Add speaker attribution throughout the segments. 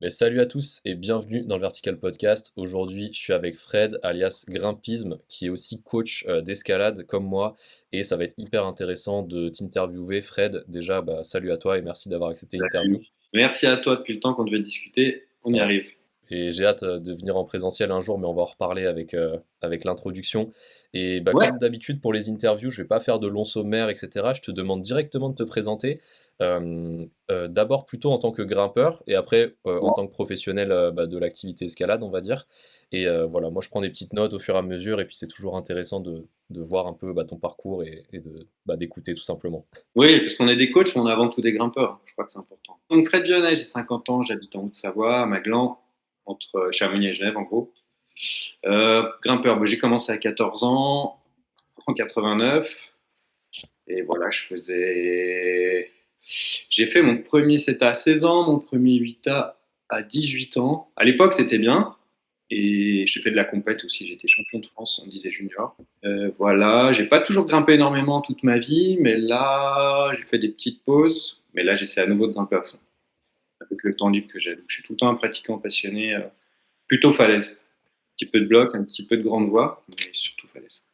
Speaker 1: Mais salut à tous et bienvenue dans le Vertical Podcast. Aujourd'hui, je suis avec Fred, alias Grimpisme, qui est aussi coach d'escalade comme moi. Et ça va être hyper intéressant de t'interviewer. Fred, déjà, salut à toi et merci d'avoir accepté l'interview.
Speaker 2: Salut. Merci à toi depuis le temps qu'on devait discuter. On y
Speaker 1: Ouais.
Speaker 2: arrive.
Speaker 1: Et j'ai hâte de venir en présentiel un jour, mais on va en reparler avec l'introduction. Et
Speaker 2: Ouais.
Speaker 1: comme d'habitude pour les interviews, je vais pas faire de longs sommaires, etc. Je te demande directement de te présenter. D'abord plutôt en tant que grimpeur, et après en tant que professionnel de l'activité escalade, on va dire. Et voilà, moi je prends des petites notes au fur et à mesure, et puis c'est toujours intéressant de voir un peu ton parcours et d'écouter tout simplement.
Speaker 2: Oui, parce qu'on est des coachs, mais on est avant tout des grimpeurs. Je crois que c'est important. Donc Fred Vionnet, j'ai 50 ans, j'habite en Haute-Savoie, à Maglan, entre Chamonix et Genève en gros. Grimpeur, j'ai commencé à 14 ans, en 89. Et voilà, J'ai fait mon premier, c'était à 16 ans, mon premier 8A à 18 ans. À l'époque, c'était bien. Et j'ai fait de la compète aussi, j'étais champion de France, on disait junior. Voilà, j'ai pas toujours grimpé énormément toute ma vie, mais là, j'ai fait des petites pauses. Mais là, j'essaie à nouveau de grimper à fond, avec le temps libre que j'ai. Donc, je suis tout le temps un pratiquant passionné, plutôt falaise. Un petit peu de bloc, un petit peu de grande voie, mais surtout falaise.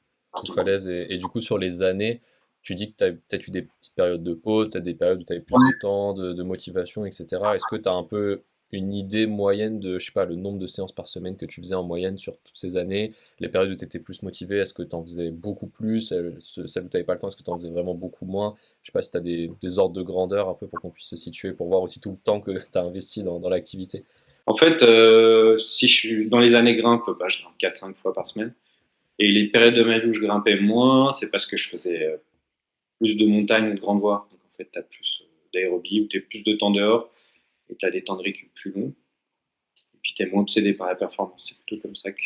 Speaker 1: Tout falaise, et du coup sur les années, tu dis que tu as peut-être eu des petites périodes de pause, peut-être des périodes où tu avais plus de temps, de motivation, etc. Est-ce que tu as un peu une idée moyenne de, je sais pas, le nombre de séances par semaine que tu faisais en moyenne sur toutes ces années? Les périodes où tu étais plus motivé, est-ce que tu en faisais beaucoup plus? Celles où tu n'avais pas le temps, est-ce que tu en faisais vraiment beaucoup moins? Je sais pas si tu as des ordres de grandeur un peu pour qu'on puisse se situer, pour voir aussi tout le temps que tu as investi dans l'activité.
Speaker 2: En fait, si je suis dans les années grimpe, je grimpe 4-5 fois par semaine. Et les périodes de ma vie où je grimpais moins, c'est parce que je faisais plus de montagne ou de grande voie. Donc en fait, tu as plus d'aérobie ou tu es plus de temps dehors et tu as des temps de récup plus longs. Et puis tu es moins obsédé par la performance. C'est plutôt comme ça que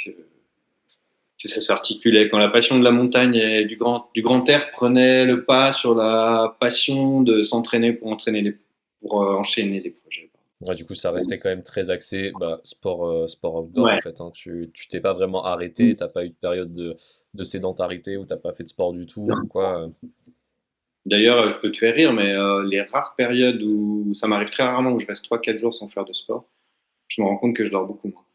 Speaker 2: ça s'articulait. Quand la passion de la montagne et du grand air prenait le pas sur la passion de s'entraîner pour enchaîner les projets.
Speaker 1: Ouais, du coup, ça restait quand même très axé sport outdoor en
Speaker 2: Ouais.
Speaker 1: fait, hein. Tu t'es pas vraiment arrêté, t'as pas eu de période de sédentarité où t'as pas fait de sport du tout ou quoi.
Speaker 2: D'ailleurs, je peux te faire rire, mais les rares périodes où ça m'arrive très rarement où je reste 3-4 jours sans faire de sport, je me rends compte que je dors beaucoup moins.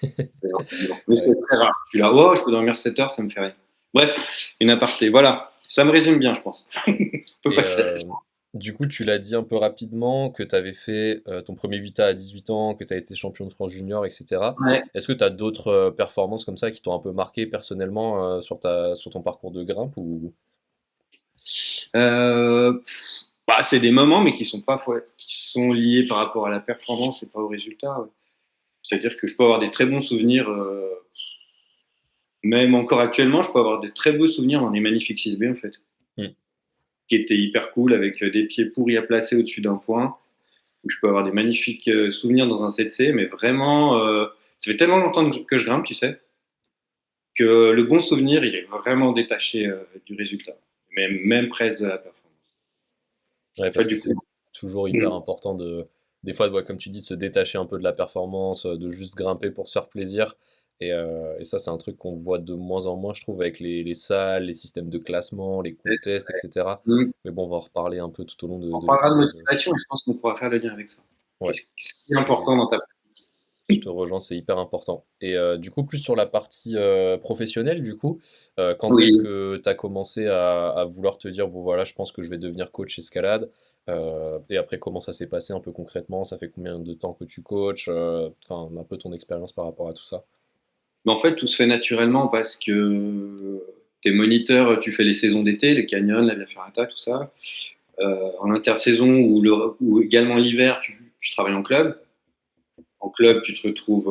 Speaker 2: Mais
Speaker 1: Ouais.
Speaker 2: c'est très rare. Je suis là, oh, je peux dormir 7 heures, ça me fait rien. Bref, une aparté. Voilà, ça me résume bien, je pense. On peut
Speaker 1: Et
Speaker 2: passer à la suite.
Speaker 1: du coup, tu l'as dit un peu rapidement que tu avais fait ton premier 8A à 18 ans, que tu as été champion de France junior, etc.
Speaker 2: Ouais.
Speaker 1: Est-ce que tu as d'autres performances comme ça qui t'ont un peu marqué personnellement sur ton parcours de grimpe ou...
Speaker 2: Euh, c'est des moments, mais qui sont liés par rapport à la performance et pas au résultat. Ouais. C'est-à-dire que je peux avoir des très bons souvenirs, même encore actuellement, je peux avoir des très beaux souvenirs dans les magnifiques 6B en fait,
Speaker 1: Hmm.
Speaker 2: qui étaient hyper cool avec des pieds pourris à placer au-dessus d'un point. Où je peux avoir des magnifiques souvenirs dans un 7C, mais vraiment, ça fait tellement longtemps que je grimpe, tu sais, que le bon souvenir, il est vraiment détaché du résultat, même presque de la performance.
Speaker 1: Ouais,
Speaker 2: En fait,
Speaker 1: parce que
Speaker 2: du coup,
Speaker 1: c'est toujours hyper important des fois, ouais, comme tu dis, de se détacher un peu de la performance, de juste grimper pour se faire plaisir. Et ça, c'est un truc qu'on voit de moins en moins, je trouve, avec les salles, les systèmes de classement, les contests, etc. Mais bon, on va en reparler un peu tout au long
Speaker 2: on
Speaker 1: de
Speaker 2: parlera de
Speaker 1: l'épisode.
Speaker 2: motivation et je pense qu'on pourra faire le lien avec ça.
Speaker 1: Ouais,
Speaker 2: Qu'est-ce qui est important dans ta
Speaker 1: je te rejoins, c'est hyper important. Et du coup, plus sur la partie professionnelle, du coup, quand est-ce
Speaker 2: Oui.
Speaker 1: que tu as commencé à vouloir te dire, bon voilà, je pense que je vais devenir coach escalade? Et après, comment ça s'est passé un peu concrètement? Ça fait combien de temps que tu coaches? Enfin, un peu ton expérience par rapport à tout ça.
Speaker 2: Mais en fait, tout se fait naturellement parce que t'es moniteur, tu fais les saisons d'été, les canyons, la Via Ferrata, tout ça. En intersaison ou également l'hiver, tu travailles en club. En club, tu te retrouves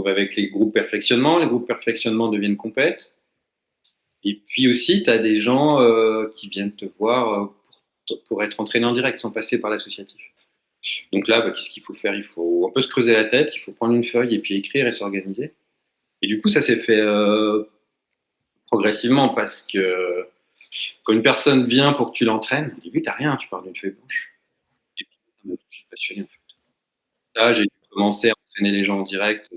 Speaker 2: avec les groupes perfectionnement. Les groupes perfectionnement deviennent compètes. Et puis aussi, tu as des gens qui viennent te voir pour être entraîné en direct sans passer par l'associatif. Donc là, qu'est-ce qu'il faut faire? Il faut un peu se creuser la tête, il faut prendre une feuille et puis écrire et s'organiser. Et du coup, ça s'est fait progressivement parce que quand une personne vient pour que tu l'entraînes, au début, tu n'as rien, tu pars d'une feuille blanche. Et puis, ça m'a tout de suite passionné en fait. Là, j'ai commencé à entraîner les gens en direct.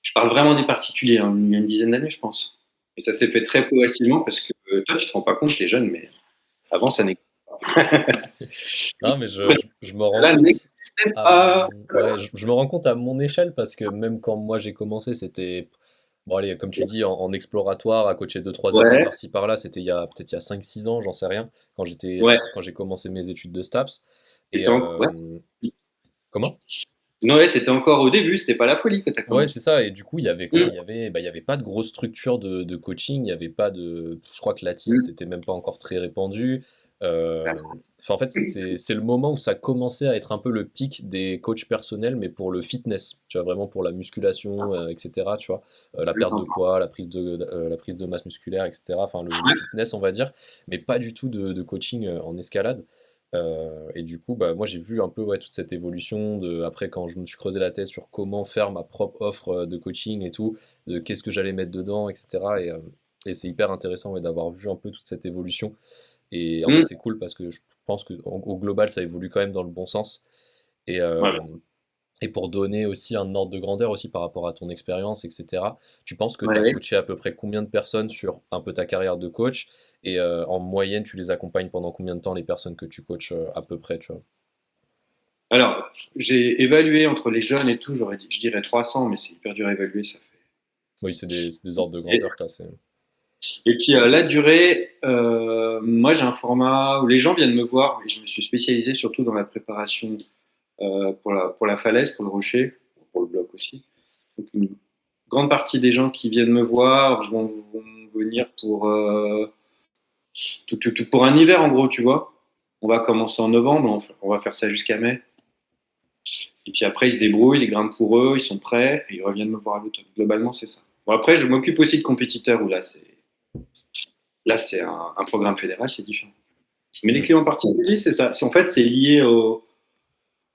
Speaker 2: Je parle vraiment des particuliers, hein, il y a une dizaine d'années, je pense. Et ça s'est fait très progressivement parce que toi, tu te rends pas compte, tu es jeune, mais avant, ça n'existait pas.
Speaker 1: Non, mais je me rends
Speaker 2: Là,
Speaker 1: compte
Speaker 2: n'existait pas.
Speaker 1: ouais, je me rends compte à mon échelle parce que même quand moi j'ai commencé, c'était, bon, allez, comme tu dis, en exploratoire, à coacher deux trois athlètes
Speaker 2: Ouais,
Speaker 1: par-ci par-là, c'était il y a peut-être il y a 5 6 ans, j'en sais rien,
Speaker 2: ouais.
Speaker 1: quand j'ai commencé mes études de STAPS. Et
Speaker 2: Ouais.
Speaker 1: comment?
Speaker 2: Noël, t'étais encore au début, c'était pas la folie que t'as
Speaker 1: Ouais, c'est
Speaker 2: commencé.
Speaker 1: ça. Et du coup, il y avait quoi?
Speaker 2: Mm,
Speaker 1: Il y avait pas de grosse structure de coaching. Il y avait pas de, je crois que l'ATIS,
Speaker 2: mm.
Speaker 1: c'était même pas encore très répandu. Enfin, en fait, c'est le moment où ça commençait à être un peu le pic des coachs personnels, mais pour le fitness. Tu vois, vraiment pour la musculation, etc. Tu vois, la
Speaker 2: Je
Speaker 1: perte de
Speaker 2: comprends.
Speaker 1: poids, la prise de masse musculaire, etc. Enfin, le fitness, on va dire, mais pas du tout de coaching en escalade. Et du coup, bah, moi j'ai vu un peu ouais, toute cette évolution de après quand je me suis creusé la tête sur comment faire ma propre offre de coaching et tout, de qu'est-ce que j'allais mettre dedans, etc. Et c'est hyper intéressant ouais, d'avoir vu un peu toute cette évolution. Et en fait
Speaker 2: Mm.
Speaker 1: c'est cool parce que je pense que au global ça évolue quand même dans le bon sens. Et,
Speaker 2: Ouais,
Speaker 1: et pour donner aussi un ordre de grandeur aussi par rapport à ton expérience, etc., tu penses que tu as
Speaker 2: ouais.
Speaker 1: coaché à peu près combien de personnes sur un peu ta carrière de coach? Et en moyenne, tu les accompagnes pendant combien de temps les personnes que tu coaches à peu près, tu vois?
Speaker 2: Alors, j'ai évalué entre les jeunes et tout, j'aurais dit, je dirais 300, mais c'est hyper dur à évaluer, ça
Speaker 1: Oui, c'est des ordres de
Speaker 2: fait.
Speaker 1: grandeur, quoi.
Speaker 2: Et puis la durée, moi j'ai un format où les gens viennent me voir et je me suis spécialisé surtout dans la préparation pour la falaise, pour le rocher, pour le bloc aussi. Donc une grande partie des gens qui viennent me voir vont venir pour, pour un hiver en gros, tu vois. On va commencer en novembre, on va faire ça jusqu'à mai. Et puis après ils se débrouillent, ils grimpent pour eux, ils sont prêts et ils reviennent me voir à l'automne. Globalement c'est ça. Bon après je m'occupe aussi de compétiteurs où là c'est un programme fédéral, c'est différent. Mais les
Speaker 1: Mm.
Speaker 2: clients particuliers, c'est ça. En fait, c'est lié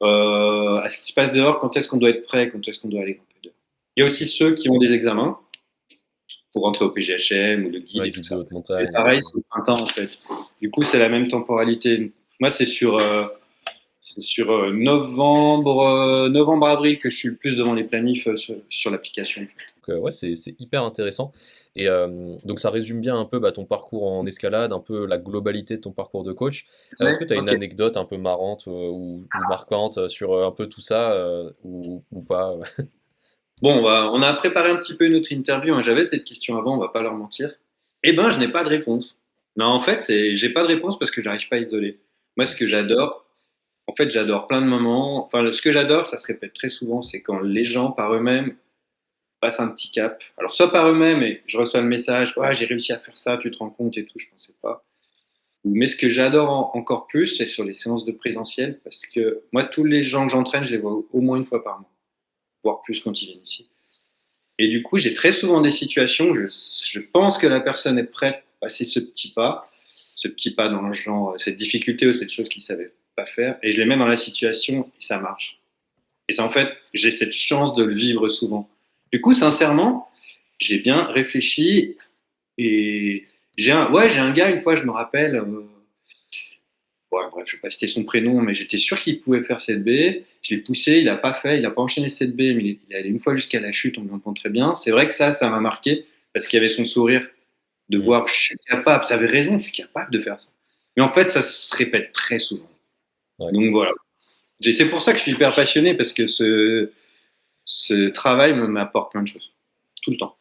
Speaker 2: à ce qui se passe dehors, quand est-ce qu'on doit être prêt, quand est-ce qu'on doit aller grimper dehors. Il y a aussi ceux qui ont des examens pour rentrer au PGHM ou le guide
Speaker 1: Ouais,
Speaker 2: et tout
Speaker 1: guide de
Speaker 2: ça.
Speaker 1: haute
Speaker 2: Et
Speaker 1: montagne et
Speaker 2: pareil,
Speaker 1: tout.
Speaker 2: c'est le printemps en fait. Du coup, c'est la même temporalité. Moi, c'est sur novembre-avril que je suis le plus devant les planifs sur l'application. En fait.
Speaker 1: Donc, ouais, c'est hyper intéressant. Et donc, ça résume bien un peu bah, ton parcours en escalade, un peu la globalité de ton parcours de coach. Est-ce que
Speaker 2: Ouais,
Speaker 1: tu as une
Speaker 2: ok.
Speaker 1: anecdote un peu marrante ou marquante sur un peu tout ça ou pas?
Speaker 2: Bon, on a préparé un petit peu notre interview. Hein. J'avais cette question avant, on va pas leur mentir. Eh ben, je n'ai pas de réponse. Non, en fait, j'ai pas de réponse parce que j'arrive pas à isoler. Moi, ce que j'adore, en fait, j'adore plein de moments. Enfin, ce que j'adore, ça se répète très souvent, c'est quand les gens par eux-mêmes passent un petit cap. Alors, soit par eux-mêmes, et je reçois le message, ouais, j'ai réussi à faire ça, tu te rends compte et tout, je pensais pas. Mais ce que j'adore encore plus, c'est sur les séances de présentiel, parce que moi, tous les gens que j'entraîne, je les vois au moins une fois par mois, voire plus quand ils viennent ici. Et du coup, j'ai très souvent des situations où je pense que la personne est prête à passer ce petit pas dans le genre, cette difficulté ou cette chose qu'il ne savait pas faire, et je les mets dans la situation et ça marche. Et ça, en fait, j'ai cette chance de le vivre souvent. Du coup, sincèrement, j'ai bien réfléchi et j'ai un gars, une fois, je me rappelle, ouais, bref, je vais pas citer son prénom, mais j'étais sûr qu'il pouvait faire cette baie. Je l'ai poussé, il a pas fait, il a pas enchaîné cette baie, mais il est allé une fois jusqu'à la chute, on l'entend très bien. C'est vrai que ça m'a marqué parce qu'il y avait son sourire de
Speaker 1: Mm.
Speaker 2: voir, je suis capable, tu avais raison, je suis capable de faire ça. Mais en fait, ça se répète très souvent.
Speaker 1: Ouais.
Speaker 2: Donc voilà. C'est pour ça que je suis hyper passionné parce que ce travail m'apporte plein de choses. Tout le temps.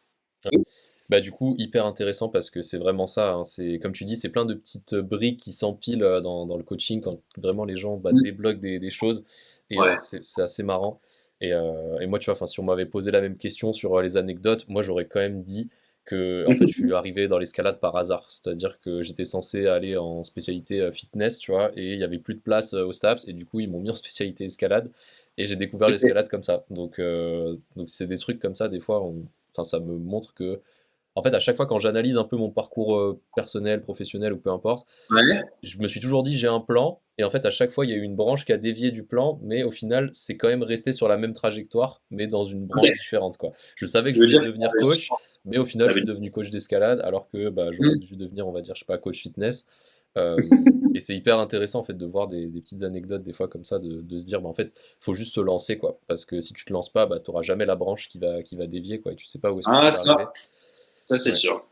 Speaker 1: Bah, du coup, hyper intéressant parce que c'est vraiment ça, hein. C'est, comme tu dis, c'est plein de petites briques qui s'empilent dans le coaching quand vraiment les gens bah,
Speaker 2: Mm.
Speaker 1: débloquent des choses et
Speaker 2: Ouais.
Speaker 1: c'est assez marrant. Et moi, tu vois, enfin, si on m'avait posé la même question sur les anecdotes, moi j'aurais quand même dit que en fait, je suis arrivé dans l'escalade par hasard. C'est-à-dire que j'étais censé aller en spécialité fitness, tu vois, et il y avait plus de place au STAPS et du coup, ils m'ont mis en spécialité escalade et j'ai découvert l'escalade comme ça. Donc c'est des trucs comme ça, des fois, enfin, ça me montre que en fait, à chaque fois quand j'analyse un peu mon parcours personnel, professionnel ou peu importe,
Speaker 2: Ouais.
Speaker 1: je me suis toujours dit j'ai un plan, et en fait à chaque fois il y a eu une branche qui a dévié du plan, mais au final c'est quand même resté sur la même trajectoire, mais dans une
Speaker 2: Ok.
Speaker 1: branche différente quoi. Je savais que
Speaker 2: Je
Speaker 1: je
Speaker 2: veux
Speaker 1: voulais
Speaker 2: dire que
Speaker 1: devenir coach, mais au final je suis
Speaker 2: t'avais-
Speaker 1: devenu coach d'escalade, alors que bah, j'aurais
Speaker 2: Mm.
Speaker 1: dû devenir, on va dire, je sais pas, coach fitness. Euh, et c'est hyper intéressant en fait de voir des petites anecdotes des fois comme ça, de se dire bah en fait faut juste se lancer quoi, parce que si tu te lances pas, bah t'auras jamais la branche qui va dévier quoi, et tu sais pas où est-ce que tu
Speaker 2: Ah,
Speaker 1: vas arriver.
Speaker 2: ça c'est
Speaker 1: Ouais.
Speaker 2: sûr.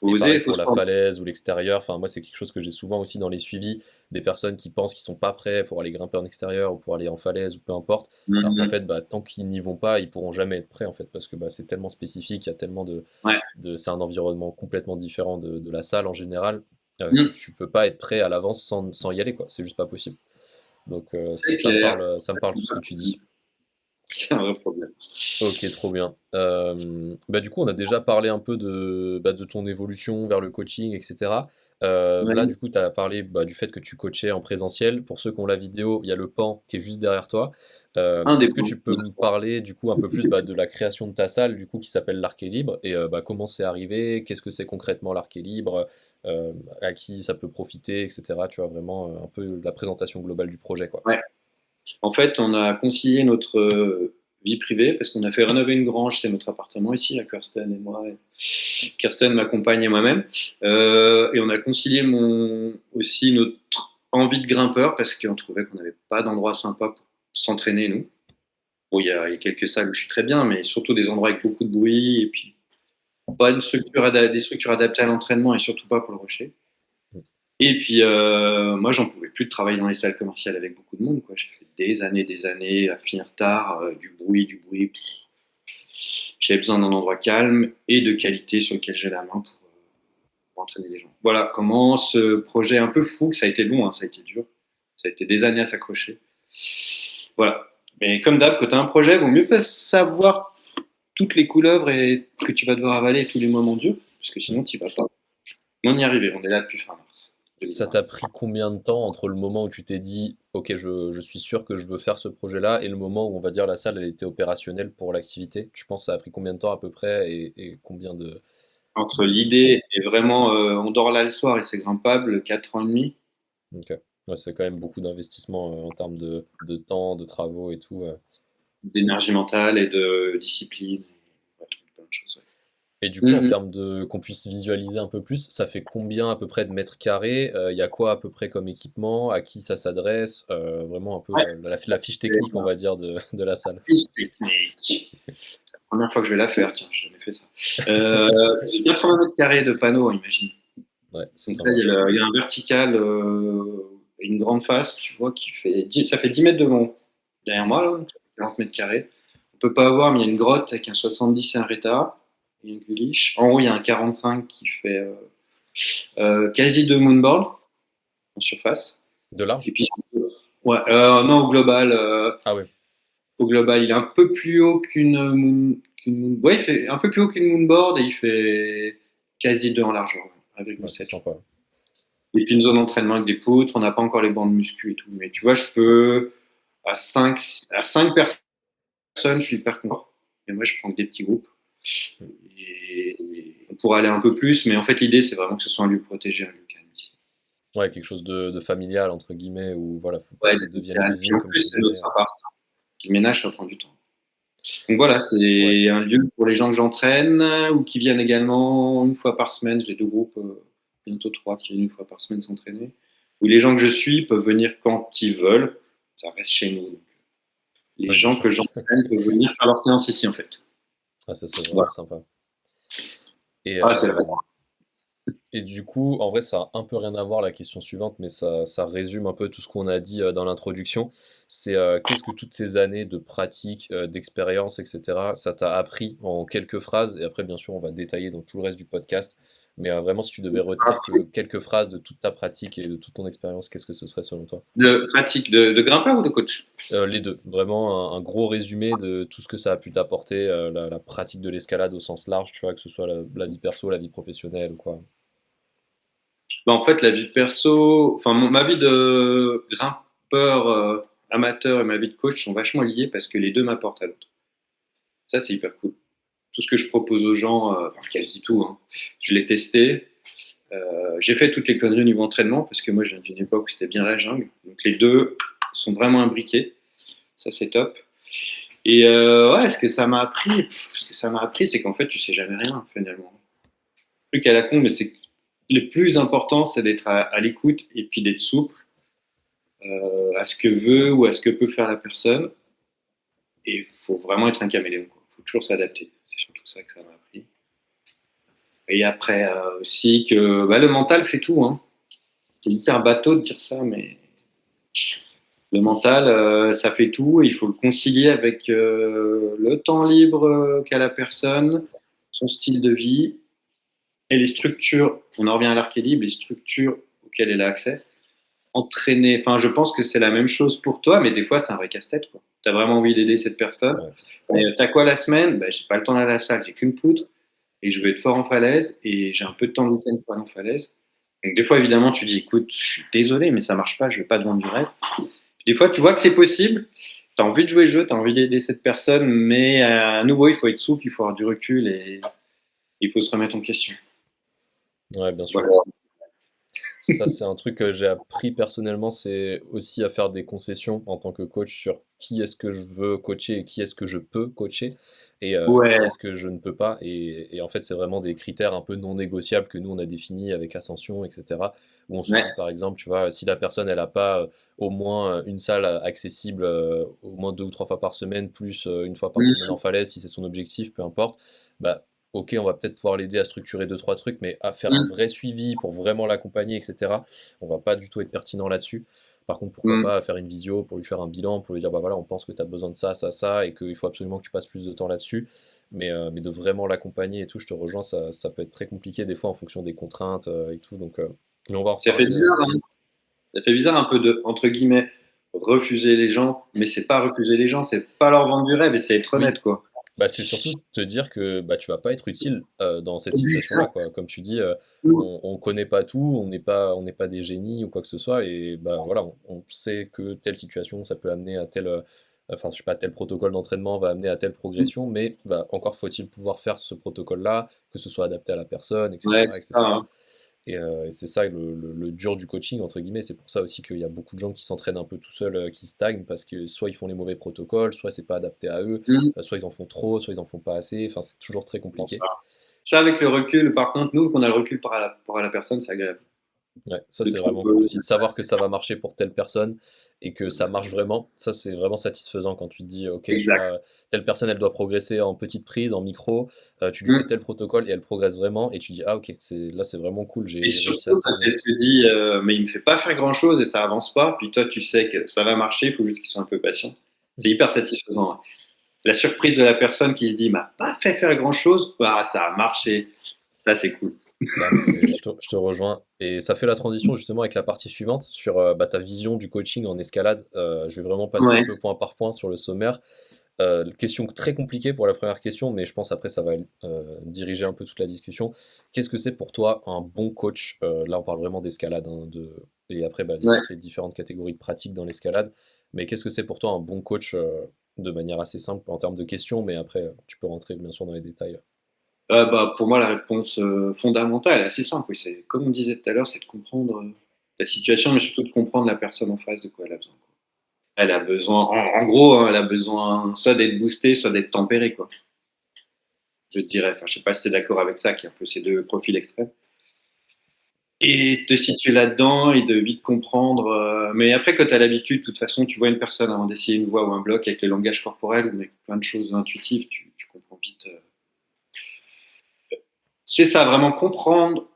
Speaker 2: Faut
Speaker 1: Et
Speaker 2: oser,
Speaker 1: pareil
Speaker 2: il faut
Speaker 1: pour
Speaker 2: se
Speaker 1: la
Speaker 2: former.
Speaker 1: falaise ou l'extérieur. Enfin, moi, c'est quelque chose que j'ai souvent aussi dans les suivis, des personnes qui pensent qu'ils sont pas prêts pour aller grimper en extérieur ou pour aller en falaise ou peu importe. Alors qu'en
Speaker 2: Mhm.
Speaker 1: fait, bah, tant qu'ils n'y vont pas, ils pourront jamais être prêts en fait, parce que bah, c'est tellement spécifique, il y a tellement
Speaker 2: Ouais.
Speaker 1: c'est un environnement complètement différent de la salle en général, que
Speaker 2: Mhm.
Speaker 1: tu peux pas être prêt à l'avance sans y aller, quoi. C'est juste pas possible. Donc
Speaker 2: C'est clair.
Speaker 1: ça me parle tout ce que tu dis.
Speaker 2: C'est un vrai problème.
Speaker 1: Ok, trop bien. Bah, du coup, on a déjà parlé un peu de ton évolution vers le coaching, etc. Là,
Speaker 2: Ouais.
Speaker 1: du coup, tu as parlé bah, du fait que tu coachais en présentiel. Pour ceux qui ont la vidéo, il y a le pan qui est juste derrière toi.
Speaker 2: Un des
Speaker 1: Est-ce que
Speaker 2: points.
Speaker 1: tu peux me parler du coup un peu plus bah, de la création de ta salle, du coup, qui s'appelle l'Arc est libre, et bah, comment c'est arrivé, qu'est-ce que c'est concrètement l'Arc est libre, à qui ça peut profiter, etc. Tu vois, vraiment un peu la présentation globale du projet, quoi.
Speaker 2: Ouais. En fait, on a concilié notre vie privée parce qu'on a fait rénover une grange, c'est notre appartement ici, à Kirsten et moi. Kirsten, ma compagne et moi-même. Et on a concilié aussi notre envie de grimpeur parce qu'on trouvait qu'on n'avait pas d'endroit sympa pour s'entraîner, nous. Bon, il y a quelques salles où je suis très bien, mais surtout des endroits avec beaucoup de bruit et puis pas des structures adaptées à l'entraînement et surtout pas pour le rocher. Et puis, moi, j'en pouvais plus de travailler dans les salles commerciales avec beaucoup de monde, quoi. J'ai fait des années à finir tard, du bruit, du bruit. J'avais besoin d'un endroit calme et de qualité sur lequel j'ai la main pour entraîner les gens. Voilà comment ce projet un peu fou, ça a été long, hein, ça a été dur, ça a été des années à s'accrocher. Voilà. Mais comme d'hab, quand tu as un projet, il vaut mieux pas savoir toutes les couleuvres et que tu vas devoir avaler tous les moments durs, parce que sinon, tu vas pas. On y est arrivé, on est là depuis fin mars
Speaker 1: Ça t'a
Speaker 2: 2020.
Speaker 1: pris combien de temps entre le moment où tu t'es dit, ok, je suis sûr que je veux faire ce projet-là, et le moment où on va dire la salle elle était opérationnelle pour l'activité? Tu penses que ça a pris combien de temps à peu près et combien de...
Speaker 2: Entre l'idée et vraiment, on dort là le soir et c'est grimpable, 4 ans et demi.
Speaker 1: Ok. Ouais, c'est quand même beaucoup d'investissement en termes de temps, de travaux et tout.
Speaker 2: D'énergie mentale et de discipline. Ouais, plein de choses.
Speaker 1: Et du coup,
Speaker 2: Ouais.
Speaker 1: en termes de qu'on puisse visualiser un peu plus, ça fait combien à peu près de mètres carrés? Il y a quoi à peu près comme équipement? À qui ça s'adresse? Vraiment un peu
Speaker 2: Ouais,
Speaker 1: la fiche
Speaker 2: c'est
Speaker 1: technique, on va dire, de la salle.
Speaker 2: fiche technique. C'est la première fois que je vais la faire, tiens, j'ai jamais fait ça. C'est 80 mètres carrés de panneaux, imagine.
Speaker 1: Ouais, c'est
Speaker 2: Donc là,
Speaker 1: sympa.
Speaker 2: il y a un vertical et une grande face, tu vois, ça fait 10 mètres de long. Derrière moi, là, donc, ça fait 40 mètres carrés. On peut pas avoir, mais il y a une grotte avec un 70 et un Reta, et un Guliche. En haut, il y a un 45 qui fait quasi 2 moonboards en surface.
Speaker 1: De
Speaker 2: Et
Speaker 1: large?
Speaker 2: puis, ouais, non,
Speaker 1: Ah ouais.
Speaker 2: au global, il est un peu plus haut ouais, il fait un peu plus haut qu'une moonboard et il fait quasi 2 en largeur,
Speaker 1: Ouais, c'est
Speaker 2: 1,7.
Speaker 1: sympa.
Speaker 2: Et puis une zone d'entraînement avec des poutres, on n'a pas encore les bancs de muscu et tout. Mais tu vois, je peux, à 5 personnes, je suis hyper content. Et moi, je prends que des petits groupes. Et on pourrait aller un peu plus, mais en fait, l'idée, c'est vraiment que ce soit un lieu protégé, un lieu calme ici.
Speaker 1: Ouais, quelque chose de familial, entre guillemets, où voilà, faut pas
Speaker 2: Ouais,
Speaker 1: que ça
Speaker 2: des trucs
Speaker 1: devienne
Speaker 2: calmes. Puis
Speaker 1: l'usine,
Speaker 2: en
Speaker 1: comme
Speaker 2: plus,
Speaker 1: tu
Speaker 2: c'est
Speaker 1: disais.
Speaker 2: notre appart. Le ménage, ça prend du temps. Donc voilà,
Speaker 1: Ouais.
Speaker 2: c'est un lieu pour les gens que j'entraîne ou qui viennent également une fois par semaine. J'ai 2 groupes, bientôt 3, qui viennent une fois par semaine s'entraîner. Où les gens que je suis peuvent venir quand ils veulent. Ça reste chez nous. Donc, les
Speaker 1: Oui, bien
Speaker 2: gens
Speaker 1: sûr.
Speaker 2: que j'entraîne peuvent venir faire leur séance ici, en fait.
Speaker 1: Ah, ça, c'est vraiment
Speaker 2: Voilà.
Speaker 1: sympa. Et,
Speaker 2: Ah, c'est
Speaker 1: euh, et du coup, en vrai, ça a un peu rien à voir la question suivante, mais ça résume un peu tout ce qu'on a dit dans l'introduction. C'est qu'est-ce que toutes ces années de pratique, d'expérience, etc., ça t'a appris en quelques phrases? Et après, bien sûr, on va détailler dans tout le reste du podcast. Mais vraiment, si tu devais retenir que quelques phrases de toute ta pratique et de toute ton expérience, qu'est-ce que ce serait selon toi?
Speaker 2: de pratique de grimpeur ou de coach?
Speaker 1: Les deux. Vraiment un gros résumé de tout ce que ça a pu t'apporter, la pratique de l'escalade au sens large, tu vois, que ce soit la vie perso, la vie professionnelle ou quoi.
Speaker 2: Bah, en fait, la vie perso, enfin, ma vie de grimpeur amateur et ma vie de coach sont vachement liées parce que les deux m'apportent à l'autre. Ça, c'est hyper cool. Tout ce que je propose aux gens, enfin, quasi tout, hein, je l'ai testé. J'ai fait toutes les conneries au niveau entraînement parce que moi, je viens d'une époque où c'était bien la jungle. Donc, les deux sont vraiment imbriqués. Ça, c'est top. Et ouais, ce que ça m'a appris, ce que ça m'a appris, c'est qu'en fait, tu sais jamais rien, finalement. Plus qu'à la con, mais c'est le plus important, c'est d'être à l'écoute et puis d'être souple à ce que veut ou à ce que peut faire la personne. Et il faut vraiment être un caméléon. Il faut toujours s'adapter. C'est surtout ça que ça m'a appris. Et après aussi que le mental fait tout. Hein. C'est hyper bateau de dire ça, mais le mental, ça fait tout. Et il faut le concilier avec le temps libre qu'a la personne, son style de vie et les structures. On en revient à l'archétype, les structures auxquelles elle a accès. Entraîner, enfin, je pense que c'est la même chose pour toi, mais des fois, c'est un vrai casse-tête. Tu as vraiment envie d'aider cette personne.
Speaker 1: Ouais.
Speaker 2: Mais t'as quoi la semaine? J'ai pas le temps d'aller à la salle, j'ai qu'une poutre et je vais être fort en falaise et j'ai un peu de temps le week-end pour aller en falaise. Donc, des fois, évidemment, tu dis, écoute, je suis désolé, mais ça marche pas, je vais pas te vendre du rêve. Des fois, tu vois que c'est possible, tu as envie de jouer le jeu, tu as envie d'aider cette personne, mais à nouveau, il faut être souple, il faut avoir du recul et il faut se remettre en question.
Speaker 1: Ouais, bien sûr.
Speaker 2: Voilà.
Speaker 1: Ça, c'est un truc que j'ai appris personnellement, c'est aussi à faire des concessions en tant que coach sur qui est-ce que je veux coacher et qui est-ce que je peux coacher et qui
Speaker 2: Ouais,
Speaker 1: est-ce que je ne peux pas. Et en fait, c'est vraiment des critères un peu non négociables que nous, on a définis avec Ascension, etc. Où on se dit,
Speaker 2: ouais.
Speaker 1: par exemple, tu vois, si la personne, elle n'a pas au moins une salle accessible au moins 2 ou 3 fois par semaine, plus une fois par semaine
Speaker 2: Mmh.
Speaker 1: en falaise, si c'est son objectif, peu importe, bah, ok, on va peut-être pouvoir l'aider à structurer 2, 3 trucs, mais à faire un
Speaker 2: Mmh.
Speaker 1: vrai suivi pour vraiment l'accompagner, etc., on va pas du tout être pertinent là-dessus. Par contre, pourquoi
Speaker 2: Mmh.
Speaker 1: pas faire une visio pour lui faire un bilan, pour lui dire, bah voilà, on pense que tu as besoin de ça, ça, ça, et qu'il faut absolument que tu passes plus de temps là-dessus. Mais de vraiment l'accompagner et tout, je te rejoins, ça peut être très compliqué des fois en fonction des contraintes et tout. Donc, mais on va en
Speaker 2: Ça fait
Speaker 1: reparler.
Speaker 2: bizarre, hein. Ça fait bizarre un peu de, entre guillemets, refuser les gens, mais c'est pas refuser les gens, c'est pas leur vendre du rêve et c'est être
Speaker 1: Oui,
Speaker 2: honnête, quoi.
Speaker 1: bah, c'est surtout te dire que bah, tu vas pas être utile dans cette situation-là,
Speaker 2: Exact.
Speaker 1: quoi. Comme tu dis, on connaît pas tout, on n'est pas des génies ou quoi que ce soit, et bah voilà, on sait que telle situation, ça peut amener à tel, enfin je sais pas, tel protocole d'entraînement va amener à telle progression, mais bah, encore faut-il pouvoir faire ce protocole-là, que ce soit adapté à la personne,
Speaker 2: Ouais,
Speaker 1: etc.,
Speaker 2: c'est ça,
Speaker 1: etc.
Speaker 2: hein.
Speaker 1: Et c'est ça le dur du coaching, entre guillemets. C'est pour ça aussi qu'il y a beaucoup de gens qui s'entraînent un peu tout seuls, qui stagnent, parce que soit ils font les mauvais protocoles, soit c'est pas adapté à eux,
Speaker 2: Mmh.
Speaker 1: soit ils en font trop, soit ils en font pas assez. Enfin, c'est toujours très
Speaker 2: Bon,
Speaker 1: compliqué.
Speaker 2: ça, avec le recul, par contre, nous, qu'on a le recul par à la personne, c'est agréable.
Speaker 1: Ouais, ça
Speaker 2: De
Speaker 1: c'est vraiment
Speaker 2: trouver.
Speaker 1: cool aussi. De savoir que ça va marcher pour telle personne et que ça marche vraiment. Ça, c'est vraiment satisfaisant quand tu te dis, ok, tu
Speaker 2: Exact.
Speaker 1: vois, telle personne, elle doit progresser en petite prise, en micro. Tu lui fais
Speaker 2: Mmh.
Speaker 1: tel protocole et elle progresse vraiment. Et tu dis, ah ok, là c'est vraiment cool,
Speaker 2: Et
Speaker 1: j'ai réussi à
Speaker 2: surtout, quand
Speaker 1: cerner.
Speaker 2: elle se dit, mais il me fait pas faire grand-chose et ça avance pas, puis toi, tu sais que ça va marcher, il faut juste qu'ils soient un peu patients. C'est hyper satisfaisant. Hein. La surprise de la personne qui se dit, m'a pas fait faire grand-chose, bah, ça a marché. Ça, c'est cool.
Speaker 1: Non, mais je te rejoins. Et ça fait la transition justement avec la partie suivante sur bah, ta vision du coaching en escalade. Je vais vraiment passer un
Speaker 2: Ouais.
Speaker 1: peu point par point sur le sommaire. Question très compliquée pour la première question, mais je pense après ça va diriger un peu toute la discussion. Qu'est-ce que c'est pour toi un bon coach? Là, on parle vraiment d'escalade, hein, et après bah,
Speaker 2: Ouais.
Speaker 1: toutes les différentes catégories de pratiques dans l'escalade. Mais qu'est-ce que c'est pour toi un bon coach de manière assez simple en termes de questions, mais après tu peux rentrer bien sûr dans les détails.
Speaker 2: Pour moi, la réponse fondamentale est assez simple. Oui, c'est comme on disait tout à l'heure, c'est de comprendre la situation, mais surtout de comprendre la personne en face de quoi elle a besoin. Quoi. Elle a besoin, en gros, hein, elle a besoin soit d'être boostée, soit d'être tempérée, quoi. Je te dirais. Enfin, je sais pas si tu es d'accord avec ça, qui est un peu ces deux profils extrêmes. Et te situer là-dedans et de vite comprendre. Mais après, quand tu as l'habitude, de toute façon, tu vois une personne avant d'essayer une voix ou un bloc avec le langage corporel, ou avec plein de choses intuitives, tu comprends vite. C'est ça, vraiment comprendre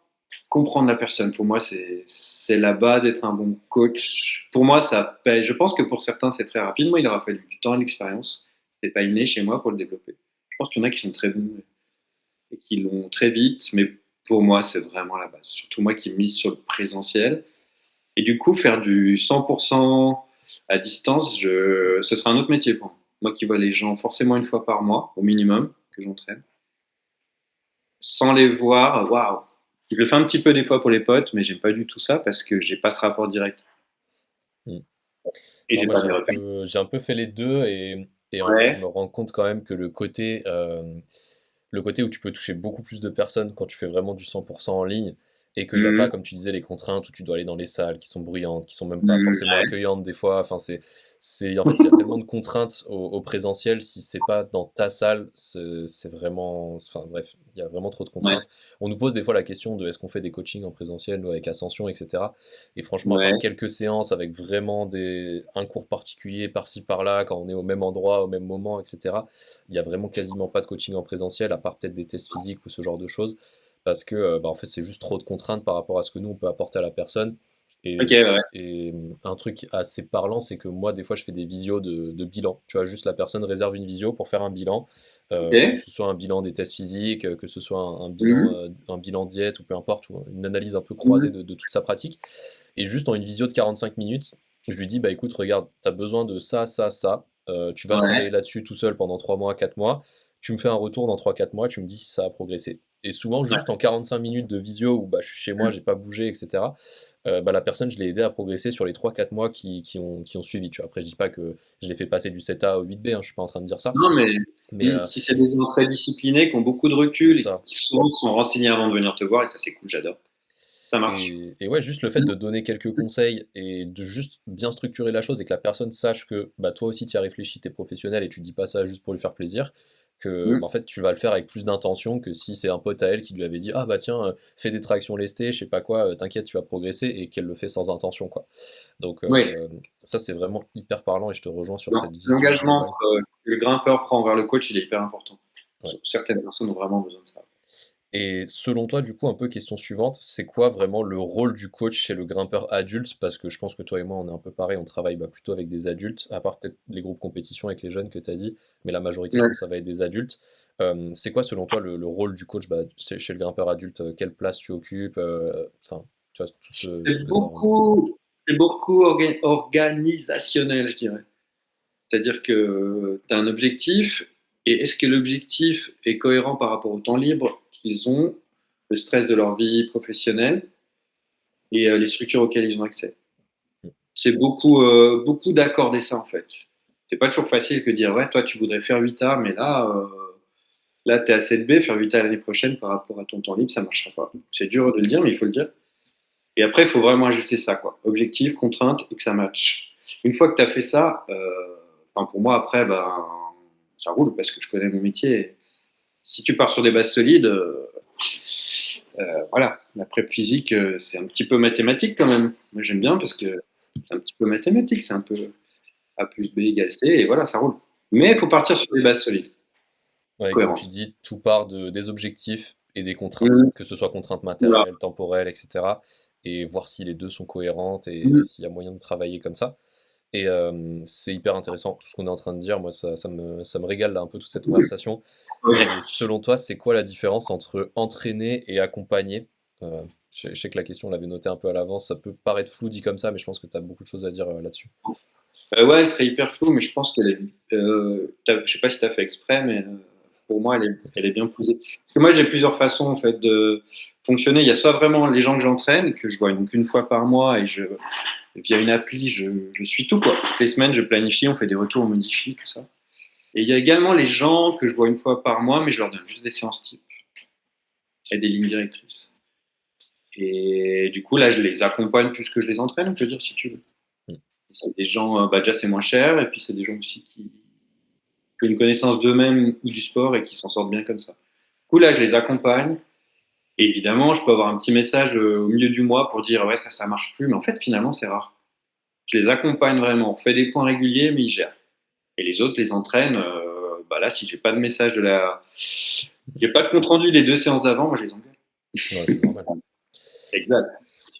Speaker 2: la personne. Pour moi, c'est la base d'être un bon coach. Pour moi, ça paye. Je pense que pour certains, c'est très rapide. Moi, il aura fallu du temps et de l'expérience. C'est pas inné chez moi pour le développer. Je pense qu'il y en a qui sont très bons et qui l'ont très vite, mais pour moi, c'est vraiment la base. Surtout moi qui mise sur le présentiel. Et du coup, faire du 100% à distance, ce sera un autre métier pour moi. Moi qui vois les gens forcément une fois par mois, au minimum, que j'entraîne, sans les voir, waouh! Je le fais un petit peu des fois pour les potes, mais j'aime pas du tout ça parce que j'ai pas ce rapport direct
Speaker 1: Mm.
Speaker 2: et
Speaker 1: Non,
Speaker 2: j'ai
Speaker 1: moi
Speaker 2: pas mes repères.
Speaker 1: j'ai un peu fait les deux et en fait je
Speaker 2: Ouais.
Speaker 1: me rends compte quand même que le côté où tu peux toucher beaucoup plus de personnes quand tu fais vraiment du 100% en ligne et qu'il n'y a pas,
Speaker 2: Mmh.
Speaker 1: comme tu disais, les contraintes où tu dois aller dans les salles qui sont bruyantes, qui sont même pas
Speaker 2: Mmh.
Speaker 1: forcément accueillantes des fois. Enfin, en fait, il y a tellement de contraintes au présentiel. Si c'est pas dans ta salle, c'est vraiment, enfin bref, il y a vraiment trop de
Speaker 2: Ouais.
Speaker 1: contraintes. On nous pose des fois la question de est-ce qu'on fait des coachings en présentiel, nous avec Ascension, etc. Et franchement, à part
Speaker 2: Ouais.
Speaker 1: quelques séances avec vraiment un cours particulier par-ci par-là, quand on est au même endroit, au même moment, etc. Il y a vraiment quasiment pas de coaching en présentiel, à part peut-être des tests physiques ou ce genre de choses. parce que bah, en fait, c'est juste trop de contraintes par rapport à ce que nous, on peut apporter à la personne.
Speaker 2: Ok,
Speaker 1: Et,
Speaker 2: ouais.
Speaker 1: un truc assez parlant, c'est que moi, des fois, je fais des visios de bilan. Tu vois, juste la personne réserve une visio pour faire un bilan,
Speaker 2: Ok.
Speaker 1: que ce soit un bilan des tests physiques, que ce soit
Speaker 2: Mhm.
Speaker 1: un bilan diète ou peu importe, ou une analyse un peu croisée
Speaker 2: Mhm.
Speaker 1: de toute sa pratique. Et juste en une visio de 45 minutes, je lui dis, bah écoute, regarde, tu as besoin de ça, ça, ça. Tu vas travailler
Speaker 2: Ouais.
Speaker 1: là-dessus tout seul pendant 3 mois, 4 mois. Tu me fais un retour dans 3 4 mois, tu me dis si ça a progressé. Et souvent,
Speaker 2: Ouais.
Speaker 1: juste en 45 minutes de visio où bah, je suis chez moi, j'ai pas bougé, etc., bah, la personne, je l'ai aidé à progresser sur les 3 4 mois qui ont suivi. Tu vois. Après, je dis pas que je l'ai fait passer du 7A au 8B, hein, je suis pas en train de dire ça.
Speaker 2: Non, mais
Speaker 1: Mais
Speaker 2: si c'est des gens très disciplinés, qui ont beaucoup de
Speaker 1: c'est
Speaker 2: recul et
Speaker 1: ça.
Speaker 2: qui souvent sont renseignés avant de venir te voir, et ça c'est cool, j'adore. Ça marche.
Speaker 1: Et ouais, juste le fait de donner quelques conseils et de juste bien structurer la chose et que la personne sache que bah, toi aussi tu y as réfléchi, tu es professionnel et tu dis pas ça juste pour lui faire plaisir, que
Speaker 2: Mhm.
Speaker 1: bah, en fait tu vas le faire avec plus d'intention que si c'est un pote à elle qui lui avait dit ah bah tiens, fais des tractions lestées, je sais pas quoi, t'inquiète, tu vas progresser et qu'elle le fait sans intention quoi. Donc
Speaker 2: Oui.
Speaker 1: ça c'est vraiment hyper parlant et je te rejoins sur
Speaker 2: Non,
Speaker 1: cette vision
Speaker 2: l'engagement
Speaker 1: globale.
Speaker 2: que le grimpeur prend envers le coach, il est hyper important.
Speaker 1: Ouais.
Speaker 2: Certaines personnes ont vraiment besoin de ça.
Speaker 1: Et selon toi, du coup, un peu question suivante, c'est quoi vraiment le rôle du coach chez le grimpeur adulte? Parce que je pense que toi et moi, on est un peu pareil, on travaille bah, plutôt avec des adultes, à part peut-être les groupes compétition avec les jeunes que tu as dit, mais la majorité, je
Speaker 2: Ouais.
Speaker 1: pense, ça va être des adultes. C'est quoi, selon toi, le rôle du coach bah, chez le grimpeur adulte? Quelle place tu occupes? Enfin, tu vois, tout ce
Speaker 2: C'est
Speaker 1: que ça englobe.
Speaker 2: beaucoup, c'est beaucoup organisationnel, je dirais. C'est-à-dire que tu as un objectif, et est-ce que l'objectif est cohérent par rapport au temps libre qu'ils ont, le stress de leur vie professionnelle et les structures auxquelles ils ont accès. C'est beaucoup, beaucoup d'accorder ça en fait. C'est pas toujours facile que de dire ouais, toi tu voudrais faire 8A, mais là tu es à 7B, faire 8A l'année prochaine par rapport à ton temps libre, ça marchera pas. C'est dur de le dire, mais il faut le dire. Et après, il faut vraiment ajuster ça, quoi. Objectif, contrainte et que ça matche. Une fois que tu as fait ça, enfin, pour moi, après, ben, ça roule parce que je connais mon métier. Si tu pars sur des bases solides, voilà, la prep physique, c'est un petit peu mathématique quand même. Moi, j'aime bien parce que c'est un petit peu mathématique, c'est un peu A plus B égale C, et voilà, ça roule. Mais il faut partir sur des bases solides,
Speaker 1: Ouais, comme tu
Speaker 2: cohérentes.
Speaker 1: dis, tout part des objectifs et des contraintes,
Speaker 2: Mmh,
Speaker 1: que ce soit contraintes
Speaker 2: voilà.
Speaker 1: matérielles, temporelles, etc. Et voir si les deux sont cohérentes et
Speaker 2: Mmh,
Speaker 1: s'il y a moyen de travailler comme ça. Et c'est hyper intéressant, tout ce qu'on est en train de dire, moi ça me régale là, un peu toute cette
Speaker 2: mmh.
Speaker 1: conversation.
Speaker 2: Ouais.
Speaker 1: Et selon toi, c'est quoi la différence entre entraîner et accompagner? Je sais que la question, on l'avait notée un peu à l'avance, ça peut paraître flou dit comme ça, mais je pense que tu as beaucoup de choses à dire là-dessus.
Speaker 2: Ouais, elle serait hyper floue, mais je pense qu'elle est. Je sais pas si tu as fait exprès, mais pour moi, elle est bien posée. Parce que moi, j'ai plusieurs façons en fait de fonctionner. Il y a soit vraiment les gens que j'entraîne, que je vois qu'une fois par mois, et via une appli, je suis tout quoi. Toutes les semaines, je planifie, on fait des retours, on modifie, tout ça. Et il y a également les gens que je vois une fois par mois, mais je leur donne juste des séances type et des lignes directrices. Et du coup, là, je les accompagne plus que je les entraîne, on peut dire, si tu veux.
Speaker 1: Mm.
Speaker 2: C'est des gens, bah, déjà c'est moins cher, et puis c'est des gens aussi qui ont une connaissance d'eux-mêmes ou du sport et qui s'en sortent bien comme ça. Du coup, là, je les accompagne. Et évidemment, je peux avoir un petit message au milieu du mois pour dire ouais, ça marche plus, mais en fait, finalement, c'est rare. Je les accompagne vraiment. On fait des points réguliers, mais ils gèrent. Et les autres les entraînent. Bah là, si j'ai pas de message j'ai pas de compte rendu des 2 séances d'avant, moi je les engueule.
Speaker 1: Ouais, c'est normal.
Speaker 2: Exact.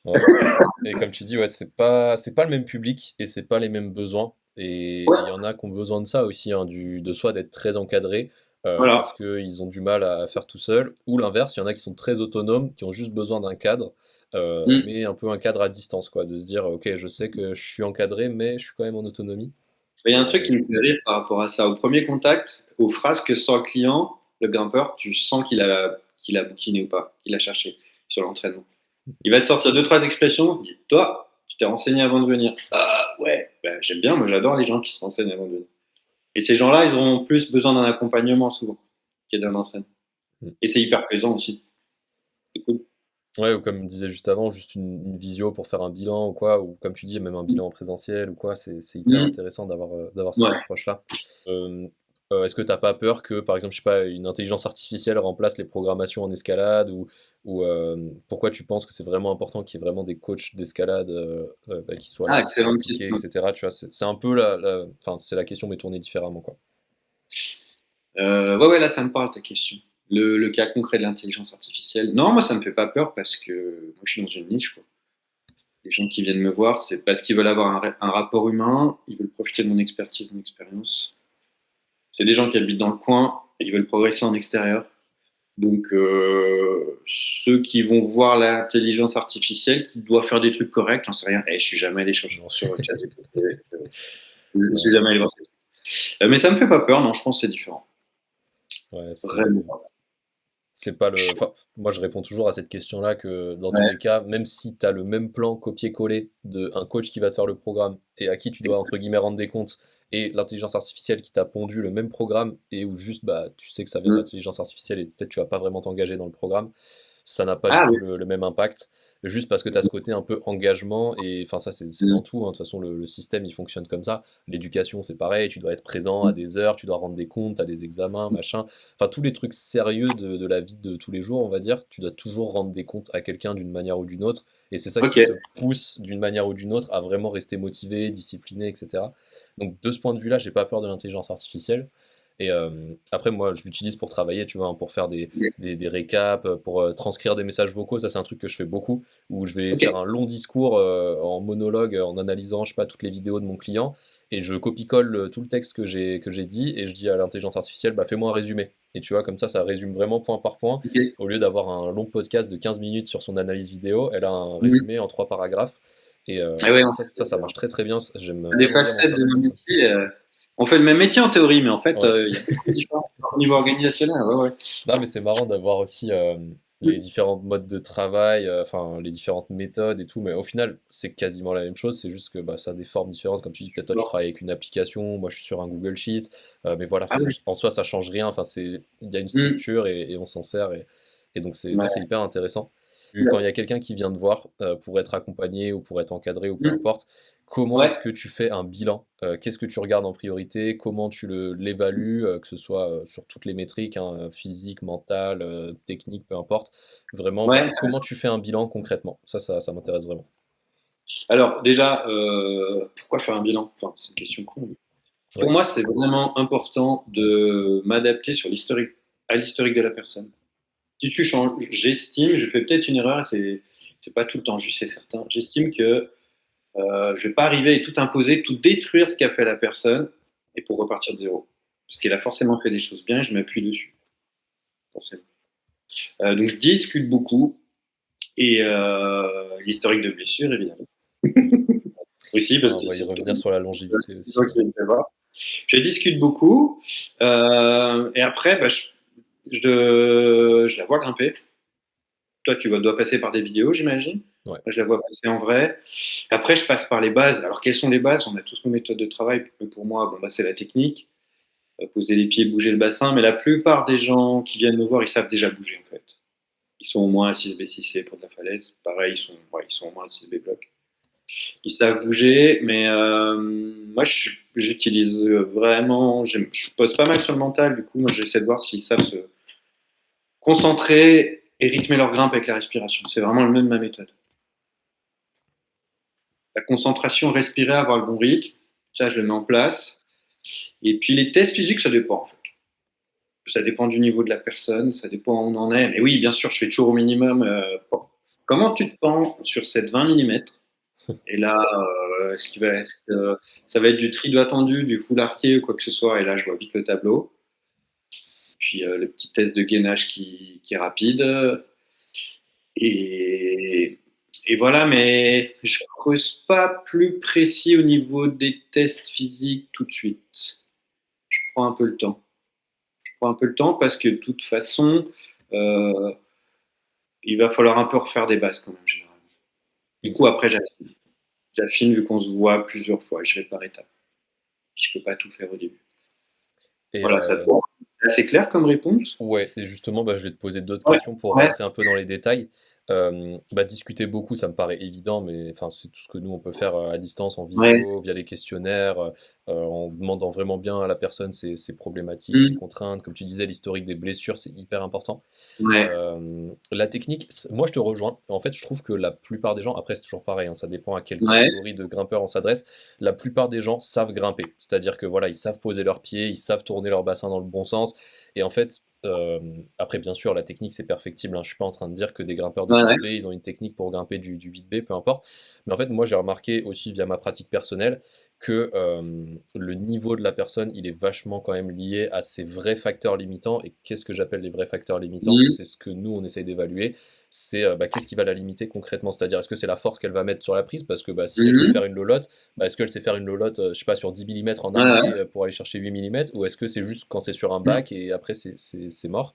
Speaker 1: Ouais. Et comme tu dis, ouais, c'est pas le même public et c'est pas les mêmes besoins. Et il y
Speaker 2: Ouais,
Speaker 1: en a qui ont besoin de ça aussi, hein, de soi d'être très encadré parce
Speaker 2: voilà.
Speaker 1: qu'ils ont du mal à faire tout seul. Ou l'inverse, il y en a qui sont très autonomes, qui ont juste besoin d'un cadre,
Speaker 2: Mm.
Speaker 1: mais un peu un cadre à distance, quoi, de se dire, ok, je sais que je suis encadré, mais je suis quand même en autonomie.
Speaker 2: Il y a un truc
Speaker 1: Euh,
Speaker 2: qui me fait rire par rapport à ça. Au premier contact, aux phrases que sent le client, le grimpeur, tu sens qu'il a bouquiné ou pas, qu'il a cherché sur l'entraînement. Il va te sortir deux, trois expressions. Il dit, toi, tu t'es renseigné avant de venir. Ah ouais, ben, j'aime bien, moi j'adore les gens qui se renseignent avant de venir. Et ces gens-là, ils auront plus besoin d'un accompagnement souvent que d'un entraînement. Et c'est hyper plaisant aussi. C'est cool.
Speaker 1: Ouais, ou comme je disais juste avant, juste une visio pour faire un bilan ou quoi, ou comme tu dis, même un bilan en présentiel ou quoi, c'est hyper
Speaker 2: Mm.
Speaker 1: intéressant d'avoir cette
Speaker 2: Ouais.
Speaker 1: approche-là. Euh, Est-ce que t'as pas peur que, par exemple, je sais pas, une intelligence artificielle remplace les programmations en escalade ou pourquoi tu penses que c'est vraiment important qu'il y ait vraiment des coachs d'escalade bah, qui soient là,
Speaker 2: Ah,
Speaker 1: qui soient
Speaker 2: excellente
Speaker 1: impliqués,
Speaker 2: question.
Speaker 1: etc. Tu vois, c'est un peu enfin, c'est la question mais tournée différemment, quoi.
Speaker 2: Ouais, ouais, là, ça me parle ta question. Le cas concret de l'intelligence artificielle. Non, moi, ça me fait pas peur parce que moi, je suis dans une niche, quoi. Les gens qui viennent me voir, c'est parce qu'ils veulent avoir un rapport humain, ils veulent profiter de mon expertise, de mon expérience. C'est des gens qui habitent dans le coin, et ils veulent progresser en extérieur. Donc, ceux qui vont voir l'intelligence artificielle, qui doit faire des trucs corrects, j'en sais rien. Je suis jamais allé sur ChatGPT. Je suis jamais allé voir ça. Mais ça me fait pas peur, non, je pense que c'est différent.
Speaker 1: Ouais,
Speaker 2: Vraiment.
Speaker 1: c'est pas le. Enfin, moi, je réponds toujours à cette question-là que dans tous les
Speaker 2: Ouais,
Speaker 1: cas, même si tu as le même plan copier-coller de un coach qui va te faire le programme et à qui tu dois, entre guillemets, rendre des comptes, et l'intelligence artificielle qui t'a pondu le même programme et où juste, bah, tu sais que ça vient de
Speaker 2: mm.
Speaker 1: l'intelligence artificielle et peut-être tu vas pas vraiment t'engager dans le programme, ça n'a pas du
Speaker 2: Ah
Speaker 1: tout
Speaker 2: oui.
Speaker 1: le même impact, juste parce que tu as ce côté un peu engagement, et enfin ça c'est dans
Speaker 2: Mm.
Speaker 1: tout, hein. De toute façon le système il fonctionne comme ça, l'éducation c'est pareil, tu dois être présent à
Speaker 2: Mm.
Speaker 1: des heures, tu dois rendre des comptes, tu as des examens, machin, enfin tous les trucs sérieux de la vie de tous les jours on va dire, tu dois toujours rendre des comptes à quelqu'un d'une manière ou d'une autre, et c'est ça
Speaker 2: Ok.
Speaker 1: qui te pousse d'une manière ou d'une autre à vraiment rester motivé, discipliné, etc. Donc de ce point de vue là j'ai pas peur de l'intelligence artificielle. Et après, moi, je l'utilise pour travailler, tu vois, hein, pour faire des récaps, pour transcrire des messages vocaux. Ça, c'est un truc que je fais beaucoup, où je vais
Speaker 2: Ok.
Speaker 1: faire un long discours en monologue, en analysant, je sais pas, toutes les vidéos de mon client, et je copie-colle tout le texte que j'ai dit, et je dis à l'intelligence artificielle, bah, fais-moi un résumé. Et tu vois, comme ça résume vraiment point par point.
Speaker 2: Ok.
Speaker 1: Au lieu d'avoir un long podcast de 15 minutes sur son analyse vidéo, elle a un
Speaker 2: Mm.
Speaker 1: résumé en 3 paragraphes. Et
Speaker 2: Ah ouais,
Speaker 1: ça marche très très bien. J'aime
Speaker 2: des
Speaker 1: vraiment bien m'en
Speaker 2: facettes de
Speaker 1: servir
Speaker 2: nos
Speaker 1: comme ça.
Speaker 2: métiers. On fait le même métier en théorie, mais en fait,
Speaker 1: Ouais.
Speaker 2: il y a beaucoup de différences au niveau organisationnel. Ouais, ouais.
Speaker 1: Non, mais c'est marrant d'avoir aussi les différents modes de travail, enfin les différentes méthodes et tout, mais au final, c'est quasiment la même chose, c'est juste que bah, ça a des formes différentes. Comme tu dis, peut-être toi tu
Speaker 2: Bon.
Speaker 1: travailles avec une application, moi je suis sur un Google Sheet, mais voilà,
Speaker 2: Ah
Speaker 1: enfin,
Speaker 2: oui.
Speaker 1: en soi ça change rien, enfin, il y a une
Speaker 2: Mm.
Speaker 1: structure et on s'en sert, et donc non, c'est
Speaker 2: Ouais.
Speaker 1: hyper intéressant. Quand il y a quelqu'un qui vient te voir pour être accompagné ou pour être encadré ou peu
Speaker 2: Mm.
Speaker 1: importe, comment est-ce
Speaker 2: Ouais.
Speaker 1: que tu fais un bilan? Qu'est-ce que tu regardes en priorité? Comment tu l'évalues, que ce soit sur toutes les métriques, hein, physique, mentale, technique, peu importe. Vraiment,
Speaker 2: Ouais,
Speaker 1: voilà, comment
Speaker 2: intéressant.
Speaker 1: tu fais un bilan concrètement? Ça m'intéresse vraiment.
Speaker 2: Alors, déjà, pourquoi faire un bilan? Enfin, c'est une question con. Pour
Speaker 1: Ouais,
Speaker 2: moi, c'est vraiment important de m'adapter sur à l'historique de la personne. Si tu changes, j'estime, je fais peut-être une erreur, c'est pas tout le temps juste, c'est certain. J'estime que je vais pas arriver et tout imposer, tout détruire ce qu'a fait la personne et pour repartir de zéro. Parce qu'elle a forcément fait des choses bien et je m'appuie dessus, forcément. Donc je discute beaucoup et l'historique de blessure, évidemment. Aussi, parce
Speaker 1: on
Speaker 2: que
Speaker 1: va y
Speaker 2: c'est
Speaker 1: revenir sur la longévité aussi.
Speaker 2: donc, je discute beaucoup et après, bah, je la vois grimper. Toi, dois passer par des vidéos, j'imagine.
Speaker 1: Ouais.
Speaker 2: Moi, je la vois passer en vrai. Après, je passe par les bases. Alors, quelles sont les bases? On a tous nos méthodes de travail. Pour moi, bon, bah, c'est la technique. Poser les pieds, bouger le bassin. Mais la plupart des gens qui viennent me voir, ils savent déjà bouger, en fait. Ils sont au moins à 6B, 6C pour de la falaise. Pareil, ils sont au moins à 6B bloc. Ils savent bouger, mais moi, j'utilise vraiment. Je pose pas mal sur le mental. Du coup, moi, j'essaie de voir s'ils savent se concentrer et rythmer leur grimpe avec la respiration. C'est vraiment le même ma méthode. La concentration, respirer, avoir le bon rythme, ça je le mets en place. Et puis les tests physiques, ça dépend en fait. Ça dépend du niveau de la personne, ça dépend où on en est. Mais oui, bien sûr, je fais toujours au minimum. Bon. Comment tu te pends sur cette 20 mm? Et là, ça va être du tri-doigt tendu, du full arqué ou quoi que ce soit. Et là, je vois vite le tableau. Puis le petit test de gainage qui est rapide. Et, et voilà, mais je creuse pas plus précis au niveau des tests physiques tout de suite. Je prends un peu le temps. Je prends un peu le temps parce que de toute façon, euh, il va falloir un peu refaire des bases quand même, généralement. Du
Speaker 1: Mm.
Speaker 2: coup, après, j'affine. J'affine vu qu'on se voit plusieurs fois. Je vais par étapes. Je peux pas tout faire au début.
Speaker 1: Et
Speaker 2: Voilà, ça te va. C'est assez clair comme réponse?
Speaker 1: ouais, et justement, bah, je vais te poser d'autres
Speaker 2: Ouais,
Speaker 1: questions pour
Speaker 2: ouais,
Speaker 1: rentrer un peu dans les détails. Bah, discuter beaucoup, ça me paraît évident, mais enfin, c'est tout ce que nous on peut faire à distance, en
Speaker 2: ouais.
Speaker 1: visio, via des questionnaires, en demandant vraiment bien à la personne ses problématiques, ses
Speaker 2: Mm,
Speaker 1: contraintes. Comme tu disais, l'historique des blessures, c'est hyper important.
Speaker 2: ouais,
Speaker 1: La technique, moi je te rejoins. En fait, je trouve que la plupart des gens, après c'est toujours pareil, hein, ça dépend à quelle
Speaker 2: ouais.
Speaker 1: catégorie de grimpeurs on s'adresse, la plupart des gens savent grimper. C'est-à-dire que voilà, ils savent poser leurs pieds, ils savent tourner leur bassin dans le bon sens. Et en fait, après bien sûr la technique c'est perfectible, hein. Je suis pas en train de dire que des grimpeurs de
Speaker 2: Ouais, ouais.
Speaker 1: 6B, ils ont une technique pour grimper du 8B, peu importe. Mais en fait, moi j'ai remarqué aussi via ma pratique personnelle que le niveau de la personne, il est vachement quand même lié à ses vrais facteurs limitants. Et qu'est-ce que j'appelle les vrais facteurs limitants?
Speaker 2: Mhm.
Speaker 1: C'est ce que nous on essaye d'évaluer. C'est bah, qu'est-ce qui va la limiter concrètement? C'est-à-dire, est-ce que c'est la force qu'elle va mettre sur la prise? Parce que bah, si elle sait
Speaker 2: Mhm.
Speaker 1: faire une lolotte, bah, est-ce qu'elle sait faire une lolotte, je sais pas, sur 10 millimètres en
Speaker 2: Ouais,
Speaker 1: arrière
Speaker 2: ouais.
Speaker 1: pour aller chercher 8 millimètres? Ou est-ce que c'est juste quand c'est sur un
Speaker 2: Mhm.
Speaker 1: bac et après c'est mort?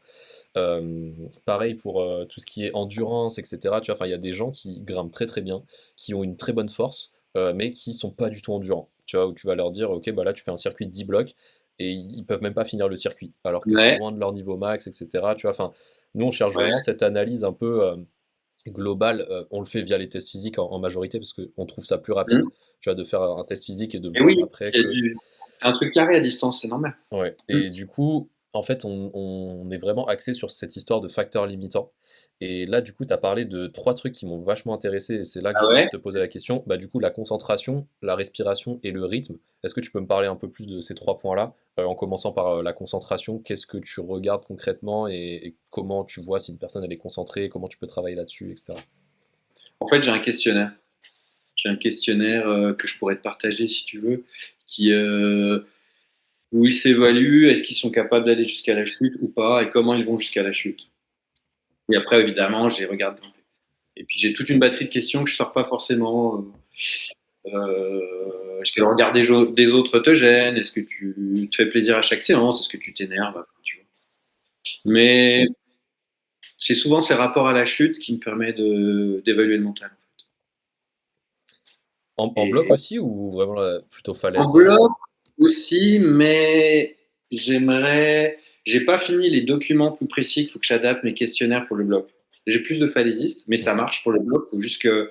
Speaker 1: Pareil pour tout ce qui est endurance, etc. Tu vois, enfin, il y a des gens qui grimpent très très bien, qui ont une très bonne force, mais qui sont pas du tout endurants. Tu vois, où tu vas leur dire, ok, bah là tu fais un circuit de 10 blocs et ils peuvent même pas finir le circuit, alors que c'est
Speaker 2: Ouais,
Speaker 1: loin de leur niveau max, etc. Tu vois, enfin, nous on cherche
Speaker 2: ouais.
Speaker 1: vraiment cette analyse un peu globale. On le fait via les tests physiques en majorité parce qu'on trouve ça plus rapide,
Speaker 2: Mhm.
Speaker 1: tu vois, de faire un test physique et de
Speaker 2: Et
Speaker 1: voir
Speaker 2: oui,
Speaker 1: après
Speaker 2: il y a
Speaker 1: que
Speaker 2: un truc carré à distance, c'est normal.
Speaker 1: ouais,
Speaker 2: Mhm.
Speaker 1: et du coup, en fait, on est vraiment axé sur cette histoire de facteurs limitants. Et là, du coup, tu as parlé de trois trucs qui m'ont vachement intéressé, et c'est là que
Speaker 2: Ah
Speaker 1: j'ai envie
Speaker 2: ouais?
Speaker 1: de te poser la question. Bah, du coup, la concentration, la respiration et le rythme. Est-ce que tu peux me parler un peu plus de ces trois points-là, en commençant par la concentration? Qu'est-ce que tu regardes concrètement et comment tu vois si une personne elle est concentrée, comment tu peux travailler là-dessus, etc.
Speaker 2: En fait, j'ai un questionnaire. J'ai un questionnaire que je pourrais te partager si tu veux, qui, où ils s'évaluent, est-ce qu'ils sont capables d'aller jusqu'à la chute ou pas, et comment ils vont jusqu'à la chute. Et après, évidemment, j'ai regardé. Et puis j'ai toute une batterie de questions que je sors pas forcément. Est-ce que le regard des autres te gêne? Est-ce que tu te fais plaisir à chaque séance? Est-ce que tu t'énerves? Enfin, tu vois. Mais c'est souvent ces rapports à la chute qui me permet d'évaluer le mental.
Speaker 1: En bloc
Speaker 2: Et
Speaker 1: aussi ou vraiment plutôt
Speaker 2: en
Speaker 1: falaise?
Speaker 2: bloc aussi, mais j'ai pas fini les documents plus précis, il faut que j'adapte mes questionnaires pour le bloc. J'ai plus de falaisistes, mais ça
Speaker 1: Ok.
Speaker 2: marche pour le bloc. Faut juste que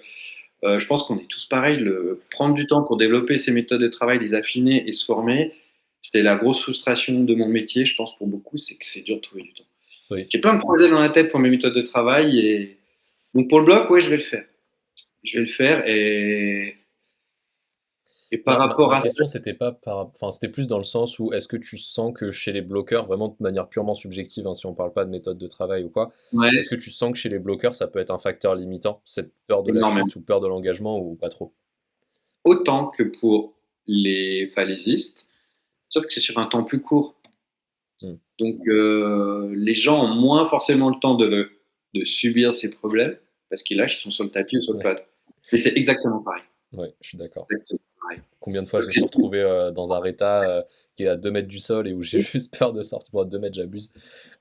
Speaker 2: je pense qu'on est tous pareils. Prendre du temps pour développer ses méthodes de travail, les affiner et se former, c'était la grosse frustration de mon métier, je pense, pour beaucoup, c'est que c'est dur de trouver du temps.
Speaker 1: Oui.
Speaker 2: J'ai plein de projets dans la tête pour mes méthodes de travail. Et donc pour le bloc, ouais, je vais le faire. Je vais le faire. Et par rapport
Speaker 1: Ma
Speaker 2: à ça,
Speaker 1: question, c'était pas enfin, c'était plus dans le sens où est-ce que tu sens que chez les bloqueurs, vraiment de manière purement subjective, hein, si on parle pas de méthode de travail ou quoi,
Speaker 2: ouais,
Speaker 1: est-ce que tu sens que chez les bloqueurs, ça peut être un facteur limitant, cette peur de la
Speaker 2: énormément.
Speaker 1: chute ou peur de l'engagement ou pas trop?
Speaker 2: Autant que pour les falaisistes, sauf que c'est sur un temps plus court.
Speaker 1: Hmm.
Speaker 2: Donc les gens ont moins forcément le temps de subir ces problèmes parce qu'ils lâchent, ils sont sur le tapis ou sur le
Speaker 1: Ouais,
Speaker 2: pad. Mais c'est exactement pareil.
Speaker 1: ouais, je suis d'accord.
Speaker 2: Exactement pareil.
Speaker 1: Combien de fois je
Speaker 2: Donc
Speaker 1: me
Speaker 2: c'est
Speaker 1: suis
Speaker 2: tout.
Speaker 1: retrouvé dans un réta qui est à 2 mètres du sol et où j'ai juste peur de sortir. Bon, à 2 mètres, j'abuse.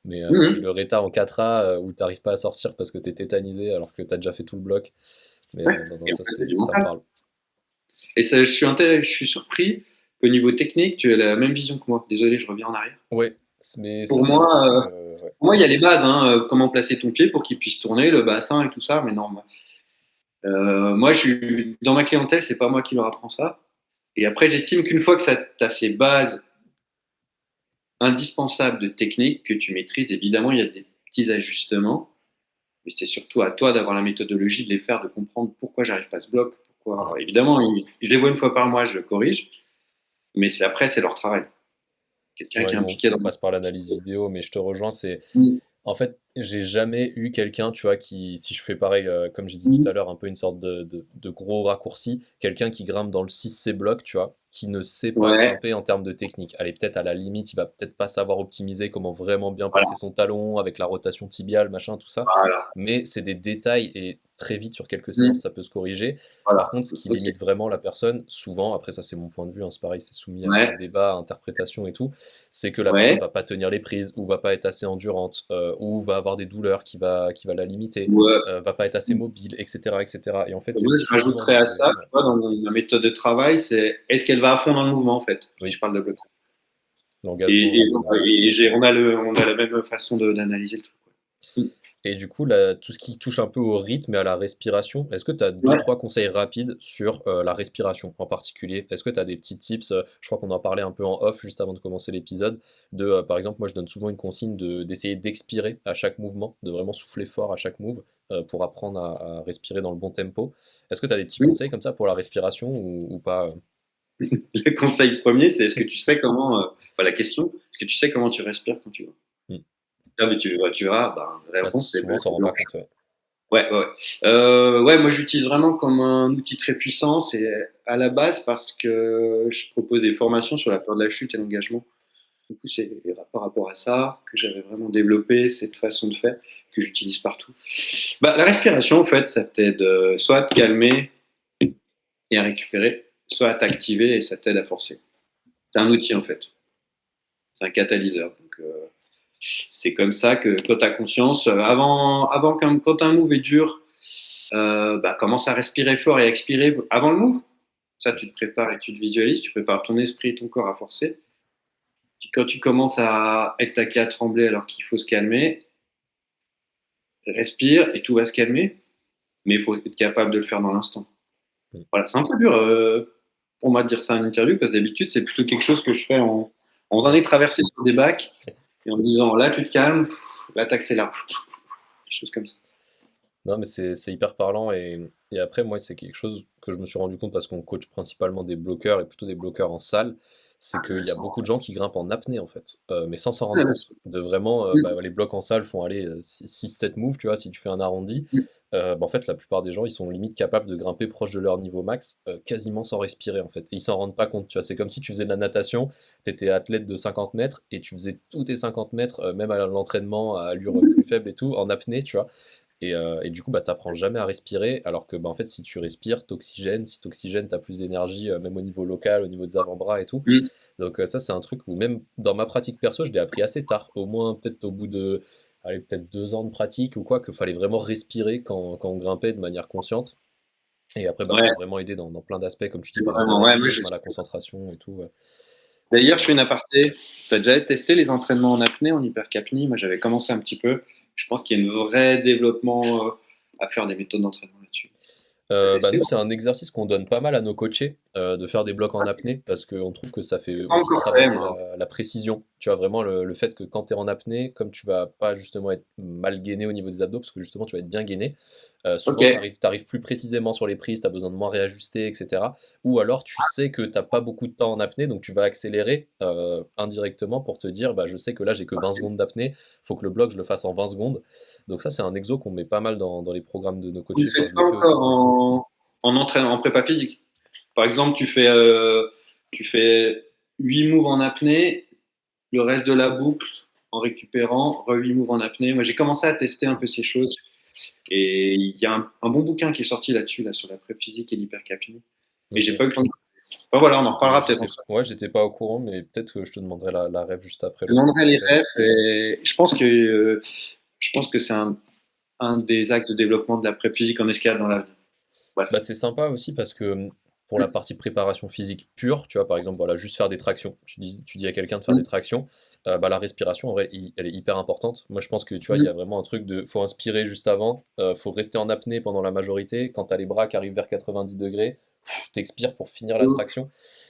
Speaker 1: Mais
Speaker 2: Mhm.
Speaker 1: le réta en 4A où t'arrives pas à sortir parce que t'es tétanisé alors que t'as déjà fait tout le bloc. Mais
Speaker 2: Ouais.
Speaker 1: non, non,
Speaker 2: Et en
Speaker 1: ça,
Speaker 2: fait, c'est du
Speaker 1: ça me
Speaker 2: mental.
Speaker 1: parle.
Speaker 2: Et ça, je suis surpris qu'au niveau technique, tu aies la même vision que moi. Désolé, je reviens en arrière.
Speaker 1: Ouais, mais ça,
Speaker 2: Pour
Speaker 1: c'est un
Speaker 2: moi,
Speaker 1: truc. Ouais.
Speaker 2: pour moi, il y a les bases, hein, comment placer ton pied pour qu'il puisse tourner, le bassin et tout ça. Mais non, moi, je suis dans ma clientèle, c'est pas moi qui leur apprends ça. Et après, j'estime qu'une fois que tu as ces bases indispensables de technique que tu maîtrises, évidemment, il y a des petits ajustements, mais c'est surtout à toi d'avoir la méthodologie de les faire, de comprendre pourquoi j'arrive pas à ce bloc.
Speaker 1: Ouais.
Speaker 2: Pourquoi. Évidemment, je les vois une fois par mois, je le corrige, mais c'est après, c'est leur travail. Quelqu'un qui
Speaker 1: Ouais,
Speaker 2: est
Speaker 1: nous,
Speaker 2: impliqué
Speaker 1: on
Speaker 2: dans.
Speaker 1: passe par l'analyse vidéo, mais je te rejoins, c'est.
Speaker 2: Mm.
Speaker 1: En fait, j'ai jamais eu quelqu'un, tu vois, qui, si je fais pareil, comme j'ai dit tout
Speaker 2: Mm.
Speaker 1: à l'heure, un peu une sorte de gros raccourci, quelqu'un qui grimpe dans le 6C bloc, tu vois, qui ne sait pas
Speaker 2: Ouais,
Speaker 1: grimper en termes de technique. Allez, peut-être à la limite, il va peut-être pas savoir optimiser comment vraiment bien
Speaker 2: voilà,
Speaker 1: placer son talon avec la rotation tibiale, machin, tout ça.
Speaker 2: voilà.
Speaker 1: Mais c'est des détails et très vite, sur quelques séances,
Speaker 2: Mm.
Speaker 1: ça peut se corriger.
Speaker 2: Voilà.
Speaker 1: Par contre, ce qui
Speaker 2: Ok.
Speaker 1: limite vraiment la personne, souvent, après ça c'est mon point de vue, hein, c'est pareil, c'est soumis à
Speaker 2: Ouais,
Speaker 1: débat, à interprétation et tout, c'est que la personne
Speaker 2: ouais,
Speaker 1: va pas tenir les prises, ou va pas être assez endurante, ou va avoir des douleurs qui va la limiter,
Speaker 2: ouais.
Speaker 1: va pas être assez mobile, etc., etc. Et en fait, c'est
Speaker 2: Moi, je
Speaker 1: toujours
Speaker 2: rajouterais à ça,
Speaker 1: ouais.
Speaker 2: tu vois, dans ma méthode de travail, c'est est-ce qu'elle va à fond dans le mouvement, en fait, si je
Speaker 1: Oui,
Speaker 2: parle de bloc.
Speaker 1: l'engagement, ouais, évidemment.
Speaker 2: On a la même façon d'analyser le truc. Quoi.
Speaker 1: Et du coup, là, tout ce qui touche un peu au rythme et à la respiration, est-ce que tu as deux,
Speaker 2: Ouais.
Speaker 1: trois conseils rapides sur la respiration en particulier? Est-ce que tu as des petits tips? Je crois qu'on en parlait un peu en off juste avant de commencer l'épisode. Par exemple, moi je donne souvent une consigne d'essayer d'expirer à chaque mouvement, de vraiment souffler fort à chaque move pour apprendre à respirer dans le bon tempo. Est-ce que tu as des petits
Speaker 2: Oui.
Speaker 1: conseils comme ça pour la respiration ou pas?
Speaker 2: Le conseil premier, c'est est-ce que tu sais comment. Enfin, la question, est-ce que tu sais comment tu respires quand tu vas.
Speaker 1: Hmm.
Speaker 2: Ah, mais tu verras, bah, la
Speaker 1: Ouais,
Speaker 2: réponse c'est
Speaker 1: souvent, on
Speaker 2: bleu
Speaker 1: s'en
Speaker 2: et
Speaker 1: rend pas
Speaker 2: blanche.
Speaker 1: compte. Ouais.
Speaker 2: Ouais, ouais, ouais. Ouais, moi j'utilise vraiment comme un outil très puissant. C'est à la base parce que je propose des formations sur la peur de la chute et l'engagement. Du coup, c'est par rapport à ça que j'avais vraiment développé cette façon de faire que j'utilise partout. Bah, la respiration, en fait, ça t'aide soit à te calmer et à récupérer, soit à t'activer et ça t'aide à forcer. C'est un outil, en fait. C'est un catalyseur. Donc, c'est comme ça que quand tu as conscience, avant quand un move est dur, bah, commence à respirer fort et à expirer avant le move. Ça, tu te prépares et tu te visualises, tu prépares ton esprit et ton corps à forcer. Puis quand tu commences à être taqué à trembler alors qu'il faut se calmer, respire et tout va se calmer, mais il faut être capable de le faire dans l'instant.
Speaker 1: Mm.
Speaker 2: Voilà, c'est un peu dur pour moi de dire ça en interview parce que d'habitude, c'est plutôt quelque chose que je fais en faisant
Speaker 1: Ouais.
Speaker 2: des traversées sur des bacs et en me disant là, tu te calmes, là, tu accélères, des choses comme ça.
Speaker 1: Non, mais c'est hyper parlant. Et après, moi, c'est quelque chose que je me suis rendu compte parce qu'on coach principalement des bloqueurs et plutôt des bloqueurs en salle. C'est qu'il y a beaucoup de gens qui grimpent en apnée, en fait, mais sans s'en rendre compte. De vraiment, bah, les blocs en salle font aller 6-7 moves, tu vois, si tu fais un arrondi. Bah, en fait, la plupart des gens, ils sont limite capables de grimper proche de leur niveau max, quasiment sans respirer, en fait. Et ils s'en rendent pas compte, tu vois. C'est comme si tu faisais de la natation, tu étais athlète de 50 mètres et tu faisais tous tes 50 mètres, même à l'entraînement, à allure plus faible et tout, en apnée, tu vois. Et du coup, bah, t'apprends jamais à respirer, alors que bah, en fait, si tu respires, t'oxygènes, si t'oxygènes, t'as plus d'énergie, même au niveau local, au niveau des avant-bras et tout. Donc ça, c'est un truc où même dans ma pratique perso, je l'ai appris assez tard, au moins peut-être au bout de, allez, peut-être 2 ans de pratique ou quoi, qu'il fallait vraiment respirer quand on grimpait de manière consciente. Et après, bah, ça
Speaker 2: Ouais,
Speaker 1: m'a vraiment aidé dans plein d'aspects, comme tu dis,
Speaker 2: c'est
Speaker 1: par rapport
Speaker 2: vraiment,
Speaker 1: au
Speaker 2: ouais,
Speaker 1: rythme, à la concentration et tout. Ouais.
Speaker 2: d'ailleurs, je
Speaker 1: Euh,
Speaker 2: fais une aparté. Tu as déjà testé les entraînements en apnée, en hypercapnie? Moi, j'avais commencé un petit peu. Je pense qu'il y a un vrai développement à faire des méthodes d'entraînement là-dessus. T'as
Speaker 1: Bah,
Speaker 2: testé
Speaker 1: nous,
Speaker 2: ou
Speaker 1: c'est
Speaker 2: pas?
Speaker 1: un exercice qu'on donne pas mal à nos coachés, de faire des blocs en apnée, parce qu'on trouve que ça fait
Speaker 2: J'ai pas
Speaker 1: aussi
Speaker 2: encore fait,
Speaker 1: travailler
Speaker 2: moi.
Speaker 1: la précision. Tu vois, vraiment le fait que quand tu es en apnée, comme tu vas pas justement être mal gainé au niveau des abdos, parce que justement tu vas être bien gainé,
Speaker 2: Ok.
Speaker 1: souvent tu arrives plus précisément sur les prises, tu as besoin de moins réajuster, etc. Ou alors tu sais que t'as pas beaucoup de temps en apnée, donc tu vas accélérer indirectement pour te dire, bah, je sais que là j'ai que 20 secondes d'apnée, faut que le bloc je le fasse en 20 secondes. Donc ça, c'est un exo qu'on met pas mal dans les programmes de nos
Speaker 2: Vous ne
Speaker 1: coachés. Enfin,
Speaker 2: faites
Speaker 1: je
Speaker 2: pas
Speaker 1: le fais
Speaker 2: encore
Speaker 1: aussi.
Speaker 2: en entraînement, en prépa physique. Par exemple, tu fais 8 moves en apnée, le reste de la boucle en récupérant, re 8 moves en apnée. Moi, j'ai commencé à tester un peu ces choses. Et il y a un bon bouquin qui est sorti là-dessus, là, sur la pré physique et l'hypercapnie. Mais
Speaker 1: Ok.
Speaker 2: j'ai pas eu le temps de. Enfin, voilà, on en
Speaker 1: J'étais,
Speaker 2: reparlera peut-être
Speaker 1: j'étais,
Speaker 2: ensemble.
Speaker 1: ouais, j'étais pas au courant, mais peut-être que je te demanderai la ref juste après
Speaker 2: Je
Speaker 1: le,
Speaker 2: demanderai
Speaker 1: le
Speaker 2: les
Speaker 1: podcast.
Speaker 2: refs et je pense que c'est un des actes de développement de la pré physique en escalade dans l'avenir.
Speaker 1: Bah,
Speaker 2: Bref.
Speaker 1: c'est sympa aussi parce que pour la partie préparation physique pure, tu vois, par exemple, voilà, juste faire des tractions. Tu dis à quelqu'un de faire des tractions, bah, la respiration, en vrai, elle est hyper importante. Moi, je pense que, tu vois, il y a vraiment un truc de, faut inspirer juste avant, faut rester en apnée pendant la majorité. Quand t'as les bras qui arrivent vers 90 degrés, t'expires pour finir la traction.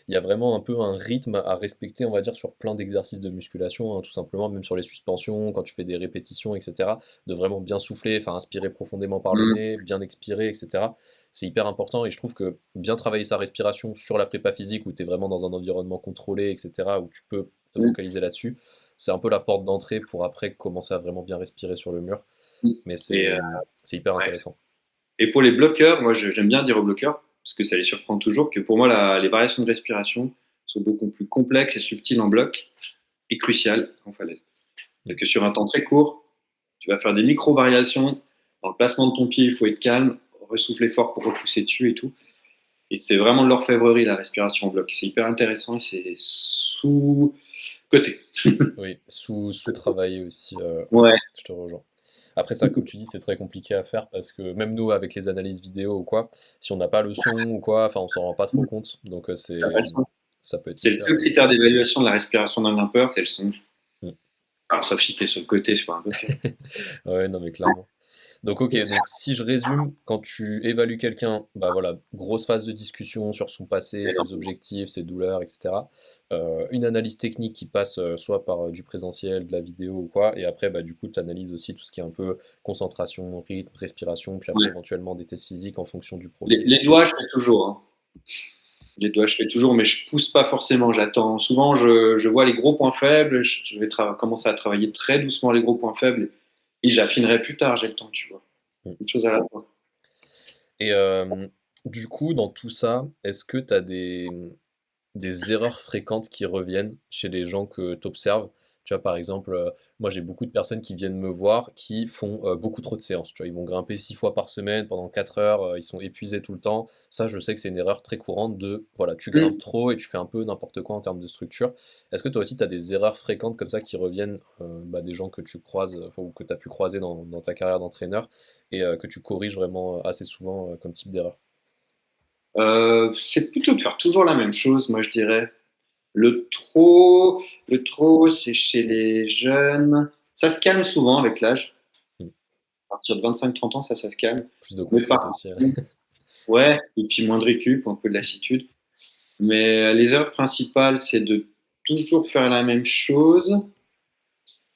Speaker 1: Il y a vraiment un peu un rythme à respecter, on va dire, sur plein d'exercices de musculation, hein, tout simplement, même sur les suspensions, quand tu fais des répétitions, etc. De vraiment bien souffler, enfin, inspirer profondément par le nez, bien expirer, etc. C'est hyper important et je trouve que bien travailler sa respiration sur la prépa physique où tu es vraiment dans un environnement contrôlé, etc., où tu peux te focaliser là-dessus, c'est un peu la porte d'entrée pour après commencer à vraiment bien respirer sur le mur. Mais
Speaker 2: Et,
Speaker 1: c'est hyper
Speaker 2: ouais.
Speaker 1: intéressant.
Speaker 2: Et pour les bloqueurs, moi j'aime bien dire aux bloqueurs, parce que ça les surprend toujours, que pour moi les variations de respiration sont beaucoup plus complexes et subtiles en bloc et cruciales en falaise.
Speaker 1: Mm.
Speaker 2: C'est que sur un temps très court, tu vas faire des micro-variations. Dans le placement de ton pied, il faut être calme, ressouffler fort pour repousser dessus et tout. Et c'est vraiment de l'orfèvrerie, la respiration en bloc. C'est hyper intéressant et c'est sous-côté.
Speaker 1: Oui, sous-travailler aussi,
Speaker 2: Ouais.
Speaker 1: je te rejoins. Après ça, comme tu dis, c'est très compliqué à faire parce que même nous, avec les analyses vidéo ou quoi, si on n'a pas le son ou quoi, enfin, on s'en rend pas trop compte. Donc ça peut être
Speaker 2: C'est le
Speaker 1: hyper.
Speaker 2: seul critère d'évaluation de la respiration d'un grimpeur, c'est le son.
Speaker 1: Mm.
Speaker 2: Alors, sauf si t'es sur le côté, c'est pas un bloqueur.
Speaker 1: Ouais, non, mais clairement. Donc ok, donc si je résume, quand tu évalues quelqu'un, bah voilà, grosse phase de discussion sur son passé, ses objectifs, ses douleurs, etc. Une analyse technique qui passe soit par du présentiel, de la vidéo ou quoi, et après bah du coup tu analyses aussi tout ce qui est un peu concentration, rythme, respiration, puis après
Speaker 2: Ouais.
Speaker 1: éventuellement des tests physiques en fonction du
Speaker 2: Les,
Speaker 1: profil,
Speaker 2: les doigts,
Speaker 1: etc.
Speaker 2: je fais toujours. Hein. Les doigts, je fais toujours, mais je pousse pas forcément. J'attends. Souvent, je vois les gros points faibles. Je vais commencer à travailler très doucement les gros points faibles et j'affinerai plus tard. J'ai le temps, tu vois.
Speaker 1: Mm.
Speaker 2: Une chose à la fois.
Speaker 1: Et du coup, dans tout ça, est-ce que tu as des erreurs fréquentes qui reviennent chez les gens que tu observes? Tu vois, par exemple, moi j'ai beaucoup de personnes qui viennent me voir qui font beaucoup trop de séances. Tu vois, ils vont grimper 6 fois par semaine pendant 4 heures, ils sont épuisés tout le temps. Ça, je sais que c'est une erreur très courante de, voilà, tu grimpes
Speaker 2: Mm.
Speaker 1: trop et tu fais un peu n'importe quoi en termes de structure. Est-ce que toi aussi, tu as des erreurs fréquentes comme ça qui reviennent des gens que tu croises, enfin, ou que tu as pu croiser dans ta carrière d'entraîneur et que tu corriges vraiment assez souvent comme type d'erreur?
Speaker 2: C'est plutôt de faire toujours la même chose, moi je dirais. Le trop, c'est chez les jeunes. Ça se calme souvent avec l'âge.
Speaker 1: Mm.
Speaker 2: À partir de 25-30 ans, ça se calme.
Speaker 1: Plus de
Speaker 2: Mais
Speaker 1: contraintes
Speaker 2: par
Speaker 1: aussi.
Speaker 2: contre, ouais, et puis moins de récup, un peu de lassitude. Mais les erreurs principales, c'est de toujours faire la même chose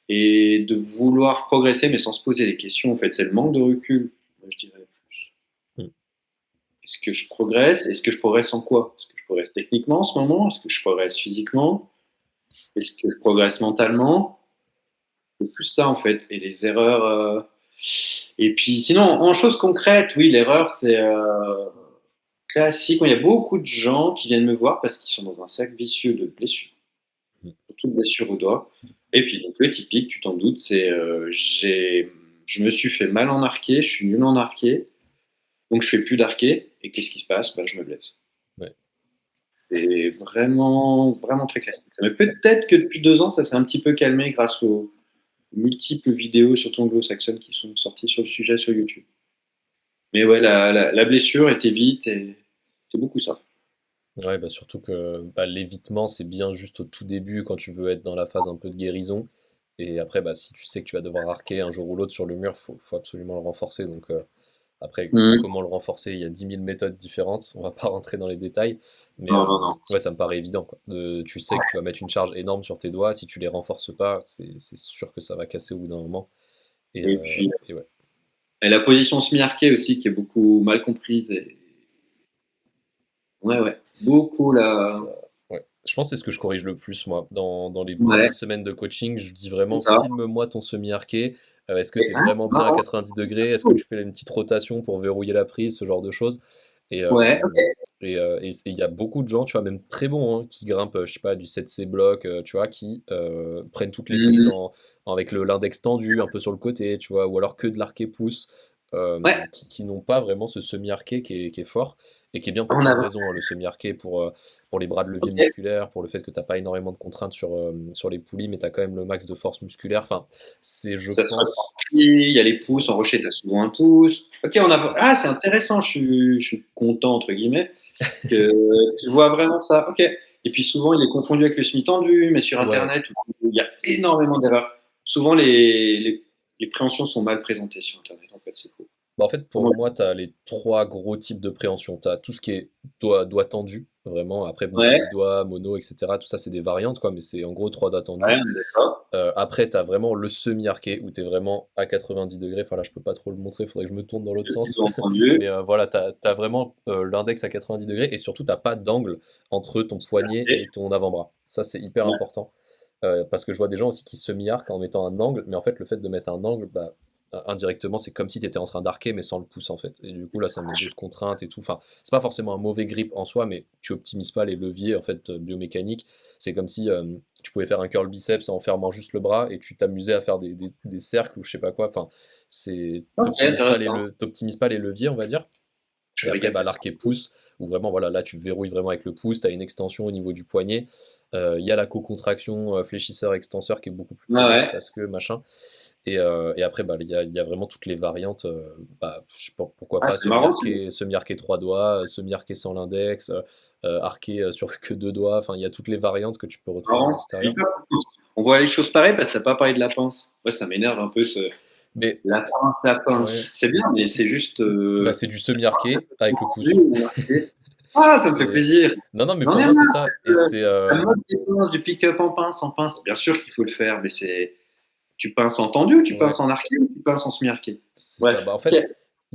Speaker 2: et de vouloir progresser, mais sans se poser les questions. En fait, c'est le manque de recul, moi, je dirais.
Speaker 1: Mm.
Speaker 2: Est-ce que je progresse? Est-ce que je progresse en quoi? Est-ce que je progresse techniquement en ce moment? Est-ce que je progresse physiquement? Est-ce que je progresse mentalement? C'est plus ça, en fait. Et les erreurs. Et puis, sinon, en choses concrètes, oui, l'erreur, c'est classique. Il y a beaucoup de gens qui viennent me voir parce qu'ils sont dans un cercle vicieux de blessures,
Speaker 1: Mm.
Speaker 2: surtout de blessures au doigt. Et puis, donc, le typique, tu t'en doutes, c'est je me suis fait mal en arqué, je suis nul en arqué, donc je fais plus d'arqué. Et qu'est-ce qui se passe? Ben, je me blesse.
Speaker 1: Ouais.
Speaker 2: C'est vraiment, vraiment très classique. Mais peut-être que depuis 2 ans, ça s'est un petit peu calmé grâce aux multiples vidéos, surtout anglo-saxonnes, qui sont sorties sur le sujet sur YouTube. Mais ouais, la blessure était vite et c'est beaucoup ça.
Speaker 1: Ouais, bah surtout que l'évitement, c'est bien juste au tout début quand tu veux être dans la phase un peu de guérison. Et après, bah, si tu sais que tu vas devoir arquer un jour ou l'autre sur le mur, faut absolument le renforcer. Donc après,
Speaker 2: Mmh.
Speaker 1: comment le renforcer? Il y a 10 000 méthodes différentes. On va pas rentrer dans les détails. Mais
Speaker 2: Non, non, non.
Speaker 1: ouais, ça me paraît évident, quoi. Tu sais que tu vas mettre une charge énorme sur tes doigts. Si tu les renforces pas, c'est sûr que ça va casser au bout d'un moment.
Speaker 2: Et puis,
Speaker 1: Et ouais.
Speaker 2: la position semi-arquée aussi, qui est beaucoup mal comprise. Ouais, ouais. Beaucoup là.
Speaker 1: Ça, ouais. Je pense que c'est ce que je corrige le plus, moi. Dans les
Speaker 2: Ouais,
Speaker 1: premières semaines de coaching, je dis
Speaker 2: c'est
Speaker 1: vraiment,
Speaker 2: ça.
Speaker 1: filme-moi ton semi-arqué. Est-ce que
Speaker 2: Et,
Speaker 1: tu es
Speaker 2: ah,
Speaker 1: vraiment
Speaker 2: c'est
Speaker 1: bien à
Speaker 2: marrant.
Speaker 1: 90 degrés? Est-ce que tu fais une petite rotation pour verrouiller la prise, ce genre de choses? Et
Speaker 2: Ouais, ok.
Speaker 1: il y a beaucoup de gens, tu vois, même très bons, hein, qui grimpent, je sais pas, du 7C bloc, tu vois, qui prennent toutes les prises
Speaker 2: Mhm.
Speaker 1: avec l'index tendu, un peu sur le côté, tu vois, ou alors que de l'arqué pouce,
Speaker 2: Ouais,
Speaker 1: qui n'ont pas vraiment ce semi-arqué qui est fort, et qui est bien pour
Speaker 2: en
Speaker 1: plein de
Speaker 2: avant.
Speaker 1: raisons, hein, le semi-arqué pour les bras de levier
Speaker 2: Ok.
Speaker 1: musculaires, pour le fait que tu n'as pas énormément de contraintes sur les poulies, mais tu as quand même le max de force musculaire. Enfin, c'est, je
Speaker 2: Ça sera
Speaker 1: pense,
Speaker 2: tranquille, il y a les pouces. En rocher, tu as souvent un pouce. Ok, on a. Ah, c'est intéressant. Je suis content, entre guillemets, que tu vois vraiment ça. Ok. Et puis souvent, il est confondu avec le semi-tendu, mais sur
Speaker 1: ouais.
Speaker 2: Internet, où il y a énormément d'erreurs. Souvent, les préhensions sont mal présentées sur Internet, en fait, c'est faux.
Speaker 1: Bah, en fait, pour
Speaker 2: Vraiment.
Speaker 1: moi, tu as les trois gros types de préhension. Tu as tout ce qui est doigt tendu, vraiment. Après, bon, tu as
Speaker 2: Ouais,
Speaker 1: 10 doigts, mono, etc. Tout ça, c'est des variantes, quoi, mais c'est en gros 3 doigts
Speaker 2: ouais,
Speaker 1: tendus.
Speaker 2: on est d'accord.
Speaker 1: Après, tu as vraiment le semi-arqué, où tu es vraiment à 90 degrés. Enfin, là, je peux pas trop le montrer, il faudrait que je me tourne dans l'autre
Speaker 2: Ils
Speaker 1: sens.
Speaker 2: ont entendu.
Speaker 1: Mais voilà, tu as vraiment l'index à 90 degrés, et surtout, t'as pas d'angle entre ton poignet et ton avant-bras. Ça, c'est hyper
Speaker 2: Ouais,
Speaker 1: important. Parce que je vois des gens aussi qui semi-arquent en mettant un angle, mais en fait, le fait de mettre un angle, bah, indirectement, c'est comme si tu étais en train d'arquer, mais sans le pouce en fait. Et du coup, là, ça met d'autres contraintes et tout. Enfin, c'est pas forcément un mauvais grip en soi, mais tu optimises pas les leviers en fait biomécaniques. C'est comme si tu pouvais faire un curl biceps en fermant juste le bras et tu t'amusais à faire des cercles ou je sais pas quoi. Enfin,
Speaker 2: ok, intéressant.
Speaker 1: t'optimises pas les leviers, on va dire.
Speaker 2: Je
Speaker 1: Et
Speaker 2: vais
Speaker 1: après, bah,
Speaker 2: regarder ça.
Speaker 1: l'arc et pouce, où vraiment, voilà, là, tu verrouilles vraiment avec le pouce, tu as une extension au niveau du poignet. Il y a la co-contraction fléchisseur-extenseur qui est beaucoup plus
Speaker 2: Ah
Speaker 1: présente
Speaker 2: ouais.
Speaker 1: parce que machin. Et après, bah, il y a vraiment toutes les variantes. Je sais pas, pourquoi
Speaker 2: Ah,
Speaker 1: pas
Speaker 2: c'est marrant.
Speaker 1: semi-arqué 3 doigts, semi-arqué sans l'index, arqué sur que 2 doigts. Enfin, il y a toutes les variantes que tu peux retrouver en
Speaker 2: Marrant.
Speaker 1: extérieur.
Speaker 2: On voit les choses pareilles parce que t'as pas parlé de la pince. Ouais, ça m'énerve un peu ce
Speaker 1: Mais
Speaker 2: la pince, la
Speaker 1: ouais,
Speaker 2: pince. C'est bien, mais c'est juste
Speaker 1: bah, c'est du semi-arqué avec le pouce.
Speaker 2: Ah, ça me fait
Speaker 1: C'est...
Speaker 2: plaisir.
Speaker 1: Non, non, mais
Speaker 2: J'en
Speaker 1: pour
Speaker 2: ai
Speaker 1: moi, c'est
Speaker 2: marre,
Speaker 1: ça. Et c'est.
Speaker 2: la mode des pinces, du pick-up en pince. Bien sûr qu'il faut le faire, mais tu pinces en tendu ou tu
Speaker 1: Ouais,
Speaker 2: pinces en arqué ou tu pinces en semi-arqué?
Speaker 1: c'est ça.
Speaker 2: Bref,
Speaker 1: Bah, en fait,
Speaker 2: ok.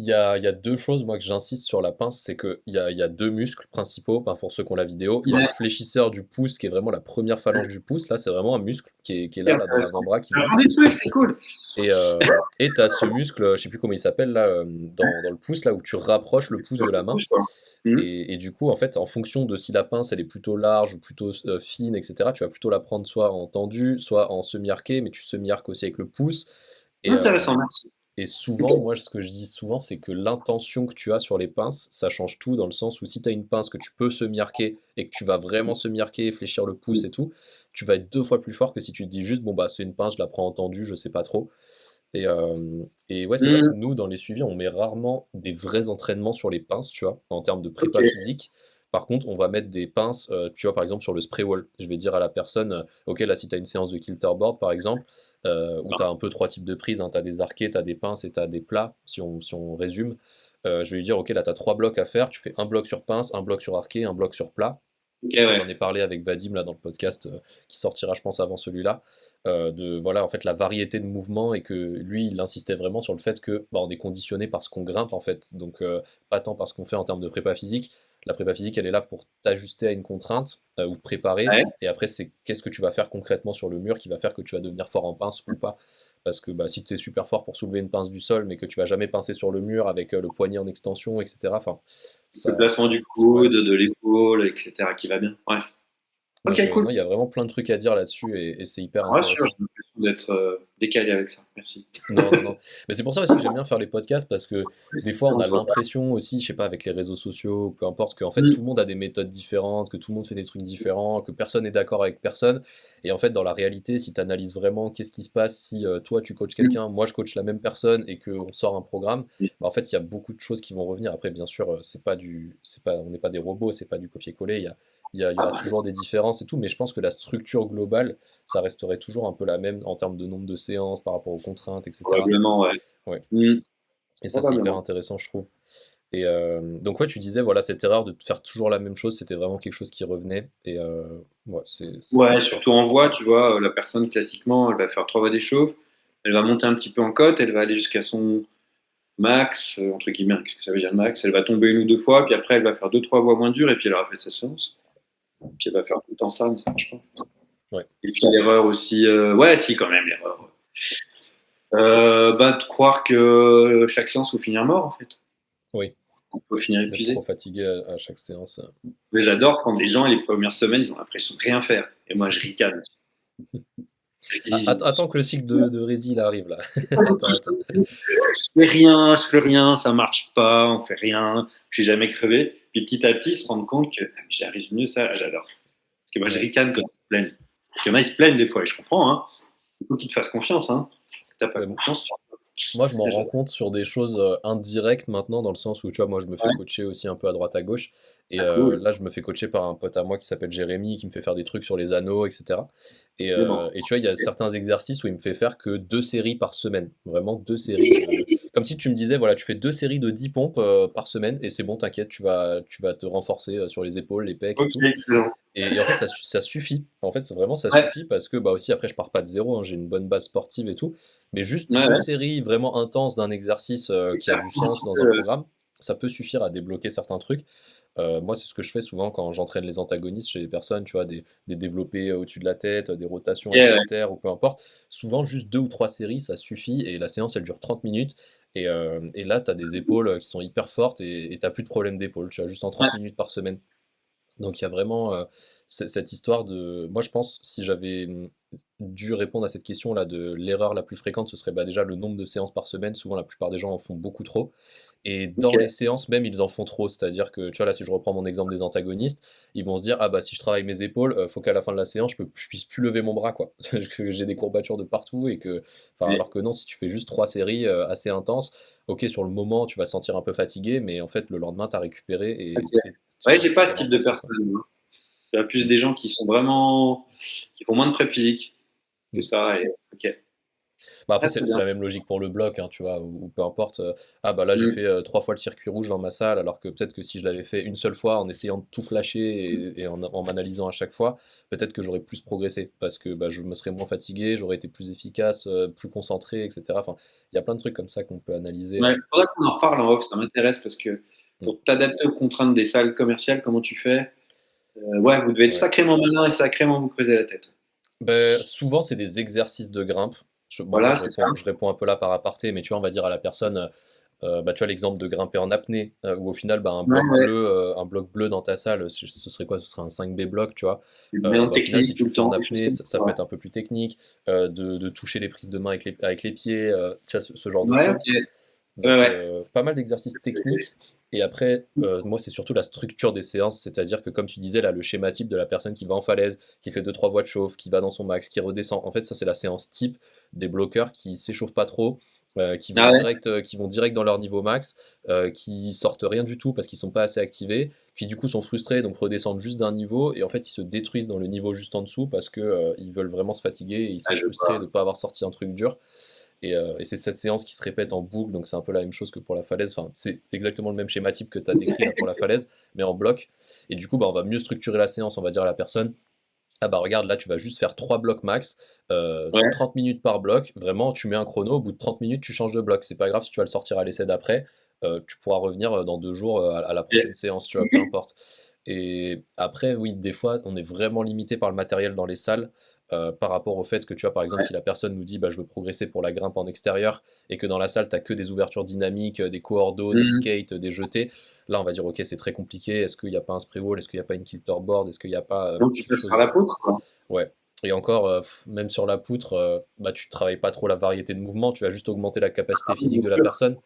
Speaker 1: il y a deux choses, moi, que j'insiste sur la pince, c'est qu'il y a deux muscles principaux, enfin, pour ceux qui ont la vidéo. Il y a le
Speaker 2: Ouais,
Speaker 1: fléchisseur du pouce, qui est vraiment la première phalange du pouce. Là, c'est vraiment un muscle qui est
Speaker 2: c'est
Speaker 1: là, dans
Speaker 2: intéressant.
Speaker 1: l'avant-bras, qui
Speaker 2: J'apprends
Speaker 1: bouge.
Speaker 2: des trucs, c'est cool.
Speaker 1: Et tu as ce muscle, je sais plus comment il s'appelle, là, dans le pouce, là, où tu rapproches le pouce
Speaker 2: Sur
Speaker 1: de la
Speaker 2: le
Speaker 1: main.
Speaker 2: pouce, quoi. Hmm.
Speaker 1: Et du coup, en fait, en fonction de si la pince, elle est plutôt large ou plutôt fine, etc., tu vas plutôt la prendre soit en tendu, soit en semi-arqué, mais tu semi-arques aussi avec le pouce. Et,
Speaker 2: Intéressant, merci.
Speaker 1: et
Speaker 2: Ok.
Speaker 1: souvent, moi, ce que je dis souvent, c'est que l'intention que tu as sur les pinces, ça change tout, dans le sens où si tu as une pince que tu peux semi-arquer et que tu vas vraiment semi-arquer, fléchir le pouce et tout, tu vas être deux fois plus fort que si tu te dis juste, bon, bah, c'est une pince, je la prends en tendu, je sais pas trop. Et ouais, c'est vrai
Speaker 2: Hmm.
Speaker 1: que nous, dans les suivis, on met rarement des vrais entraînements sur les pinces, tu vois, en termes de
Speaker 2: Ok.
Speaker 1: prépa physique. Par contre, on va mettre des pinces, tu vois, par exemple, sur le spray wall. Je vais dire à la personne, ok, là, si tu as une séance de kilterboard, par exemple, où tu as un peu trois types de prises, hein, tu as des arqués, tu as des pinces et tu as des plats, si on résume, je vais lui dire, ok, là, tu as trois blocs à faire, tu fais un bloc sur pince, un bloc sur arqué, un bloc sur plat.
Speaker 2: Ok,
Speaker 1: J'en
Speaker 2: ouais.
Speaker 1: ai parlé avec Vadim là dans le podcast qui sortira je pense avant celui-là, de voilà en fait la variété de mouvements et que lui il insistait vraiment sur le fait que bah, on est conditionné par ce qu'on grimpe en fait, donc pas tant par ce qu'on fait en termes de prépa physique. La prépa physique elle est là pour t'ajuster à une contrainte ou te préparer,
Speaker 2: Ouais.
Speaker 1: et après c'est qu'est-ce que tu vas faire concrètement sur le mur qui va faire que tu vas devenir fort en pince ou pas. Parce que bah, si tu es super fort pour soulever une pince du sol, mais que tu vas jamais pincer sur le mur avec le poignet en extension, etc. Enfin,
Speaker 2: Le
Speaker 1: ça,
Speaker 2: placement du
Speaker 1: ouais.
Speaker 2: coude, de l'épaule, etc. qui va bien. Ouais.
Speaker 1: Donc,
Speaker 2: Ok, cool.
Speaker 1: non, il y a vraiment plein de trucs à dire là-dessus et c'est hyper
Speaker 2: Rassure,
Speaker 1: intéressant.
Speaker 2: j'ai l'impression d'être décalé avec ça. Merci.
Speaker 1: Non, non, non. Mais c'est pour ça aussi que j'aime bien faire les podcasts parce que des fois, on
Speaker 2: On
Speaker 1: a
Speaker 2: se voit pas.
Speaker 1: l'impression aussi, je sais pas, avec les réseaux sociaux, ou peu importe, qu'en fait,
Speaker 2: Hmm.
Speaker 1: tout le monde a des méthodes différentes, que tout le monde fait des trucs différents, que personne n'est d'accord avec personne. Et en fait, dans la réalité, si tu analyses vraiment qu'est-ce qui se passe si toi, tu coaches
Speaker 2: Hmm.
Speaker 1: quelqu'un, moi, je coach la même personne et qu'on sort un programme, bah, en fait, il y a beaucoup de choses qui vont revenir. Après, bien sûr, on n'est pas des robots, c'est pas du copier-coller. Il y aura toujours des différences et tout, mais je pense que la structure globale, ça resterait toujours un peu la même en termes de nombre de séances par rapport aux contraintes, etc.
Speaker 2: Probablement, ouais.
Speaker 1: Ouais.
Speaker 2: Hmm.
Speaker 1: Et ça, c'est hyper
Speaker 2: Probablement.
Speaker 1: intéressant, je trouve. Et donc, ouais, tu disais, voilà, cette erreur de faire toujours la même chose, c'était vraiment quelque chose qui revenait. Et ouais,
Speaker 2: Ouais,
Speaker 1: ça,
Speaker 2: surtout
Speaker 1: ça,
Speaker 2: en
Speaker 1: c'est
Speaker 2: voix, tu vois, la personne, classiquement, elle va faire 3 voies d'échauffe, elle va monter un petit peu en côte, elle va aller jusqu'à son max, entre guillemets, qu'est-ce que ça veut dire max? Elle va tomber une ou deux fois, puis après, elle va faire deux, trois voies moins dures, et puis elle aura fait sa séance. Puis elle va faire tout le temps ça, mais ça marche pas.
Speaker 1: ouais,
Speaker 2: Et puis l'erreur aussi, ouais, si, quand même, l'erreur. Bah, de croire que chaque séance faut finir mort, en fait.
Speaker 1: oui,
Speaker 2: On peut finir
Speaker 1: d'être trop
Speaker 2: épuisé.
Speaker 1: fatigué à chaque séance.
Speaker 2: Mais j'adore quand les gens, les premières semaines, ils ont l'impression de rien faire. Et moi, je ricane. Je dis,
Speaker 1: Attends que le cycle de Rési il arrive là. Attends, attends.
Speaker 2: je fais rien, ça marche pas, on fait rien, je suis jamais crevé. Puis petit à petit, ils se rendent compte que j'arrive mieux, ça, j'adore. Parce que moi, je
Speaker 1: Ouais.
Speaker 2: ricane quand ils se plaignent. Parce qu'il y en a, ils se plaignent des fois, et je comprends, hein. Il faut qu'ils te fassent confiance, hein. Si t'as pas
Speaker 1: Ouais,
Speaker 2: confiance,
Speaker 1: moi, je m'en rends
Speaker 2: j'adore.
Speaker 1: compte sur des choses indirectes maintenant, dans le sens où, tu vois, moi, je me fais
Speaker 2: Ouais,
Speaker 1: coacher aussi un peu à droite à gauche. Et
Speaker 2: ah, cool.
Speaker 1: là, je me fais coacher par un pote à moi qui s'appelle Jérémy, qui me fait faire des trucs sur les anneaux, etc. Et,
Speaker 2: C'est bon.
Speaker 1: euh, et tu vois, il y a certains exercices où il me fait faire que deux séries par semaine. Vraiment deux séries. Comme si tu me disais, voilà, tu fais deux séries de 10 pompes par semaine, et c'est bon, t'inquiète, tu vas te renforcer sur les épaules, les pecs et
Speaker 2: Ok,
Speaker 1: tout.
Speaker 2: excellent.
Speaker 1: Et en fait, ça suffit. En fait, vraiment, ça
Speaker 2: Ouais,
Speaker 1: suffit parce que, bah aussi, après, je pars pas de zéro, hein, j'ai une bonne base sportive et tout. Mais juste
Speaker 2: ouais,
Speaker 1: deux
Speaker 2: ouais.
Speaker 1: séries vraiment intenses d'un exercice
Speaker 2: C'est
Speaker 1: qui a
Speaker 2: clair.
Speaker 1: du
Speaker 2: Un
Speaker 1: sens
Speaker 2: petit
Speaker 1: dans
Speaker 2: peu,
Speaker 1: un programme, ça peut suffire à débloquer certains trucs. Moi, c'est ce que je fais souvent quand j'entraîne les antagonistes chez les personnes, tu vois, des développés au-dessus de la tête, des rotations
Speaker 2: yeah, ouais.
Speaker 1: haltères ou peu importe. Souvent, juste deux ou trois séries, ça suffit et la séance, elle dure 30 minutes. Et là, tu as des épaules qui sont hyper fortes et tu plus de problème d'épaule, tu vois, juste en
Speaker 2: Ouais,
Speaker 1: 30 minutes par semaine. Donc il y a vraiment cette histoire de... Moi je pense, si j'avais dû répondre à cette question-là de l'erreur la plus fréquente, ce serait bah, déjà le nombre de séances par semaine. Souvent la plupart des gens en font beaucoup trop. Et dans les
Speaker 2: ok.
Speaker 1: séances même, ils en font trop. C'est-à-dire que, tu vois, là si je reprends mon exemple des antagonistes, ils vont se dire, ah bah si je travaille mes épaules, faut qu'à la fin de la séance, je puisse plus lever mon bras, quoi. Que j'ai des courbatures de partout et que... Enfin,
Speaker 2: Mais,
Speaker 1: alors que non, si tu fais juste trois séries assez intenses, ok, sur le moment, tu vas te sentir un peu fatigué, mais en fait, le lendemain, tu as récupéré
Speaker 2: ok.
Speaker 1: et
Speaker 2: Ouais, j'ai
Speaker 1: tu
Speaker 2: pas
Speaker 1: t'es
Speaker 2: ce type de
Speaker 1: renforcé, quoi.
Speaker 2: personne, moi. Il y a plus des gens qui sont vraiment, qui font moins de prep physique que
Speaker 1: Mm.
Speaker 2: ça. Et, ok.
Speaker 1: Bah après,
Speaker 2: Ah, c'est
Speaker 1: c'est
Speaker 2: bien.
Speaker 1: la même logique pour le bloc, hein, tu vois, ou peu importe. Ah bah là, j'ai
Speaker 2: Mm.
Speaker 1: fait 3 fois le circuit rouge dans ma salle, alors que peut-être que si je l'avais fait une seule fois en essayant de tout flasher et en m'analysant à chaque fois, peut-être que j'aurais plus progressé parce que bah, je me serais moins fatigué, j'aurais été plus efficace, plus concentré, etc. Enfin, il y a plein de trucs comme ça qu'on peut analyser.
Speaker 2: Ouais, faudra qu'on en reparle en off, ça m'intéresse parce que
Speaker 1: Mm.
Speaker 2: pour t'adapter aux contraintes des salles commerciales, comment tu fais? Ouais, vous devez être
Speaker 1: Ouais.
Speaker 2: sacrément malin et sacrément vous creuser la tête.
Speaker 1: Ben, souvent, c'est des exercices de grimpe. Bon, là,
Speaker 2: Voilà, c'est ça.
Speaker 1: je réponds un peu là par aparté, mais tu vois, on va dire à la personne. Bah, tu vois l'exemple de grimper en apnée, où au final, bah,
Speaker 2: Ouais, ouais.
Speaker 1: un bloc bleu dans ta salle, ce serait quoi? Ce serait un 5B bloc, tu vois.
Speaker 2: C'est bien
Speaker 1: Bah, au final, si
Speaker 2: technique
Speaker 1: tu
Speaker 2: tout
Speaker 1: le
Speaker 2: le
Speaker 1: fais en
Speaker 2: temps, des choses
Speaker 1: apnée,
Speaker 2: comme ça.
Speaker 1: ça peut
Speaker 2: Ouais,
Speaker 1: être un peu plus technique, de toucher les prises de main avec les pieds, tu vois, ce genre de
Speaker 2: ouais,
Speaker 1: choses.
Speaker 2: ok. Ouais,
Speaker 1: Donc,
Speaker 2: ouais.
Speaker 1: pas mal d'exercices techniques. Et après, moi, c'est surtout la structure des séances, c'est-à-dire que, comme tu disais, là, le schéma type de la personne qui va en falaise, qui fait deux trois voies de chauffe, qui va dans son max, qui redescend. En fait, ça, c'est la séance type des bloqueurs qui s'échauffent pas trop,
Speaker 2: Ah ouais,
Speaker 1: qui vont direct dans leur niveau max, qui sortent rien du tout parce qu'ils sont pas assez activés, qui du coup sont frustrés, donc redescendent juste d'un niveau, et en fait, ils se détruisent dans le niveau juste en dessous parce que, ils veulent vraiment se fatiguer et ils
Speaker 2: ah,
Speaker 1: sont
Speaker 2: je
Speaker 1: frustrés de ne pas avoir sorti un truc dur. Et c'est cette séance qui se répète en boucle, donc c'est un peu la même chose que pour la falaise. Enfin, c'est exactement le même schéma type que tu as décrit là pour la falaise, mais en bloc. Et du coup, bah, on va mieux structurer la séance. On va dire à la personne, ah bah regarde, là tu vas juste faire 3 blocs max,
Speaker 2: ouais,
Speaker 1: 30 minutes par bloc. Vraiment, tu mets un chrono, au bout de 30 minutes, tu changes de bloc. C'est pas grave si tu vas le sortir à l'essai d'après. Tu pourras revenir dans 2 jours à la prochaine
Speaker 2: ok.
Speaker 1: séance, tu vois, peu importe. Et après, oui, des fois, on est vraiment limité par le matériel dans les salles. Par rapport au fait que tu vois, par exemple,
Speaker 2: Ouais.
Speaker 1: si la personne nous dit bah, je veux progresser pour la grimpe en extérieur et que dans la salle, tu que des ouvertures dynamiques, des cordeaux, des
Speaker 2: Mhm.
Speaker 1: skates, des jetés, là, on va dire ok, c'est très compliqué. Est-ce qu'il n'y a pas un spray wall? Est-ce qu'il n'y a pas une kilterboard? Est-ce qu'il n'y a pas
Speaker 2: Donc tu
Speaker 1: quelque
Speaker 2: passes par
Speaker 1: chose.
Speaker 2: la poutre, quoi.
Speaker 1: Ouais. Et encore, même sur la poutre, bah, tu travailles pas trop la variété de mouvements, tu vas juste augmenter la capacité
Speaker 2: Ah, oui,
Speaker 1: physique
Speaker 2: bien
Speaker 1: de la
Speaker 2: sûr.
Speaker 1: personne.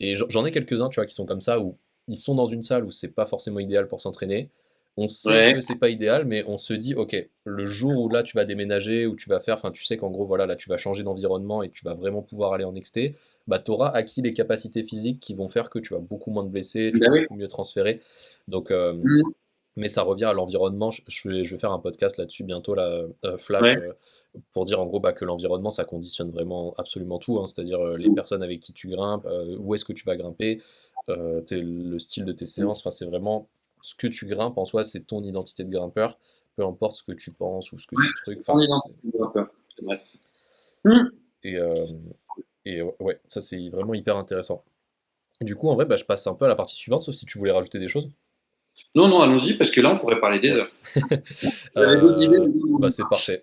Speaker 1: Et j'en ai quelques-uns, tu vois, qui sont comme ça, où ils sont dans une salle où c'est pas forcément idéal pour s'entraîner. On sait
Speaker 2: Ouais,
Speaker 1: que c'est pas idéal, mais on se dit, ok, le jour où là tu vas déménager, où tu vas faire, enfin tu sais qu'en gros, voilà, là tu vas changer d'environnement et tu vas vraiment pouvoir aller en exté, bah tu auras acquis les capacités physiques qui vont faire que tu vas beaucoup moins te blesser, tu
Speaker 2: bah
Speaker 1: vas
Speaker 2: oui.
Speaker 1: beaucoup mieux transférer. Donc,
Speaker 2: Mhm.
Speaker 1: mais ça revient à l'environnement. Je vais faire un podcast là-dessus bientôt, là, Flash,
Speaker 2: Ouais,
Speaker 1: pour dire en gros bah, que l'environnement, ça conditionne vraiment absolument tout, hein. C'est-à-dire les personnes avec qui tu grimpes, où est-ce que tu vas grimper, le style de tes séances. Enfin, c'est vraiment ce que tu grimpes en soi, c'est ton identité de grimpeur, peu importe ce que tu penses ou ce que
Speaker 2: ouais,
Speaker 1: tu trucs.
Speaker 2: c'est ton
Speaker 1: Enfin,
Speaker 2: identité de grimpeur, c'est vrai. Mhm.
Speaker 1: et, euh, ouais, ça c'est vraiment hyper intéressant. Du coup, en vrai, bah, je passe un peu à la partie suivante, sauf si tu voulais rajouter des choses.
Speaker 2: Non, non, allons-y, parce que là, on pourrait parler des
Speaker 1: Ouais.
Speaker 2: heures. J'avais d'autres idées, mais
Speaker 1: Bah, c'est parfait.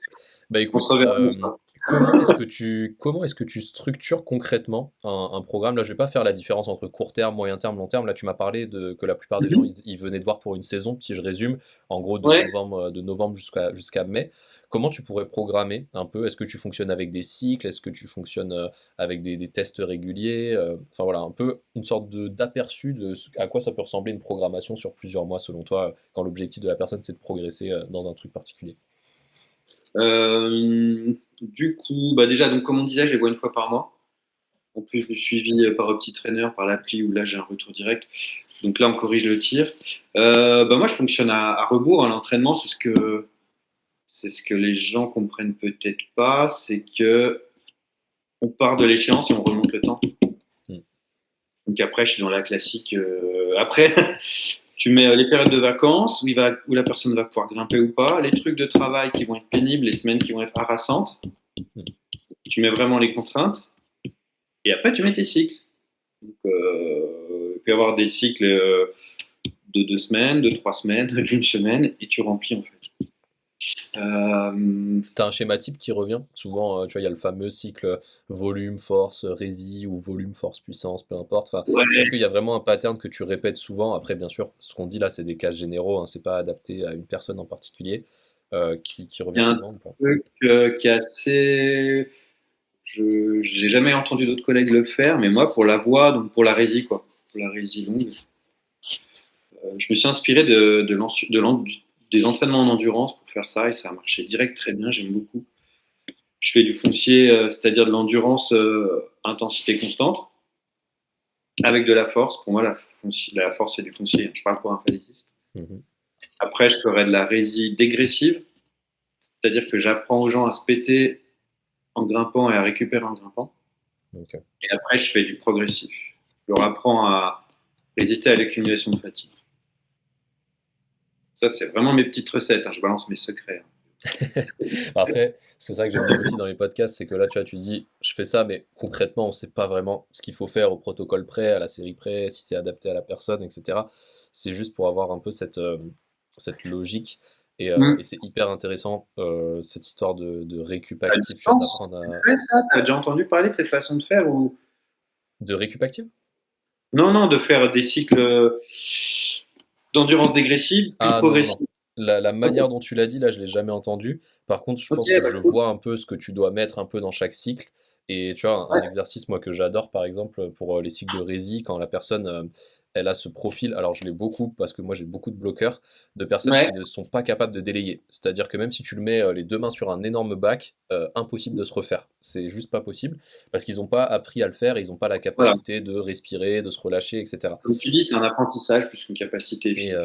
Speaker 1: Bah
Speaker 2: on se
Speaker 1: écoute,
Speaker 2: reverra une autre fois.
Speaker 1: comment est-ce que tu structures concrètement un programme? Là, je vais pas faire la différence entre court terme, moyen terme, long terme. Là, tu m'as parlé de que la plupart des gens,
Speaker 2: Mhm.
Speaker 1: ils venaient te voir pour une saison. Si je résume, en gros
Speaker 2: Ouais.
Speaker 1: de novembre jusqu'à mai. Comment tu pourrais programmer un peu? Est-ce que tu fonctionnes avec des cycles? Est-ce que tu fonctionnes avec des tests réguliers? Enfin voilà, un peu une sorte d'aperçu de à quoi ça peut ressembler une programmation sur plusieurs mois selon toi, quand l'objectif de la personne c'est de progresser dans un truc particulier.
Speaker 2: Du coup, bah déjà, donc comme on disait, je les vois une fois par mois. En plus du suivi par Opti Trainer, par l'appli où là j'ai un retour direct. Donc là, on corrige le tir. Bah moi, je fonctionne à rebours. Hein. L'entraînement, c'est ce que les gens comprennent peut-être pas, c'est que on part de l'échéance et on remonte le temps.
Speaker 1: Hmm.
Speaker 2: Donc après, je suis dans la classique. Après, tu mets les périodes de vacances où la personne va pouvoir grimper ou pas, les trucs de travail qui vont être pénibles, les semaines qui vont être harassantes.
Speaker 1: Hmm.
Speaker 2: Tu mets vraiment les contraintes et après tu mets tes cycles. Donc, il peut y avoir des cycles de 2 semaines, de 3 semaines, d'une semaine et tu remplis en fait. Euh,
Speaker 1: T'as un schéma type qui revient. Souvent, tu vois, il y a le fameux cycle volume, force, rési ou volume, force, puissance, peu importe. Enfin, est-ce
Speaker 2: ouais,
Speaker 1: qu'il y a vraiment un pattern que tu répètes souvent? Après, bien sûr, ce qu'on dit là, c'est des cas généraux, hein, c'est pas adapté à une personne en particulier, qui
Speaker 2: il y
Speaker 1: revient
Speaker 2: a un
Speaker 1: souvent ou pas?
Speaker 2: truc qui est assez. Je j'ai jamais entendu d'autres collègues le faire, mais moi pour la voix, donc pour la rési quoi, pour la rési longue, je me suis inspiré des entraînements en endurance pour faire ça et ça a marché direct très bien, j'aime beaucoup. Je fais du foncier, c'est-à-dire de l'endurance intensité constante, avec de la force. Pour moi, la force c'est du foncier. Je parle pour un physiciste.
Speaker 1: Mhm.
Speaker 2: Après, je ferai de la rési dégressive, c'est-à-dire que j'apprends aux gens à se péter en grimpant et à récupérer en grimpant.
Speaker 1: Ok.
Speaker 2: Et après, je fais du progressif. Je leur apprends à résister à l'accumulation de fatigue. Ça, c'est vraiment mes petites recettes, hein. Je balance mes secrets, hein.
Speaker 1: Après, c'est ça que j'aime bien aussi dans les podcasts, c'est que là, tu vois, tu dis, je fais ça, mais concrètement, on sait pas vraiment ce qu'il faut faire au protocole près, à la série près, si c'est adapté à la personne, etc. C'est juste pour avoir un peu cette logique. Et
Speaker 2: Mm.
Speaker 1: c'est hyper intéressant, cette histoire de récup
Speaker 2: À
Speaker 1: active, tu vois,
Speaker 2: distance,
Speaker 1: d'apprendre
Speaker 2: tu
Speaker 1: à...
Speaker 2: fais ça? T'as déjà entendu parler de cette façon de faire ou...
Speaker 1: De récup active?
Speaker 2: Non, non, de faire des cycles d'endurance dégressive puis
Speaker 1: Ah non, non, non.
Speaker 2: progressive.
Speaker 1: La
Speaker 2: Ok,
Speaker 1: manière dont tu l'as dit, là, je l'ai jamais entendu. Par contre, je
Speaker 2: ok,
Speaker 1: pense que
Speaker 2: bah
Speaker 1: je
Speaker 2: cool.
Speaker 1: vois un peu ce que tu dois mettre un peu dans chaque cycle. Et tu vois, un
Speaker 2: Ouais,
Speaker 1: exercice, moi, que j'adore, par exemple, pour les cycles de Rési, quand la personne, elle a ce profil, alors je l'ai beaucoup, parce que moi, j'ai beaucoup de bloqueurs, de personnes
Speaker 2: ouais,
Speaker 1: qui ne sont pas capables de délayer. C'est-à-dire que même si tu le mets les deux mains sur un énorme bac, impossible de se refaire. C'est juste pas possible, parce qu'ils n'ont pas appris à le faire, ils n'ont pas la
Speaker 2: voilà.
Speaker 1: capacité de respirer, de se relâcher, etc.
Speaker 2: Comme tu dis, c'est un apprentissage plus qu'une capacité physique.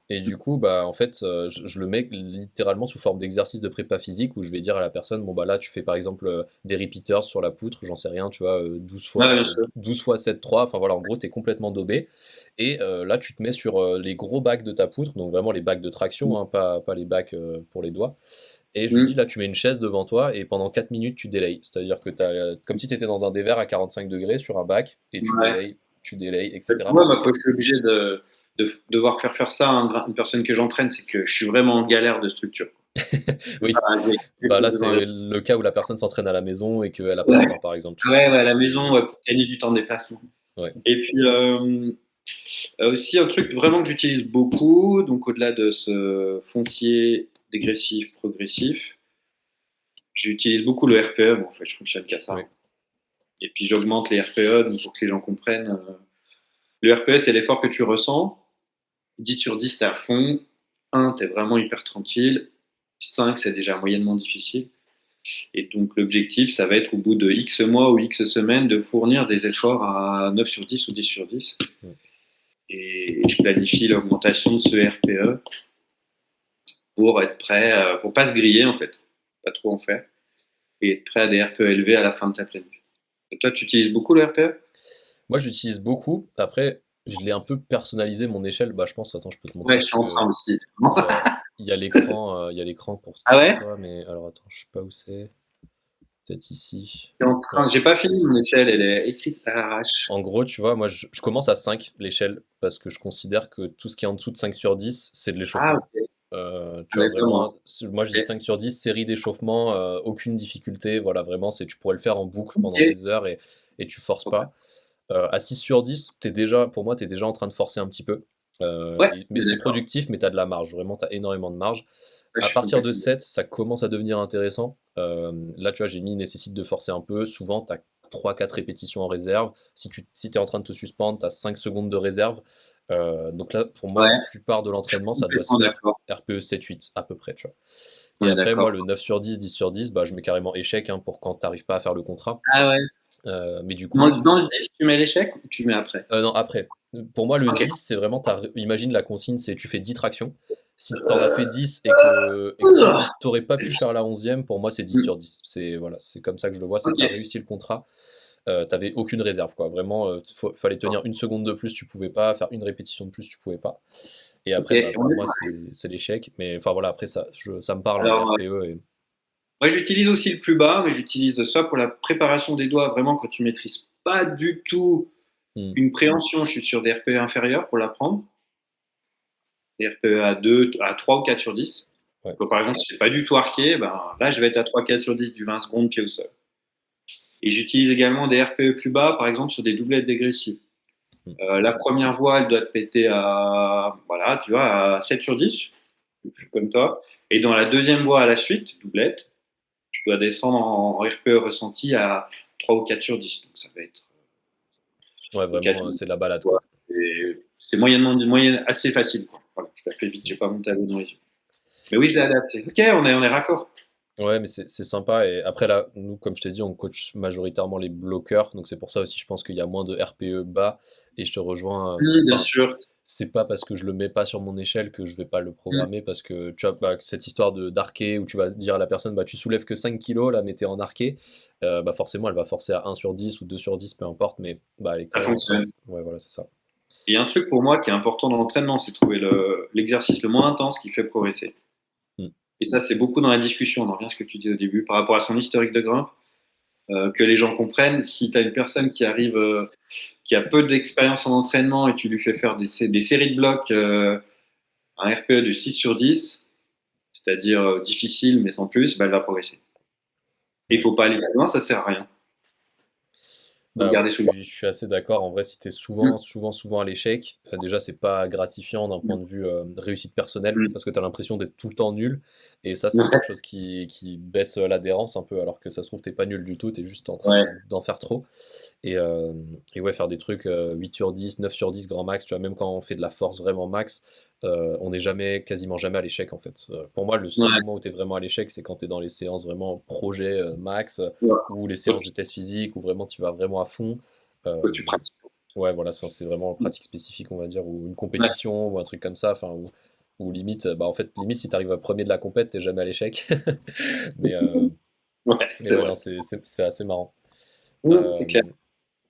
Speaker 1: Et du coup, bah, en fait, je le mets littéralement sous forme d'exercice de prépa physique où je vais dire à la personne, bon, bah là, tu fais par exemple des repeaters sur la poutre, j'en sais rien, tu vois, 12
Speaker 2: Ouais,
Speaker 1: fois,
Speaker 2: bien sûr.
Speaker 1: 12 fois 7-3, enfin voilà, en gros, t'es complètement daubé. Et là, tu te mets sur les gros bacs de ta poutre, donc vraiment les bacs de traction, hein, pas les bacs pour les doigts. Et je lui dis,
Speaker 2: Mm.
Speaker 1: là, tu mets une chaise devant toi et pendant 4 minutes, tu délayes. C'est-à-dire que comme si tu étais dans un dévers à 45 degrés sur un bac et
Speaker 2: Ouais.
Speaker 1: tu délayes,
Speaker 2: Bah, tu
Speaker 1: etc.
Speaker 2: vois,
Speaker 1: pendant
Speaker 2: moi, quand
Speaker 1: 4
Speaker 2: je suis obligé de devoir faire ça à une personne que j'entraîne, c'est que je suis vraiment en galère de structure.
Speaker 1: Oui.
Speaker 2: J'ai
Speaker 1: Bah
Speaker 2: quelque
Speaker 1: là,
Speaker 2: chose dans les...
Speaker 1: c'est le cas où la personne s'entraîne à la maison et qu'elle a pas le
Speaker 2: Ouais,
Speaker 1: temps, par exemple, tu vois.
Speaker 2: ouais, ouais, à la maison,
Speaker 1: C'est...
Speaker 2: ouais, pour gagner du temps de déplacement.
Speaker 1: Ouais.
Speaker 2: Et puis, aussi, un truc vraiment que j'utilise beaucoup, donc au-delà de ce foncier dégressif, progressif, j'utilise beaucoup le RPE. Bon, en fait, je fonctionne qu'à ça,
Speaker 1: Oui.
Speaker 2: hein. Et puis, j'augmente les RPE donc pour que les gens comprennent. Le RPE, c'est l'effort que tu ressens. 10 sur 10, t'es à fond. 1, t'es vraiment hyper tranquille. 5, c'est déjà moyennement difficile. Et donc, l'objectif, ça va être au bout de X mois ou X semaines de fournir des efforts à 9 sur 10 ou 10 sur 10.
Speaker 1: Mm.
Speaker 2: Et je planifie l'augmentation de ce RPE pour être prêt, pour pas se griller en fait, pas trop en faire, et être prêt à des RPE élevés à la fin de ta planif. Et toi, tu utilises beaucoup le RPE?
Speaker 1: Moi, j'utilise beaucoup. Après, je l'ai un peu personnalisé, mon échelle. Bah, je pense, attends, je peux te
Speaker 2: Ouais,
Speaker 1: montrer
Speaker 2: je suis
Speaker 1: parce
Speaker 2: en
Speaker 1: que
Speaker 2: train aussi.
Speaker 1: il y a l'écran
Speaker 2: Ah
Speaker 1: pour
Speaker 2: ouais?
Speaker 1: toi, mais alors attends, je sais pas où c'est. Peut-être ici.
Speaker 2: Je suis en train,
Speaker 1: Ouais,
Speaker 2: j'ai pas
Speaker 1: juste
Speaker 2: fini
Speaker 1: ici.
Speaker 2: mon échelle, elle est écrite à l'arrache.
Speaker 1: En gros, tu vois, moi, je commence à 5 l'échelle, parce que je considère que tout ce qui est en dessous de 5 sur 10, c'est de
Speaker 2: Ah,
Speaker 1: l'échauffement.
Speaker 2: ok.
Speaker 1: Tu vois,
Speaker 2: Allez, moi.
Speaker 1: vraiment, moi je dis
Speaker 2: Ok.
Speaker 1: 5 sur 10, série d'échauffement, aucune difficulté, voilà, vraiment, tu pourrais le faire en boucle pendant
Speaker 2: Ok.
Speaker 1: des heures et tu forces
Speaker 2: Ok.
Speaker 1: pas. À 6 sur 10, pour moi, tu es déjà en train de forcer un petit peu.
Speaker 2: Ouais,
Speaker 1: Mais
Speaker 2: on est
Speaker 1: c'est
Speaker 2: d'accord.
Speaker 1: productif, mais tu as de la marge, vraiment, tu as énormément de marge.
Speaker 2: Ouais, je
Speaker 1: À
Speaker 2: suis
Speaker 1: partir de
Speaker 2: complètement d'accord.
Speaker 1: 7, ça commence à devenir intéressant. Là, tu vois, j'ai mis nécessite de forcer un peu. Souvent, tu as 3-4 répétitions en réserve. Si tu es en train de te suspendre, tu as 5 secondes de réserve. Donc là, pour moi,
Speaker 2: Ouais,
Speaker 1: la plupart de
Speaker 2: je suis
Speaker 1: l'entraînement, ça doit se
Speaker 2: complètement
Speaker 1: faire
Speaker 2: d'accord.
Speaker 1: RPE 7-8 à peu près, tu vois. Et
Speaker 2: On est
Speaker 1: après, moi,
Speaker 2: d'accord.
Speaker 1: le 9 sur 10, 10 sur 10, bah, je mets carrément échec hein, pour quand tu n'arrives pas à faire le contrat.
Speaker 2: Ah ouais.
Speaker 1: Mais du
Speaker 2: Dans,
Speaker 1: coup,
Speaker 2: dans le 10, tu mets l'échec ou tu mets après?
Speaker 1: non, après. Pour moi, le
Speaker 2: Ok.
Speaker 1: 10, c'est vraiment, imagine la consigne, c'est tu fais 10 tractions. Si tu en as fait 10 et que tu n'aurais pas pu faire la 11e, pour moi, c'est 10
Speaker 2: Mm.
Speaker 1: sur 10. Voilà, c'est comme ça que je le vois, c'est que tu as
Speaker 2: Ok.
Speaker 1: réussi le contrat. T'avais aucune réserve, quoi. Vraiment, fallait tenir une seconde de plus, tu pouvais pas. Faire une répétition de plus, tu pouvais pas. Et
Speaker 2: Ok.
Speaker 1: après, bah, pour moi, c'est l'échec. Mais enfin, voilà, après, ça me parle, hein, les
Speaker 2: Alors,
Speaker 1: RPE.
Speaker 2: moi, j'utilise aussi le plus bas, mais j'utilise soit pour la préparation des doigts, vraiment quand tu maîtrises pas du tout
Speaker 1: Hmm,
Speaker 2: une préhension, je suis sur des RPE inférieurs pour l'apprendre. Des RPE à 2, à 3 ou 4 sur 10.
Speaker 1: ouais.
Speaker 2: Donc, par exemple, si je sais pas du tout arquer, ben, là, je vais être à 3-4 sur 10 du 20 secondes pied au sol. Et j'utilise également des RPE plus bas, par exemple, sur des doublettes dégressives.
Speaker 1: Hmm.
Speaker 2: La première voie, elle doit te péter à, voilà, tu vois, à 7 sur 10, comme toi. Et dans la deuxième voie à la suite, doublette, je dois descendre en RPE ressenti à 3 ou 4 sur 10. Donc ça va être
Speaker 1: Ouais,
Speaker 2: 4
Speaker 1: vraiment, c'est la balade, quoi.
Speaker 2: voies. C'est assez facile, quoi. Voilà, je la fais vite, j'ai pas mon tableau dans les yeux. Mais oui, je l'ai adapté. Ok, on est raccord.
Speaker 1: Ouais, mais c'est sympa. Et après, là, nous, comme je t'ai dit, on coach majoritairement les bloqueurs. Donc, c'est pour ça aussi, je pense qu'il y a moins de RPE bas. Et je te rejoins.
Speaker 2: Bien
Speaker 1: Enfin,
Speaker 2: sûr.
Speaker 1: c'est pas parce que je le mets pas sur mon échelle que je vais pas le
Speaker 2: Mm.
Speaker 1: programmer parce que tu as cette histoire de d'arqué où tu vas dire à la personne bah tu soulèves que 5 kilos là mais t'es en arqué bah forcément elle va forcer à 1/10 ou 2/10 peu importe mais bah elle est
Speaker 2: Ça
Speaker 1: quand même
Speaker 2: fonctionne.
Speaker 1: ouais voilà c'est ça.
Speaker 2: Il y a un truc pour moi qui est important dans l'entraînement, c'est de trouver l'exercice le moins intense qui fait progresser.
Speaker 1: Mm.
Speaker 2: Et ça, c'est beaucoup dans la discussion. On en revient à ce que tu disais au début par rapport à son historique de grimpe, que les gens comprennent. Si tu as une personne qui arrive, qui a peu d'expérience en entraînement et tu lui fais faire des séries de blocs, un RPE de 6/10, c'est-à-dire difficile mais sans plus, bah, elle va progresser. Et il
Speaker 1: Ouais.
Speaker 2: faut pas aller plus loin, ça sert à rien. Il faut le
Speaker 1: Bah ouais,
Speaker 2: garder sous le
Speaker 1: je suis assez d'accord. En vrai, si t'es
Speaker 2: bras.
Speaker 1: souvent à l'échec, déjà, c'est pas gratifiant d'un point de vue réussite personnelle,
Speaker 2: Mm.
Speaker 1: parce que t'as l'impression d'être tout le temps nul. Et ça, c'est quelque
Speaker 2: Ouais.
Speaker 1: chose qui baisse l'adhérence un peu, alors que ça se trouve, t'es pas nul du tout, t'es juste en train
Speaker 2: Ouais.
Speaker 1: d'en faire trop. Et, euh, et ouais, faire des trucs 8/10, 9/10 grand max, tu vois, même quand on fait de la force vraiment max, on n'est jamais, quasiment jamais à l'échec en fait. Pour moi, le seul
Speaker 2: Ouais.
Speaker 1: moment où tu es vraiment à l'échec, c'est quand tu es dans les séances vraiment projet max
Speaker 2: Ouais.
Speaker 1: ou les
Speaker 2: Faut
Speaker 1: séances de test physique où vraiment tu vas vraiment à fond.
Speaker 2: que
Speaker 1: Euh,
Speaker 2: tu pratiques.
Speaker 1: ouais, voilà, ça c'est vraiment pratique spécifique, on va dire, ou une
Speaker 2: Ouais.
Speaker 1: compétition ou un truc comme ça, enfin, ou limite, bah en fait, limite si tu arrives à premier de la compète, t'es jamais à l'échec. Mais, euh,
Speaker 2: Ouais,
Speaker 1: mais
Speaker 2: c'est
Speaker 1: ouais,
Speaker 2: vrai.
Speaker 1: non, c'est assez marrant.
Speaker 2: C'est clair.
Speaker 1: Euh,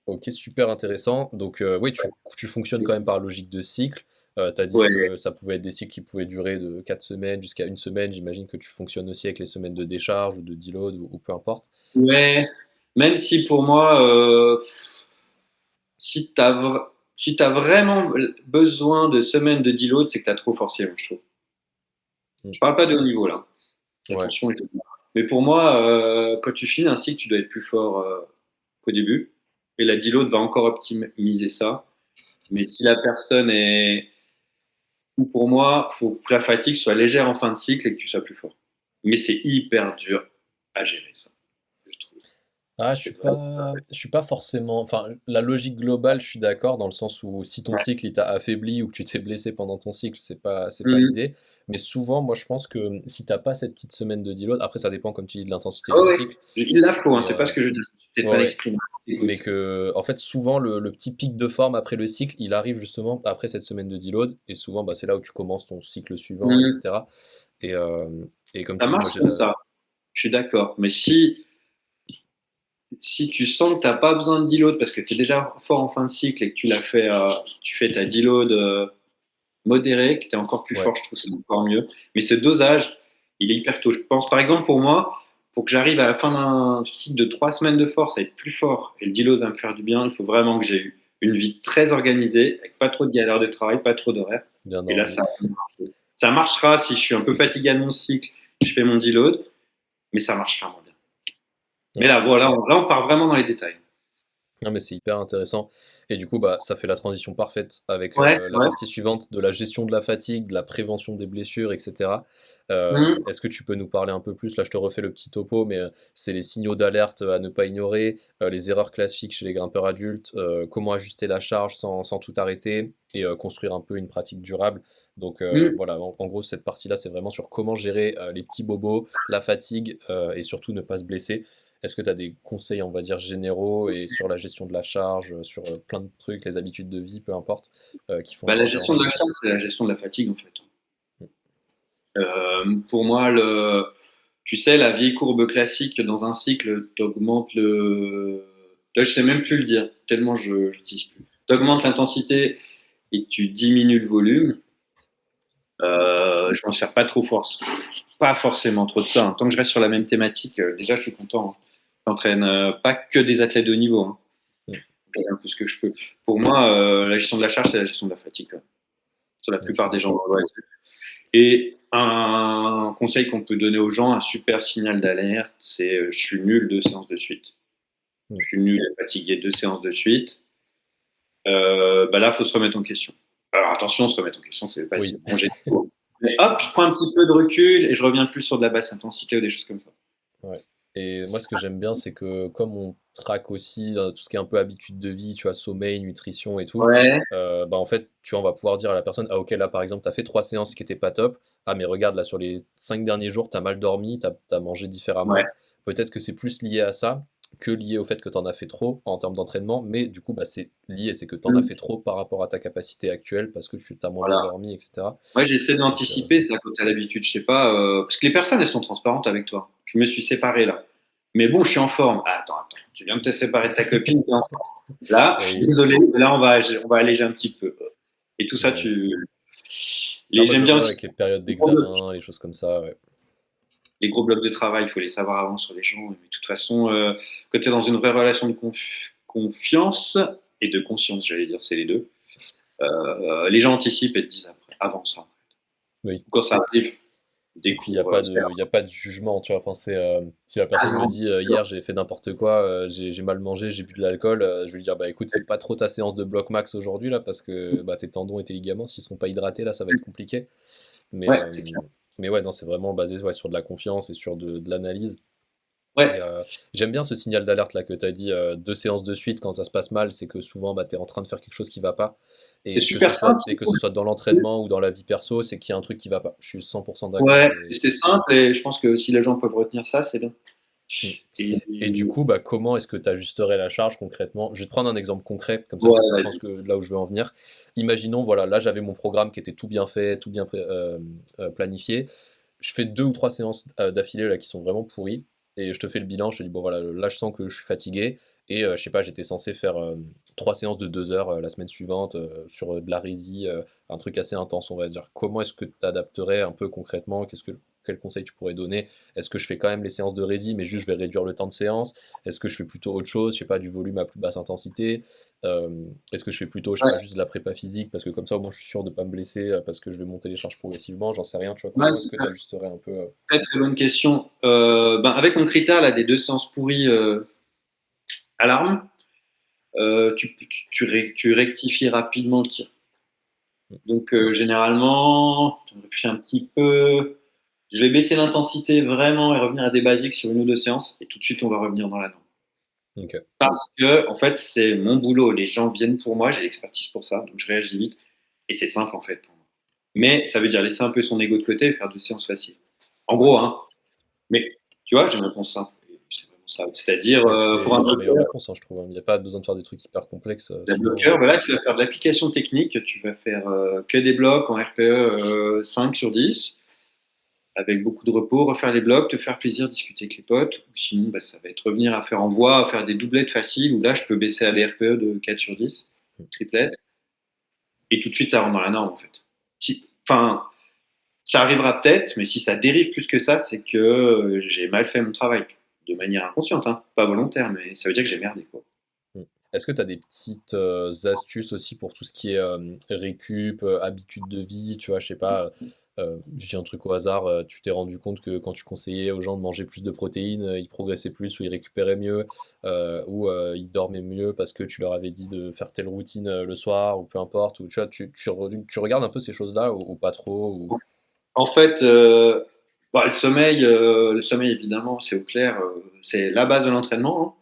Speaker 1: Ok, super intéressant. Donc, oui, tu fonctionnes quand même par logique de cycle. Tu as dit
Speaker 2: Ouais.
Speaker 1: que ça pouvait être des cycles qui pouvaient durer de 4 semaines jusqu'à une semaine. J'imagine que tu fonctionnes aussi avec les semaines de décharge ou de deload ou peu importe.
Speaker 2: Ouais. Même si pour moi, si tu as, si t'as vraiment besoin de semaines de deload, c'est que tu as trop forcé, moi, je trouve.
Speaker 1: Mm.
Speaker 2: Je parle pas de haut niveau là.
Speaker 1: Ouais,
Speaker 2: Attention. Mais pour moi, quand tu finis un cycle, tu dois être plus fort qu'au début. Et la deload va encore optimiser ça. Mais si la personne est, ou pour moi, faut que la fatigue soit légère en fin de cycle et que tu sois plus fort. Mais c'est hyper dur à gérer ça, je trouve.
Speaker 1: ah,
Speaker 2: C'est vrai.
Speaker 1: je suis pas forcément. Enfin, la logique globale, je suis d'accord dans le sens où si ton
Speaker 2: Ouais.
Speaker 1: cycle il t'a affaibli ou que tu t'es blessé pendant ton cycle, c'est pas
Speaker 2: Mhm.
Speaker 1: l'idée. Mais souvent, moi, je pense que si t'as pas cette petite semaine de deload, après, ça dépend, comme tu dis, de l'intensité
Speaker 2: Ah
Speaker 1: du
Speaker 2: ouais,
Speaker 1: cycle.
Speaker 2: il la faut, hein,
Speaker 1: Mais
Speaker 2: c'est pas ce que je dis. C'est peut-être
Speaker 1: ouais,
Speaker 2: mal
Speaker 1: ouais.
Speaker 2: exprimé.
Speaker 1: Mais
Speaker 2: Écoute.
Speaker 1: que, en fait, souvent, le petit pic de forme après le cycle, il arrive justement après cette semaine de deload. Et souvent, bah, c'est là où tu commences ton cycle suivant,
Speaker 2: Mhm.
Speaker 1: etc. Et, euh, et comme
Speaker 2: Ça
Speaker 1: tu dis, moi,
Speaker 2: marche
Speaker 1: j'ai
Speaker 2: comme
Speaker 1: la.
Speaker 2: ça, je suis d'accord. Mais si tu sens que tu n'as pas besoin de deload parce que tu es déjà fort en fin de cycle et que tu l'as fait, tu fais ta deload modérée, que tu es encore plus
Speaker 1: Ouais,
Speaker 2: fort, je trouve que c'est encore mieux. Mais ce dosage, il est hyper tôt. Je pense, par exemple, pour moi, pour que j'arrive à la fin d'un cycle de 3 semaines de force à être plus fort et le deload va me faire du bien, il faut vraiment que j'ai eu une vie très organisée, avec pas trop de galères de travail, pas trop d'horaires.
Speaker 1: bien
Speaker 2: Et là,
Speaker 1: dormi.
Speaker 2: ça marchera si je suis un peu fatigué à mon cycle, je fais mon deload, mais ça marchera moins bien. Mais
Speaker 1: Ouais.
Speaker 2: là, voilà, là, on part vraiment dans les détails.
Speaker 1: Non, mais c'est hyper intéressant. Et du coup, bah, ça fait la transition parfaite avec
Speaker 2: Ouais, c'est
Speaker 1: la
Speaker 2: vrai.
Speaker 1: partie suivante de la gestion de la fatigue, de la prévention des blessures, etc.
Speaker 2: Mmh.
Speaker 1: Est-ce que tu peux nous parler un peu plus? Là, je te refais le petit topo, mais c'est les signaux d'alerte à ne pas ignorer, les erreurs classiques chez les grimpeurs adultes, comment ajuster la charge sans tout arrêter et construire un peu une pratique durable. Donc
Speaker 2: Mmh.
Speaker 1: voilà, en gros, cette partie-là, c'est vraiment sur comment gérer les petits bobos, la fatigue et surtout ne pas se blesser. Est-ce que tu as des conseils, on va dire, généraux et sur la gestion de la charge, sur plein de trucs, les habitudes de vie, peu importe, qui font
Speaker 2: Bah,
Speaker 1: la
Speaker 2: la gestion de
Speaker 1: différence?
Speaker 2: la charge, c'est la gestion de la fatigue, en fait.
Speaker 1: Mm.
Speaker 2: Pour moi, tu sais, la vieille courbe classique dans un cycle, tu augmentes le. Là, je sais même plus le dire, tellement je n'utilise plus. Tu augmentes l'intensité et tu diminues le volume. Je m'en sers pas trop force, pas forcément trop de ça, hein. Tant que je reste sur la même thématique, déjà, je suis content, hein. J'entraîne pas que des athlètes de haut niveau, hein.
Speaker 1: Mm.
Speaker 2: Je fais un peu ce que je peux. Pour moi, la gestion de la charge, c'est la gestion de la fatigue, quand même, sur la
Speaker 1: Ouais, je suis
Speaker 2: plupart des gens.
Speaker 1: d'accord.
Speaker 2: Ouais. Et un conseil qu'on peut donner aux gens, un super signal d'alerte, c'est je suis nul 2 séances de suite.
Speaker 1: Mm.
Speaker 2: Je suis nul et fatigué 2 séances de suite. Bah là, il faut se remettre en question. Alors attention, se remettre en question, ça veut pas dire
Speaker 1: Oui.
Speaker 2: bon, j'ai trop. Mais hop, je prends un petit peu de recul et je reviens plus sur de la basse intensité ou des choses comme ça.
Speaker 1: Ouais. Et moi, ce que j'aime bien, c'est que comme on traque aussi tout ce qui est un peu habitude de vie, tu vois, sommeil, nutrition et tout,
Speaker 2: Ouais,
Speaker 1: bah en fait, tu vois, on va pouvoir dire à la personne, ah ok, là par exemple, tu as fait 3 séances qui étaient pas top. Ah mais regarde, là sur les 5 derniers jours, tu as mal dormi, tu as mangé
Speaker 2: ouais,
Speaker 1: différemment. Peut-être que c'est plus lié à ça que lié au fait que tu en as fait trop en termes d'entraînement, mais du coup, bah, c'est lié, c'est que tu en as fait trop par rapport à ta capacité actuelle parce que tu t'as moins bien
Speaker 2: Voilà.
Speaker 1: dormi, etc.
Speaker 2: Moi, j'essaie
Speaker 1: Donc,
Speaker 2: d'anticiper ça quand tu as l'habitude, je sais pas, parce que les personnes, elles sont transparentes avec toi. Je me suis séparé là. Mais bon, je suis en forme. Ah, attends, tu viens de te séparer de ta copine, t'es en forme. Là, je suis
Speaker 1: oui,
Speaker 2: désolé, mais là, on va alléger un petit peu. Et tout ça,
Speaker 1: ouais. Non, moi je
Speaker 2: j'aime
Speaker 1: le
Speaker 2: bien
Speaker 1: vois
Speaker 2: aussi
Speaker 1: avec les périodes
Speaker 2: les gros blocs,
Speaker 1: d'examen, les choses comme ça, ouais.
Speaker 2: les gros blocs de travail, il faut les savoir avant sur les gens. Mais de toute façon, quand tu es dans une vraie relation de confiance et de conscience, j'allais dire, c'est les deux, les gens anticipent et te disent après, avant ça.
Speaker 1: Oui.
Speaker 2: Quand ça arrive, ils
Speaker 1: Et puis il n'y a
Speaker 2: découvrent.
Speaker 1: pas de, il y a pas de jugement, tu vois. Enfin, si la
Speaker 2: Ah
Speaker 1: personne me
Speaker 2: non,
Speaker 1: dit hier j'ai fait n'importe quoi, j'ai mal mangé, j'ai bu de l'alcool, je vais lui dire bah écoute, fais pas trop ta séance de bloc max aujourd'hui là parce que bah, tes tendons et tes ligaments s'ils sont pas hydratés là ça va être compliqué. Mais,
Speaker 2: ouais,
Speaker 1: euh,
Speaker 2: c'est clair.
Speaker 1: mais ouais, non, c'est vraiment basé ouais, sur de la confiance et sur de l'analyse. Et
Speaker 2: Ouais,
Speaker 1: j'aime bien ce signal d'alerte là que tu as dit, 2 séances de suite quand ça se passe mal, c'est que souvent bah, tu es en train de faire quelque chose qui va pas.
Speaker 2: c'est
Speaker 1: Et que ce
Speaker 2: super simple.
Speaker 1: soit, et que ce soit dans l'entraînement ou dans la vie perso, c'est qu'il y a un truc qui va pas. Je suis 100% d'accord.
Speaker 2: Ouais, c'est simple et je pense que si les gens peuvent retenir ça, c'est bien.
Speaker 1: Mm.
Speaker 2: Et,
Speaker 1: Et du coup, bah, comment est-ce que tu ajusterais la charge concrètement? Je vais te prendre un exemple concret, comme ça
Speaker 2: ouais,
Speaker 1: tu comprends
Speaker 2: vas-y.
Speaker 1: là où je veux en venir. Imaginons, voilà, là j'avais mon programme qui était tout bien fait, tout bien planifié. Je fais 2 ou 3 séances d'affilée là qui sont vraiment pourries, et je te fais le bilan. Je te dis, bon voilà, là je sens que je suis fatigué, et je sais pas, j'étais censé faire 3 séances de 2 heures la semaine suivante sur de la résie, un truc assez intense, on va dire. Comment est-ce que tu t'adapterais un peu concrètement? Quel conseil tu pourrais donner? Est-ce que je fais quand même les séances de rési, mais juste je vais réduire le temps de séance? Est-ce que je fais plutôt autre chose, je sais pas, du volume à plus basse intensité? Euh, Est-ce que je fais plutôt, je sais
Speaker 2: Ouais,
Speaker 1: pas, juste de la prépa physique, parce que comme ça au moins je suis sûr de pas me blesser, parce que je vais monter les charges progressivement, j'en sais rien, tu vois,
Speaker 2: ouais,
Speaker 1: comment est-ce que tu
Speaker 2: super.
Speaker 1: ajusterais un peu
Speaker 2: Très très bonne question. Ben, avec mon critère là, des 2 séances pourries à l'arme, tu rectifies rapidement le tir. Donc généralement, on réfléchit un petit peu. Je vais baisser l'intensité vraiment et revenir à des basiques sur 1 ou 2 séances et tout de suite on va revenir dans la norme.
Speaker 1: Ok.
Speaker 2: Parce que en fait c'est mon boulot, les gens viennent pour moi, j'ai l'expertise pour ça, donc je réagis vite et c'est simple en fait pour moi. Mais ça veut dire laisser un peu son ego de côté et faire 2 séances faciles. En gros, hein. Mais tu vois, j'ai une réponse simple. C'est vraiment ça. C'est-à-dire
Speaker 1: Mais
Speaker 2: pour
Speaker 1: c'est
Speaker 2: un
Speaker 1: la meilleure
Speaker 2: bloqueur,
Speaker 1: réponse, hein, je trouve, hein. Il n'y a pas besoin de faire des trucs hyper complexes,
Speaker 2: la
Speaker 1: souvent.
Speaker 2: bloqueur, voilà, tu vas faire de l'application technique, tu vas faire que des blocs en RPE 5 sur 10 avec beaucoup de repos, refaire les blocs, te faire plaisir, discuter avec les potes. Ou sinon, bah, ça va être revenir à faire en voix, à faire des doublettes faciles, où là, je peux baisser à des RPE de 4 sur 10, triplette, et tout de suite, ça rentre dans la norme, en fait. Enfin, ça arrivera peut-être, mais si ça dérive plus que ça, c'est que j'ai mal fait mon travail, de manière inconsciente, hein, pas volontaire, mais ça veut dire que j'ai merdé, quoi.
Speaker 1: Mm. Est-ce que tu as des petites astuces aussi pour tout ce qui est récup, habitude de vie, tu vois, je sais pas, je dis un truc au hasard, tu t'es rendu compte que quand tu conseillais aux gens de manger plus de protéines, ils progressaient plus ou ils récupéraient mieux, ou ils dormaient mieux parce que tu leur avais dit de faire telle routine le soir, ou peu importe, ou tu vois, tu regardes un peu ces choses-là, ou pas trop, ou...
Speaker 2: En fait, bah, le sommeil évidemment, c'est au clair, c'est la base de l'entraînement,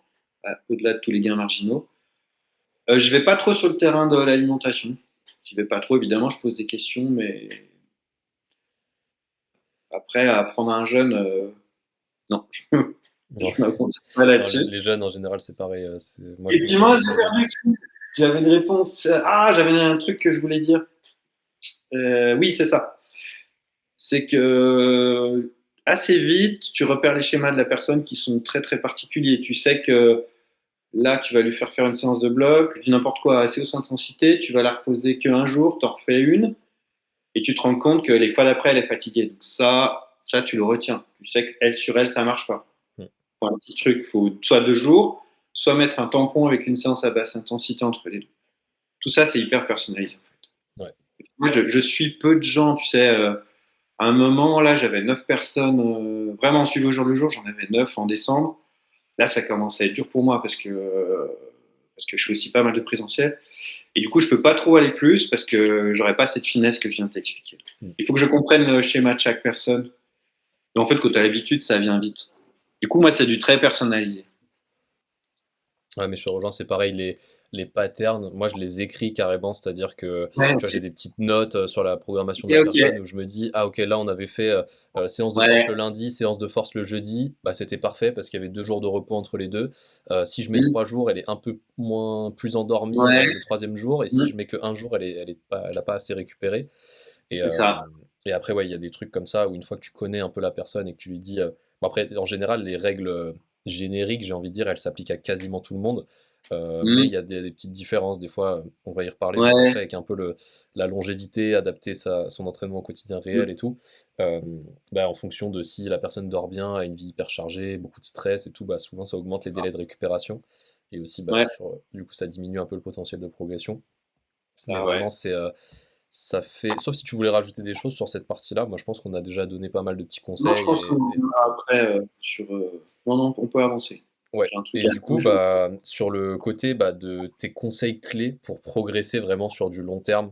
Speaker 2: hein, au-delà de tous les gains marginaux. Je vais pas trop sur le terrain de l'alimentation. J'y vais pas trop, évidemment, je pose des questions, mais après, apprendre à un jeune, non, je
Speaker 1: Non,
Speaker 2: me concentre pas
Speaker 1: non,
Speaker 2: là-dessus.
Speaker 1: les jeunes en général c'est pareil, moi
Speaker 2: Et
Speaker 1: je me
Speaker 2: puis moi, j'ai
Speaker 1: concentre sur les
Speaker 2: perdu le
Speaker 1: adultes.
Speaker 2: truc. J'avais une réponse. Ah, j'avais un truc que je voulais dire. Oui, c'est ça. C'est que assez vite, tu repères les schémas de la personne qui sont très très particuliers. Tu sais que là, tu vas lui faire une séance de bloc, du n'importe quoi, assez haute intensité, tu vas la reposer qu'un jour, tu en refais une, et tu te rends compte que les fois d'après, elle est fatiguée. Donc ça, tu le retiens. Tu sais qu'elle sur elle, ça marche pas.
Speaker 1: Mm.
Speaker 2: Pour un petit truc, il faut soit 2 jours, soit mettre un tampon avec une séance à basse intensité entre les deux. Tout ça, c'est hyper personnalisé.
Speaker 1: Ouais.
Speaker 2: Moi, je suis peu de gens, tu sais. À un moment, là, j'avais 9 personnes vraiment suivies au jour le jour. J'en avais 9 en décembre. Là, ça commence à être dur pour moi parce que je fais aussi pas mal de présentiel. Et du coup, je peux pas trop aller plus parce que j'aurais pas cette finesse que je viens de t'expliquer.
Speaker 1: Mm.
Speaker 2: Il faut que je comprenne le schéma de chaque personne. Et en fait, quand tu as l'habitude, ça vient vite. Du coup, moi, c'est du très personnalisé.
Speaker 1: Ouais, mais je te rejoins, c'est pareil. les patterns, moi je les écris carrément, c'est-à-dire que
Speaker 2: Ouais,
Speaker 1: tu vois, j'ai
Speaker 2: ok.
Speaker 1: des petites notes sur la programmation
Speaker 2: Ok,
Speaker 1: de la
Speaker 2: ok.
Speaker 1: personne où je me dis, ah ok, là on avait fait séance de force le
Speaker 2: Ouais.
Speaker 1: lundi, séance de force le jeudi, bah c'était parfait parce qu'il y avait 2 jours de repos entre les deux. Si je mets
Speaker 2: Mm.
Speaker 1: 3 jours, elle est un peu moins plus endormie
Speaker 2: Ouais.
Speaker 1: le troisième jour, et si
Speaker 2: Mm.
Speaker 1: je mets que un jour, elle a pas assez récupéré. Et,
Speaker 2: C'est
Speaker 1: euh,
Speaker 2: ça.
Speaker 1: et après, ouais, il y a des trucs comme ça où une fois que tu connais un peu la personne et que tu lui dis. Bon, après, en général, les règles génériques, j'ai envie de dire, elles s'appliquent à quasiment tout le monde. Mais il
Speaker 2: Mm.
Speaker 1: y a des petites différences. Des fois, on va y reparler juste après
Speaker 2: Ouais.
Speaker 1: avec un peu la longévité, adapter son entraînement au quotidien réel et tout. Euh, Bah, en fonction de si la personne dort bien, a une vie hyper chargée, beaucoup de stress et tout, bah, souvent ça augmente les délais de récupération. Et aussi, bah,
Speaker 2: Ouais.
Speaker 1: du coup, ça diminue un peu le potentiel de progression. Mais
Speaker 2: Ça, ouais.
Speaker 1: vraiment, ça fait. Sauf si tu voulais rajouter des choses sur cette partie-là, moi je pense qu'on a déjà donné pas mal de petits
Speaker 2: Non, je
Speaker 1: conseils.
Speaker 2: pense qu'on a
Speaker 1: Ouais.
Speaker 2: après sur. Non, non, on peut avancer.
Speaker 1: Ouais.
Speaker 2: J'ai un truc
Speaker 1: Et
Speaker 2: à
Speaker 1: du coup,
Speaker 2: bouger.
Speaker 1: bah, sur le côté bah, de tes conseils clés pour progresser vraiment sur du long terme,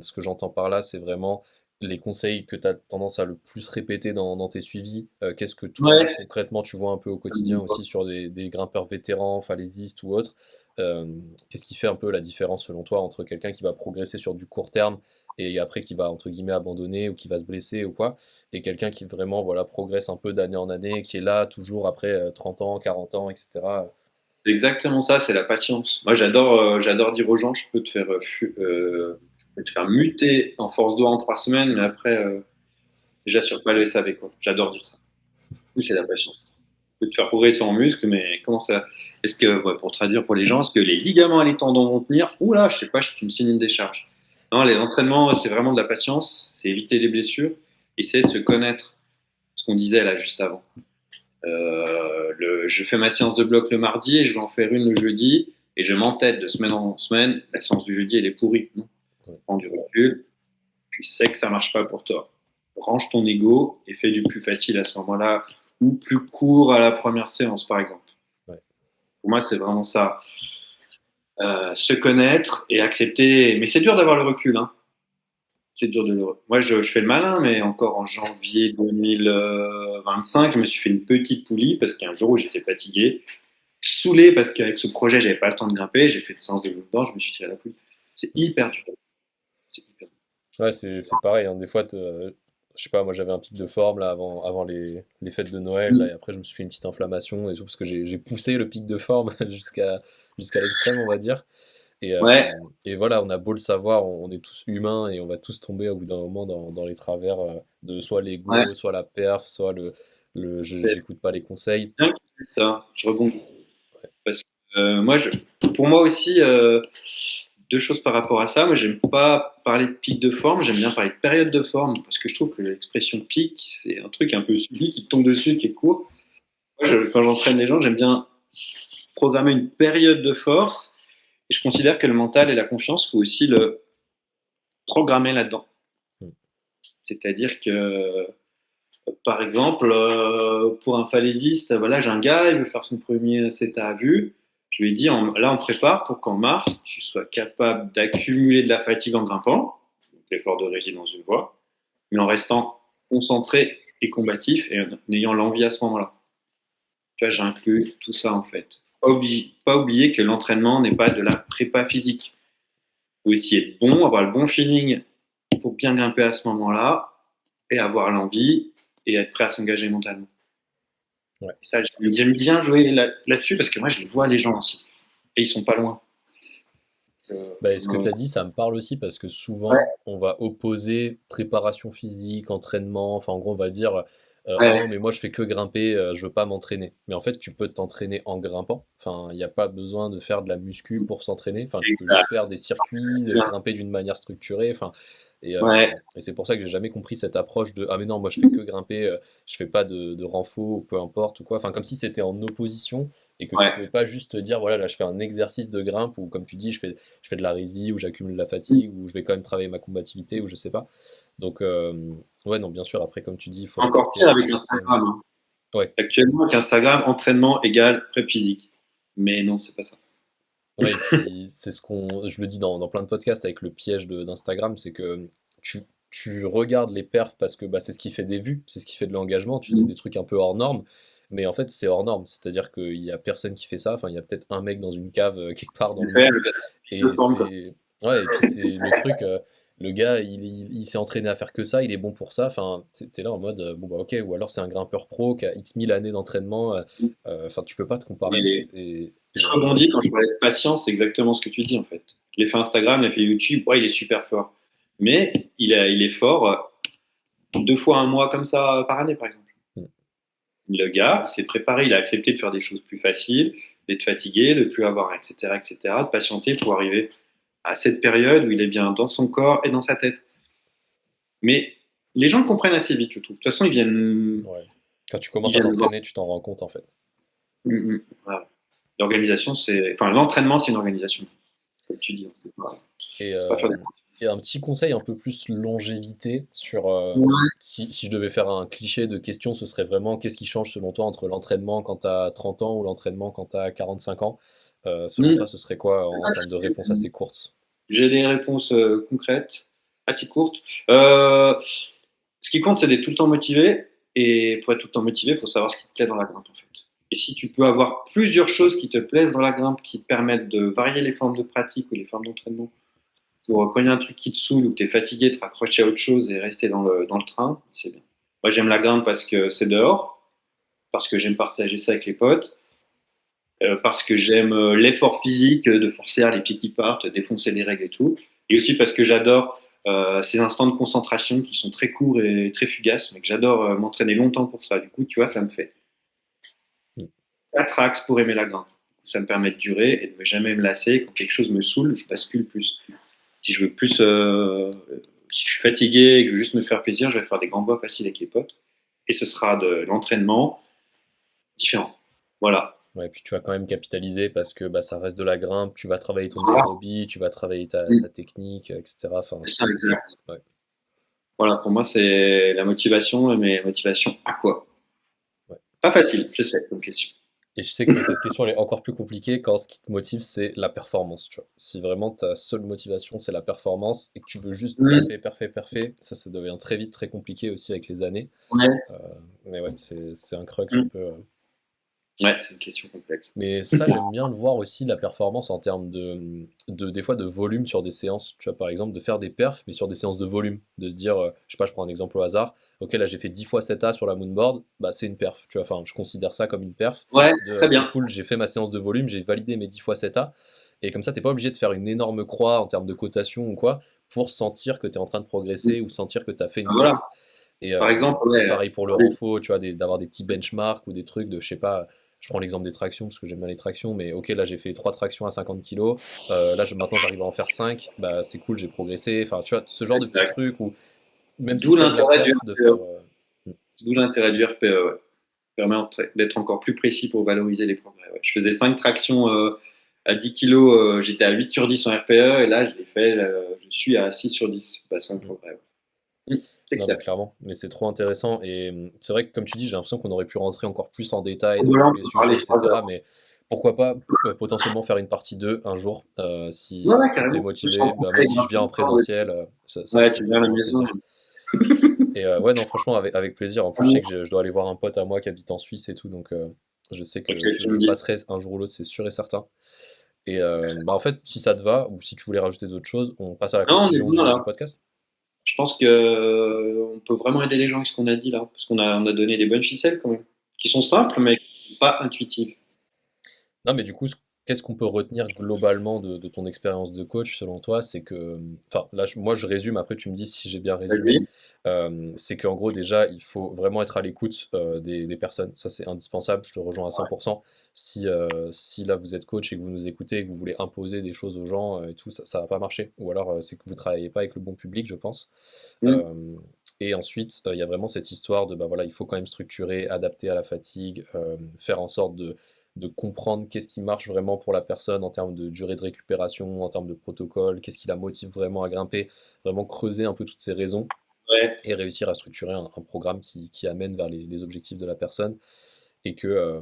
Speaker 1: ce que j'entends par là, c'est vraiment les conseils que tu as tendance à le plus répéter dans tes suivis. Qu'est-ce que toi,
Speaker 2: Ouais.
Speaker 1: concrètement, tu vois un peu au quotidien aussi sur des grimpeurs vétérans, falaisistes ou autres? Euh, Qu'est-ce qui fait un peu la différence selon toi entre quelqu'un qui va progresser sur du court terme et après qui va, entre guillemets, abandonner ou qui va se blesser ou quoi, et quelqu'un qui vraiment voilà, progresse un peu d'année en année, qui est là toujours après 30 ans, 40 ans, etc.
Speaker 2: C'est exactement ça, c'est la patience. Moi, j'adore dire aux gens, je peux te faire muter en force 2 en 3 semaines, mais après, déjà sur pas le SAV, quoi. J'adore dire ça. Oui, c'est la patience. Je peux te faire progresser en muscle, mais comment ça? Est-ce que, ouais, pour traduire pour les gens, est-ce que les ligaments et les tendons vont tenir? Oula, je sais pas, tu me signes une décharge. Non, les entraînements, c'est vraiment de la patience, c'est éviter les blessures et c'est se connaître. Ce qu'on disait là juste avant. Je fais ma séance de bloc le mardi et je vais en faire une le jeudi et je m'entête de semaine en semaine. La séance du jeudi, elle est pourrie. Non,
Speaker 1: Ouais.
Speaker 2: prends du recul, tu sais que ça marche pas pour toi. Range ton ego et fais du plus facile à ce moment-là ou plus court à la première séance, par exemple.
Speaker 1: Ouais.
Speaker 2: Pour moi, c'est vraiment ça. Se connaître et accepter. Mais c'est dur d'avoir le recul. Hein. C'est dur de le. Moi, je fais le malin, mais encore en janvier 2025, je me suis fait une petite poulie parce qu'un jour où j'étais fatigué, saoulé parce qu'avec ce projet, j'avais pas le temps de grimper. J'ai fait une séance de mouvement, je me suis tiré la poulie. C'est hyper dur. C'est hyper dur.
Speaker 1: Ouais, c'est pareil, hein. Des fois, je sais pas, moi j'avais un pic de forme là avant les fêtes de Noël, là, et après je me suis fait une petite inflammation et tout, parce que j'ai poussé le pic de forme jusqu'à l'extrême, on va dire. Et, euh,
Speaker 2: Ouais,
Speaker 1: et voilà, on a beau le savoir, on est tous humains et on va tous tomber au bout d'un moment dans les travers de soit
Speaker 2: ouais.
Speaker 1: l'ego, soit la perf, soit
Speaker 2: C'est
Speaker 1: j'écoute pas les conseils.
Speaker 2: bien que tu fais ça. Je rebondis. Parce que pour moi aussi, deux choses par rapport à ça. Moi, j'aime pas parler de pic de forme, j'aime bien parler de période de forme parce que je trouve que l'expression pic, c'est un truc un peu subi qui te tombe dessus, qui est court. Moi, quand j'entraîne les gens, j'aime bien programmer une période de force et je considère que le mental et la confiance, faut aussi le programmer là-dedans.
Speaker 1: Mm.
Speaker 2: C'est-à-dire que, par exemple, pour un falaisiste, voilà, j'ai un gars, il veut faire son premier set à vue. Je lui ai dit, là, on prépare pour qu'en mars, tu sois capable d'accumuler de la fatigue en grimpant, donc l'effort de régie dans une voie, mais en restant concentré et combatif et en ayant l'envie à ce moment-là. Tu vois, j'inclus tout ça en fait. Pas oublier que l'entraînement n'est pas de la prépa physique. Il faut aussi être bon, avoir le bon feeling pour bien grimper à ce moment-là et avoir l'envie et être prêt à s'engager mentalement.
Speaker 1: Ouais.
Speaker 2: Et ça, j'aime bien jouer là-dessus parce que moi, je les vois les gens aussi. Et ils sont pas loin.
Speaker 1: Bah, ce que tu as dit, ça me parle aussi parce que souvent,
Speaker 2: Ouais,
Speaker 1: on va opposer préparation physique, entraînement, enfin en gros, on va dire ah
Speaker 2: ouais,
Speaker 1: non, mais moi je fais que grimper, je veux pas m'entraîner. Mais en fait, tu peux t'entraîner en grimpant. Enfin, il n'y a pas besoin de faire de la muscu pour s'entraîner. Enfin, tu peux juste
Speaker 2: exact.
Speaker 1: faire des circuits,
Speaker 2: Bien.
Speaker 1: grimper d'une manière structurée. Enfin,
Speaker 2: Ouais,
Speaker 1: et c'est pour ça que j'ai jamais compris cette approche de ah mais non, moi je fais que grimper, je fais pas de renfo ou peu importe ou quoi. Enfin, comme si c'était en opposition et que tu
Speaker 2: ouais.
Speaker 1: pouvais pas juste te dire voilà, là je fais un exercice de grimpe ou comme tu dis, je fais de la résille ou j'accumule de la fatigue ou je vais quand même travailler ma combativité ou je sais pas. Donc, ouais, non, bien sûr, après, comme tu dis, il faut
Speaker 2: Encore
Speaker 1: adapter
Speaker 2: pire avec
Speaker 1: le système.
Speaker 2: Instagram. Hein.
Speaker 1: Ouais,
Speaker 2: Actuellement, avec Instagram, entraînement égale prep physique. Mais non, c'est pas ça.
Speaker 1: ouais, et puis je le dis dans plein de podcasts avec le piège d'Instagram, c'est que tu regardes les perfs parce que bah, c'est ce qui fait des vues, c'est ce qui fait de l'engagement, c'est des trucs un peu hors normes. mais en fait, c'est hors norme. C'est-à-dire qu'il y a personne qui fait ça. Enfin, il y a peut-être un mec dans une cave quelque part dans
Speaker 2: Le
Speaker 1: le
Speaker 2: faire,
Speaker 1: monde.
Speaker 2: le gars,
Speaker 1: Et
Speaker 2: le forme, quoi.
Speaker 1: c'est. Ouais, et puis c'est le truc. Le gars, il s'est entraîné à faire que ça, il est bon pour ça. Enfin, t'es là en mode, bon bah ok, ou alors c'est un grimpeur pro qui a X mille années d'entraînement. Enfin, tu peux pas te comparer en
Speaker 2: Et
Speaker 1: fait.
Speaker 2: je rebondis quand je parlais de patience, c'est exactement ce que tu dis en fait. L'effet Instagram, l'effet YouTube, ouais, il est super fort. Mais il est fort 2 fois un mois comme ça par année, par exemple.
Speaker 1: Mm.
Speaker 2: Le gars s'est préparé, il a accepté de faire des choses plus faciles, d'être fatigué, de plus avoir, etc., de patienter pour arriver à cette période où il est bien dans son corps et dans sa tête. Mais les gens le comprennent assez vite, je trouve. De toute façon,
Speaker 1: Ouais. Quand tu
Speaker 2: ils
Speaker 1: commences à
Speaker 2: viennent voir.
Speaker 1: t'entraîner, tu t'en rends compte en fait.
Speaker 2: Voilà. L'organisation, enfin, l'entraînement, c'est une organisation. Comme tu dis, hein,
Speaker 1: Et,
Speaker 2: c'est pas faire des.
Speaker 1: un petit conseil un peu plus longévité sur
Speaker 2: Ouais.
Speaker 1: si je devais faire un cliché de question, ce serait vraiment qu'est-ce qui change selon toi entre l'entraînement quand tu as 30 ans ou l'entraînement quand tu as 45 ans? Selon toi,
Speaker 2: Mm.
Speaker 1: ce serait quoi en termes de réponse assez courte?
Speaker 2: J'ai des réponses concrètes, assez courtes. Euh, Ce qui compte, c'est d'être tout le temps motivé. Et pour être tout le temps motivé, il faut savoir ce qui te plaît dans la grimpe, en fait. Et si tu peux avoir plusieurs choses qui te plaisent dans la grimpe, qui te permettent de varier les formes de pratique ou les formes d'entraînement, pour quand il y a un truc qui te saoule ou que tu es fatigué, te raccrocher à autre chose et rester dans le train, c'est bien. Moi, j'aime la grimpe parce que c'est dehors, parce que j'aime partager ça avec les potes, parce que j'aime l'effort physique de forcer les pieds qui partent, défoncer les règles et tout. Et aussi parce que j'adore ces instants de concentration qui sont très courts et très fugaces, mais que j'adore m'entraîner longtemps pour ça. Du coup, tu vois, ça me fait
Speaker 1: Mm.
Speaker 2: 4 axes pour aimer la grimpe. Ça me permet de durer et de ne jamais me lasser. Quand quelque chose me saoule, je bascule plus. Si je veux plus, si je suis fatigué et que je veux juste me faire plaisir, je vais faire des grands bois faciles avec les potes. Et ce sera de l'entraînement différent. Voilà.
Speaker 1: Ouais, puis tu vas quand même capitaliser parce que bah, ça reste de la grimpe, tu vas travailler ton
Speaker 2: Voilà.
Speaker 1: aérobie, tu vas travailler ta technique, etc. Enfin,
Speaker 2: C'est ça, exact.
Speaker 1: ouais.
Speaker 2: Voilà, pour moi, c'est la motivation, mais motivation à quoi?
Speaker 1: Ouais.
Speaker 2: Pas facile, je sais, comme question.
Speaker 1: Et je sais que cette question, elle est encore plus compliquée quand ce qui te motive, c'est la performance, tu vois. Si vraiment ta seule motivation, c'est la performance et que tu veux juste
Speaker 2: Mmh.
Speaker 1: parfait, parfait, parfait, ça devient très vite très compliqué aussi avec les années.
Speaker 2: Ouais.
Speaker 1: Euh, mais ouais, c'est un crux un
Speaker 2: Mmh.
Speaker 1: peu.
Speaker 2: Ouais, c'est une question complexe.
Speaker 1: Mais ça, j'aime bien le voir aussi, la performance en termes des fois, de volume sur des séances. Tu vois, par exemple, de faire des perfs, mais sur des séances de volume. De se dire, je sais pas, je prends un exemple au hasard. Ok, là, j'ai fait 10 fois 7A sur la moonboard, bah, c'est une perf. Tu vois, enfin, je considère ça comme une perf.
Speaker 2: Ouais, très
Speaker 1: C'est
Speaker 2: bien.
Speaker 1: cool, j'ai fait ma séance de volume, j'ai validé mes 10 fois 7A. Et comme ça, t'es pas obligé de faire une énorme croix en termes de cotation ou quoi, pour sentir que tu es en train de progresser ou sentir que tu as fait une
Speaker 2: Voilà.
Speaker 1: perf.
Speaker 2: Par exemple,
Speaker 1: Et
Speaker 2: ouais.
Speaker 1: pareil pour le renfo, tu vois, d'avoir des petits benchmarks ou des trucs de, je sais pas, je prends l'exemple des tractions parce que j'aime bien les tractions, mais ok, là j'ai fait 3 tractions à 50 kilos, là maintenant j'arrive à en faire 5, bah c'est cool, j'ai progressé. Enfin, tu vois, ce genre de petits
Speaker 2: Exact.
Speaker 1: trucs où même si
Speaker 2: D'où
Speaker 1: t'aimes la
Speaker 2: l'intérêt du
Speaker 1: perf, de faire.
Speaker 2: RPE. D'où l'intérêt du RPE, ouais. Permet d'être encore plus précis pour valoriser les progrès. Ouais. Je faisais 5 tractions à 10 kilos, j'étais à 8 sur 10 en RPE, et là, je l'ai fait, je suis à 6 sur 10, bah, 5
Speaker 1: Mm.
Speaker 2: progrès. Ouais. C'est
Speaker 1: Non, mais
Speaker 2: clair.
Speaker 1: clairement, mais c'est trop intéressant. Et c'est vrai que, comme tu dis, j'ai l'impression qu'on aurait pu rentrer encore plus en détail dans
Speaker 2: Voilà,
Speaker 1: tous
Speaker 2: on
Speaker 1: les
Speaker 2: peut parler
Speaker 1: sujets,
Speaker 2: 3
Speaker 1: etc.
Speaker 2: heures.
Speaker 1: Mais pourquoi pas potentiellement faire une partie 2 un jour,
Speaker 2: Ouais, ouais,
Speaker 1: si t'es
Speaker 2: carrément. Juste
Speaker 1: motivé, bah,
Speaker 2: rencontrer
Speaker 1: même
Speaker 2: avec
Speaker 1: si je viens en
Speaker 2: un peu.
Speaker 1: présentiel,
Speaker 2: Ouais,
Speaker 1: ça
Speaker 2: tu
Speaker 1: me fait
Speaker 2: viens à la
Speaker 1: vraiment
Speaker 2: maison.
Speaker 1: plaisir. Et ouais, non, franchement, avec plaisir. En plus, je sais que je dois aller voir un pote à moi qui habite en Suisse et tout, donc je sais
Speaker 2: Ok,
Speaker 1: que
Speaker 2: tu me
Speaker 1: je
Speaker 2: dis.
Speaker 1: passerai un jour ou l'autre, c'est sûr et certain. Et bah, en fait, si ça te va, ou si tu voulais rajouter d'autres choses, on passe à la
Speaker 2: Non, on est
Speaker 1: conclusion
Speaker 2: bon
Speaker 1: du
Speaker 2: là.
Speaker 1: podcast.
Speaker 2: Je pense que on peut vraiment aider les gens avec ce qu'on a dit là, parce qu'on a donné des bonnes ficelles quand même, qui sont simples mais pas intuitives.
Speaker 1: Non, mais du coup, qu'est-ce qu'on peut retenir globalement de ton expérience de coach selon toi? C'est que, enfin, là, moi, je résume, après, tu me dis si j'ai bien résumé.
Speaker 2: Vas-y.
Speaker 1: C'est qu'en gros, déjà, il faut vraiment être à l'écoute des personnes. Ça, c'est indispensable. Je te rejoins à 100%. Si là, vous êtes coach et que vous nous écoutez et que vous voulez imposer des choses aux gens et tout, ça va pas marcher. Ou alors, c'est que vous travaillez pas avec le bon public, je pense.
Speaker 2: Hmm.
Speaker 1: Euh, et ensuite, il y a vraiment cette histoire de, bah voilà, il faut quand même structurer, adapter à la fatigue, faire en sorte de comprendre qu'est-ce qui marche vraiment pour la personne en termes de durée de récupération, en termes de protocole, qu'est-ce qui la motive vraiment à grimper, vraiment creuser un peu toutes ces raisons
Speaker 2: Ouais.
Speaker 1: et réussir à structurer un programme qui amène vers les objectifs de la personne et que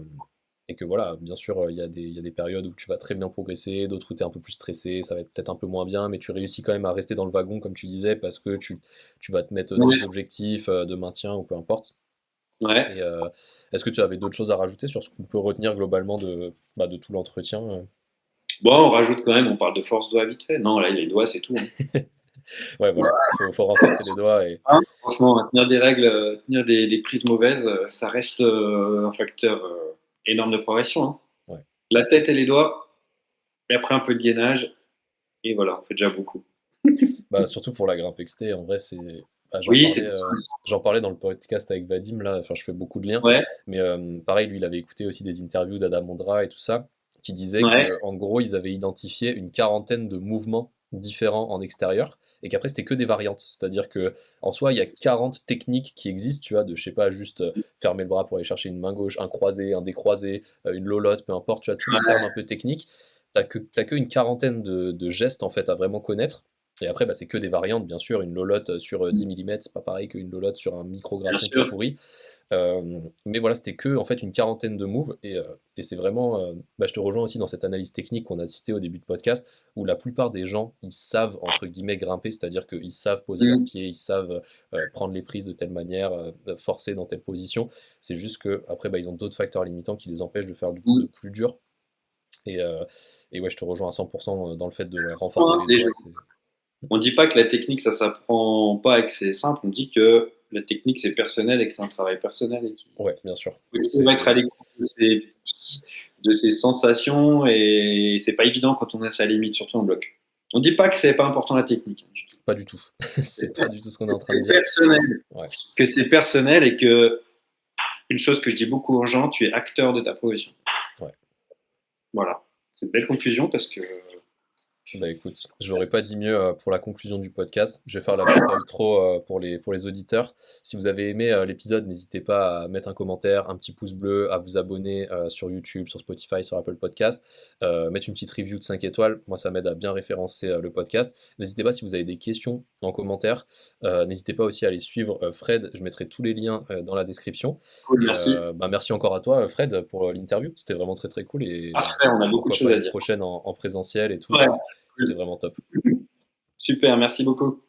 Speaker 1: voilà, bien sûr, il y a des périodes où tu vas très bien progresser, d'autres où tu es un peu plus stressé, ça va être peut-être un peu moins bien, mais tu réussis quand même à rester dans le wagon, comme tu disais, parce que tu vas te mettre d'autres
Speaker 2: Ouais.
Speaker 1: objectifs de maintien ou peu importe.
Speaker 2: Ouais.
Speaker 1: Et est-ce que tu avais d'autres choses à rajouter sur ce qu'on peut retenir globalement de tout l'entretien?
Speaker 2: Bon, on rajoute quand même, on parle de force doigt vite fait. Non, là, les doigts, c'est tout, hein.
Speaker 1: Ouais, voilà, faut renforcer les doigts et
Speaker 2: Hein, franchement, tenir des règles, tenir des prises mauvaises, ça reste un facteur énorme de progression, hein.
Speaker 1: ouais.
Speaker 2: La tête et les doigts, et après un peu de gainage, et voilà, on fait déjà beaucoup.
Speaker 1: Bah, surtout pour la grimpe XT, en vrai, c'est. Bah,
Speaker 2: Oui, c'est pour ça.
Speaker 1: j'en parlais dans le podcast avec Vadim, là, enfin, je fais beaucoup de liens,
Speaker 2: Ouais,
Speaker 1: mais pareil, lui, il avait écouté aussi des interviews d'Adam Ondra et tout ça, qui disaient
Speaker 2: ouais,
Speaker 1: que, en gros, ils avaient identifié une quarantaine de mouvements différents en extérieur, et qu'après, c'était que des variantes. C'est-à-dire que, en soi, il y a 40 techniques qui existent, tu vois, de, je sais pas, juste fermer le bras pour aller chercher une main gauche, un croisé, un décroisé, une lolotte, peu importe, tu vois, tous les termes un peu techniques. T'as que une quarantaine de gestes, en fait, à vraiment connaître. Et après, bah, c'est que des variantes, bien sûr. Une lolotte sur 10 mm, c'est pas pareil qu'une lolotte sur un
Speaker 2: bien
Speaker 1: micro-graton tout
Speaker 2: sûr.
Speaker 1: pourri. Mais voilà, c'était que en fait une quarantaine de moves. Et c'est vraiment. Bah, je te rejoins aussi dans cette analyse technique qu'on a citée au début de podcast, où la plupart des gens, ils savent, entre guillemets, grimper, c'est-à-dire qu'ils savent poser leurs
Speaker 2: Mm.
Speaker 1: pieds, ils savent prendre les prises de telle manière, forcer dans telle position. C'est juste que après, bah, ils ont d'autres facteurs limitants qui les empêchent de faire du coup de
Speaker 2: Mm.
Speaker 1: plus dur. Et, euh, et ouais, je te rejoins à 100% dans le fait de ouais, renforcer
Speaker 2: Hein,
Speaker 1: les doigts.
Speaker 2: on dit pas que la technique, ça s'apprend pas et que c'est simple. On dit que la technique, c'est personnel et que c'est un travail personnel et qu'il
Speaker 1: Ouais, bien sûr.
Speaker 2: faut être à l'écoute de ses sensations et c'est pas évident quand on est à sa limite, surtout en bloc. On dit pas que c'est pas important la technique, hein, du tout.
Speaker 1: Pas du tout. C'est pas du tout ce qu'on est en train de
Speaker 2: C'est
Speaker 1: dire.
Speaker 2: personnel.
Speaker 1: Ouais,
Speaker 2: Que c'est personnel et que une chose que je dis beaucoup aux gens, tu es acteur de ta progression.
Speaker 1: ouais.
Speaker 2: Voilà. C'est une belle conclusion parce que
Speaker 1: Bah écoute, je n'aurais pas dit mieux pour la conclusion du podcast. Je vais faire la petite outro pour les auditeurs. Si vous avez aimé l'épisode, n'hésitez pas à mettre un commentaire, un petit pouce bleu, à vous abonner sur YouTube, sur Spotify, sur Apple Podcast, mettre une petite review de 5 étoiles. Moi, ça m'aide à bien référencer le podcast. N'hésitez pas si vous avez des questions en commentaire. N'hésitez pas aussi à aller suivre Fred. Je mettrai tous les liens dans la description.
Speaker 2: cool,
Speaker 1: Et
Speaker 2: merci.
Speaker 1: bah, merci encore à toi, Fred, pour l'interview. C'était vraiment très très cool. Et bah,
Speaker 2: Parfait, on a beaucoup de
Speaker 1: pourquoi
Speaker 2: choses
Speaker 1: pas
Speaker 2: à
Speaker 1: une
Speaker 2: dire.
Speaker 1: prochaine en présentiel et tout.
Speaker 2: Ouais,
Speaker 1: C'était vraiment top.
Speaker 2: super, merci beaucoup.